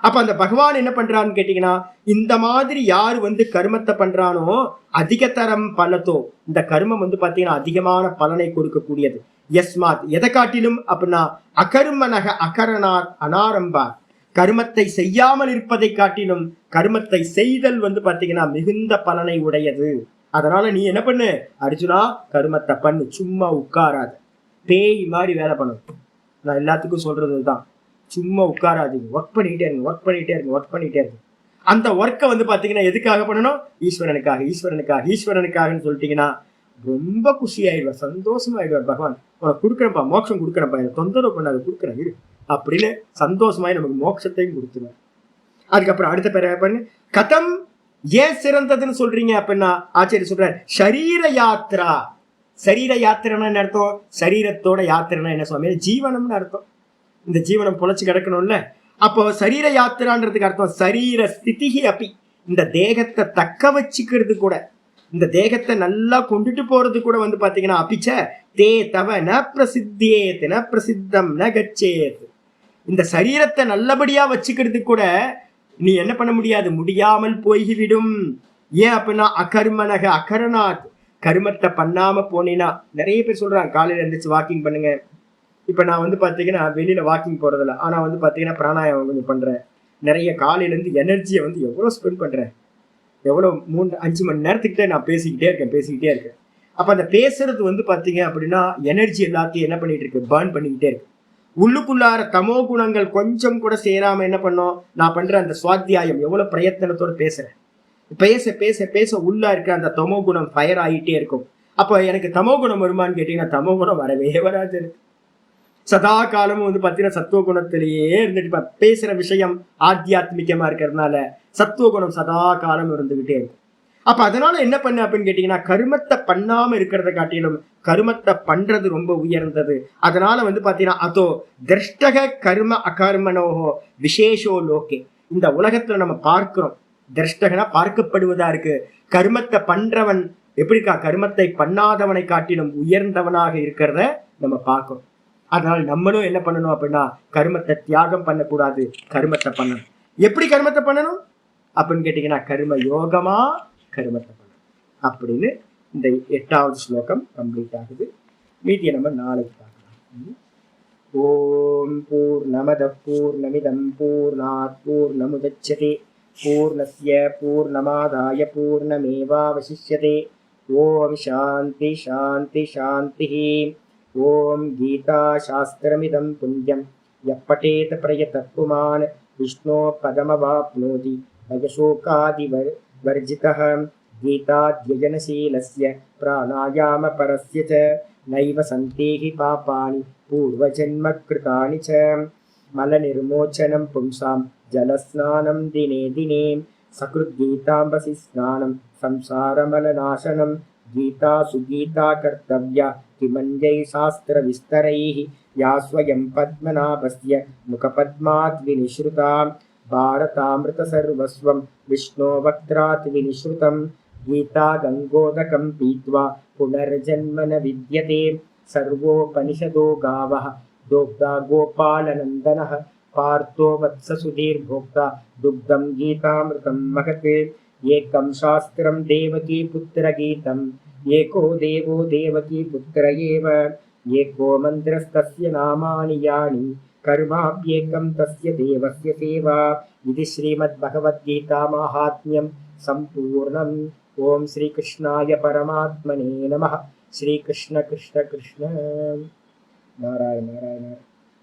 அப்ப அந்த பகவான் என்ன பண்றான்னு கேட்டீங்கன்னா, இந்த மாதிரி யாரு வந்து கர்மத்தை பண்றானோ அதிகதரம் பலத்தோ, இந்த கர்மம் வந்து பாத்தீங்கன்னா அதிகமான பலனை கொடுக்கக்கூடியது. யஸ்மாத், எதை காட்டிலும் அப்படின்னா அகர்மனக அகரணாத் அனாரம்பா, கர்மத்தை செய்யாமல் இருப்பதை காட்டிலும் கர்மத்தை செய்தல் வந்து பாத்தீங்கன்னா மிகுந்த பலனை உடையது. அதனால நீ என்ன பண்ணு அர்ஜுனா, கர்மத்தை பண்ணு, சும்மா உட்காராத, பேய் மாதிரி வேலை பண்ணணும். நான் எல்லாத்துக்கும் சொல்றதுதான், சும்மா உட்காராதீங்க, ஒர்க் பண்ணிக்கிட்டே இருங்க, ஒர்க் பண்ணிக்கிட்டே இருங்க, ஒர்க் பண்ணிக்கிட்டே இருங்க. அந்த ஒர்க்கை வந்து பாத்தீங்கன்னா எதுக்காக பண்ணணும்? ஈஸ்வரனுக்காக, ஈஸ்வரனுக்காக, ஈஸ்வரனுக்காகன்னு சொல்லிட்டீங்கன்னா ரொம்ப குஷி ஆயிடுவார், சந்தோஷமா ஆயிடுவார். பகவான் உனக்கு கொடுக்குறப்பா, மோட்சம் கொடுக்குறப்பா, எனக்கு தொந்தரவு பண்ணாத, கொடுக்குறேன் இரு அப்படின்னு சந்தோஷமாய் நமக்கு மோட்சத்தையும் கொடுத்துருவார். அதுக்கப்புறம் அடுத்த பேர பண்ணு, கதம் ஏன் சிறந்ததுன்னு சொல்றீங்க அப்படின்னா ஆச்சரிய சொல்றார், சரீர யாத்திரா. சரீர யாத்திரைன்னா என்ன அர்த்தம்? சரீரத்தோட யாத்திரைனா என்ன சுவாமி? ஜீவனம்னு அர்த்தம். இந்த ஜீவனம் பொழைச்சு கிடக்கணும்ல. அப்போ சரீர யாத்திரான்றதுக்கு அர்த்தம் சரீர ஸ்திதிகி அப்பி, இந்த தேகத்தை தக்க வச்சுக்கிறது கூட, இந்த தேகத்தை நல்லா கொண்டுட்டு போறது கூட வந்து பாத்தீங்கன்னா அபிச்ச தே தவ ந பிரசித்தேத் ந பிரசித்தம் ந கச்சேத், இந்த சரீரத்தை நல்லபடியா வச்சுக்கிறது கூட நீ என்ன பண்ண முடியாது, முடியாமல் போய்விடும். ஏன் அப்படின்னா அகர்மனக அகரணாத், கர்மத்தை பண்ணாம போனீங்கன்னா, நிறைய பேர் சொல்றாங்க காலையில எழுந்திரிச்சு வாக்கிங் பண்ணுங்க. இப்ப நான் வந்து பாத்தீங்கன்னா வெளியில வாக்கிங் போறதில்ல, ஆனா வந்து பாத்தீங்கன்னா பிராணாயாமம் கொஞ்சம் பண்றேன். நிறைய காலையில இருந்து எனர்ஜியை வந்து எவ்வளவு ஸ்பெண்ட் பண்றேன், எவ்வளவு 3-5 மணி நேரத்துக்கிட்ட நான் பேசிக்கிட்டே இருக்கேன். அப்ப அந்த பேசுறது வந்து பாத்தீங்க அப்படின்னா எனர்ஜி எல்லாத்தையும் என்ன பண்ணிட்டு இருக்கு, பர்ன் பண்ணிக்கிட்டே இருக்கு. உள்ளுக்குள்ளார தமோ குணங்கள் கொஞ்சம் கூட சேராம என்ன பண்ணோம், நான் பண்ற அந்த சுவாத்தியாயம் எவ்வளவு பிரயத்தனத்தோட பேசுறேன், பேச பேச பேச உள்ள இருக்க அந்த தமோ குணம் ஃபயர் ஆகிட்டே இருக்கும். அப்ப எனக்கு தமோ குணம் வருமானு கேட்டீங்கன்னா தமோ குணம் வரவே வராது. சதா காலமும் வந்து பாத்தீங்கன்னா சத்துவ குணத்திலேயே இருந்துட்டு பேசுற விஷயம் ஆத்தியாத்மிகமா இருக்கிறதுனால சத்துவ குணம் சதா காலம் இருந்துகிட்டே இருக்கும். அப்ப அதனால என்ன பண்ணு அப்படின்னு கேட்டீங்கன்னா, கருமத்தை பண்ணாம இருக்கிறத காட்டிலும் கருமத்தை பண்றது ரொம்ப உயர்ந்தது. அதனால வந்து பாத்தீங்கன்னா அதோ திரஷ்டக கர்ம அகர்மனோஹோ விசேஷோ லோகே, இந்த உலகத்துல நம்ம பார்க்கிறோம், திரஷ்டகனா பார்க்கப்படுவதா இருக்கு. கர்மத்தை பண்றவன் எப்படிக்கா, கர்மத்தை பண்ணாதவனை காட்டிலும் உயர்ந்தவனாக இருக்கிறத நம்ம பார்க்கிறோம். அதனால நம்மளும் என்ன பண்ணணும் அப்படின்னா, கர்மத்தை தியாகம் பண்ணக்கூடாது, கர்மத்தை பண்ணணும். எப்படி கர்மத்தை பண்ணணும் அப்படின்னு கேட்டீங்கன்னா, கர்ம யோகமா கர்மத்தை பண்ணணும் அப்படின்னு இந்த 8வது ஸ்லோகம் கம்ப்ளீட் ஆகுது. மீதியை நம்ம நாளைக்கு பார்க்கலாம். ஓம் பூர்ணமத பூர்ணமிதம் பூர்ணாத் பூர்ணமுதச்யதே பூர்ணஸ்ய பூர்ணமாதாய பூர்ணமேவாவசிஷ்யதே. ஓம் சாந்தி சாந்தி சாந்தி. ஓம் கீதா சாஸ்திரமிதம் புண்ணியம் யः படேத் பிரயதः புமான் விஷ்ணோ பதமவாப்னோதி भयशोकादिवर्जितः. गीताध्ययनशीलस्य प्राणायामपरस्य च नैव सन्ति हि पापानि पूर्वजन्मकृतानि च. मलनिर्मोचनं पुंसां जलस्नानं दिने दिने सकृद्गीताम्बसि स्नानं संसारमलनाशनं. गीता सुगीता कर्तव्या किमन्यै शास्त्रविस्तरैः या स्वयं पद्मनाभस्य मुखपद्मात् विनिश्रुता. भारतामृत सर्वस्वं विष्णो वक्त्रात् विनिश्रुतं. गीता गंगोदकं पीत्वा पुनर्जन्म न विद्यते. सर्वोपनिषदो गावः दोग्धा गोपालनन्दनः. पार्थो वत्ससुधीर्भोक्ता दुग्धं गीतामृतं महते. एकं शास्त्रं देवकी पुत्रगीतम् एको देवो देवकी पुत्र एव एको मन्त्रस्तस्य नामानि यानि कर्माप्येकं तस्य देवस्य सेवा। इति श्रीमद्भगवद्गीतामाहात्म्यं सम्पूर्णम्। ओम श्रीकृष्णाय परमात्मने नमः। श्रीकृष्ण कृष्ण कृष्ण। नारायण नारायण।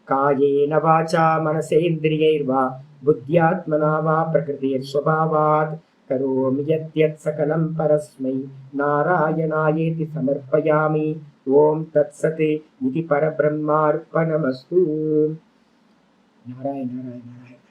कायेन वाचा मनसेन्द्रियैर्वा बुद्ध्यात्मना वा प्रकृतिस्वभावात् करोमि यद्यत् सकलं परस्मै नारायणायेति समर्पयामि। ओम तत्सत् इति परब्रह्मार्पणमस्तु। नारायण नारायण नारायण।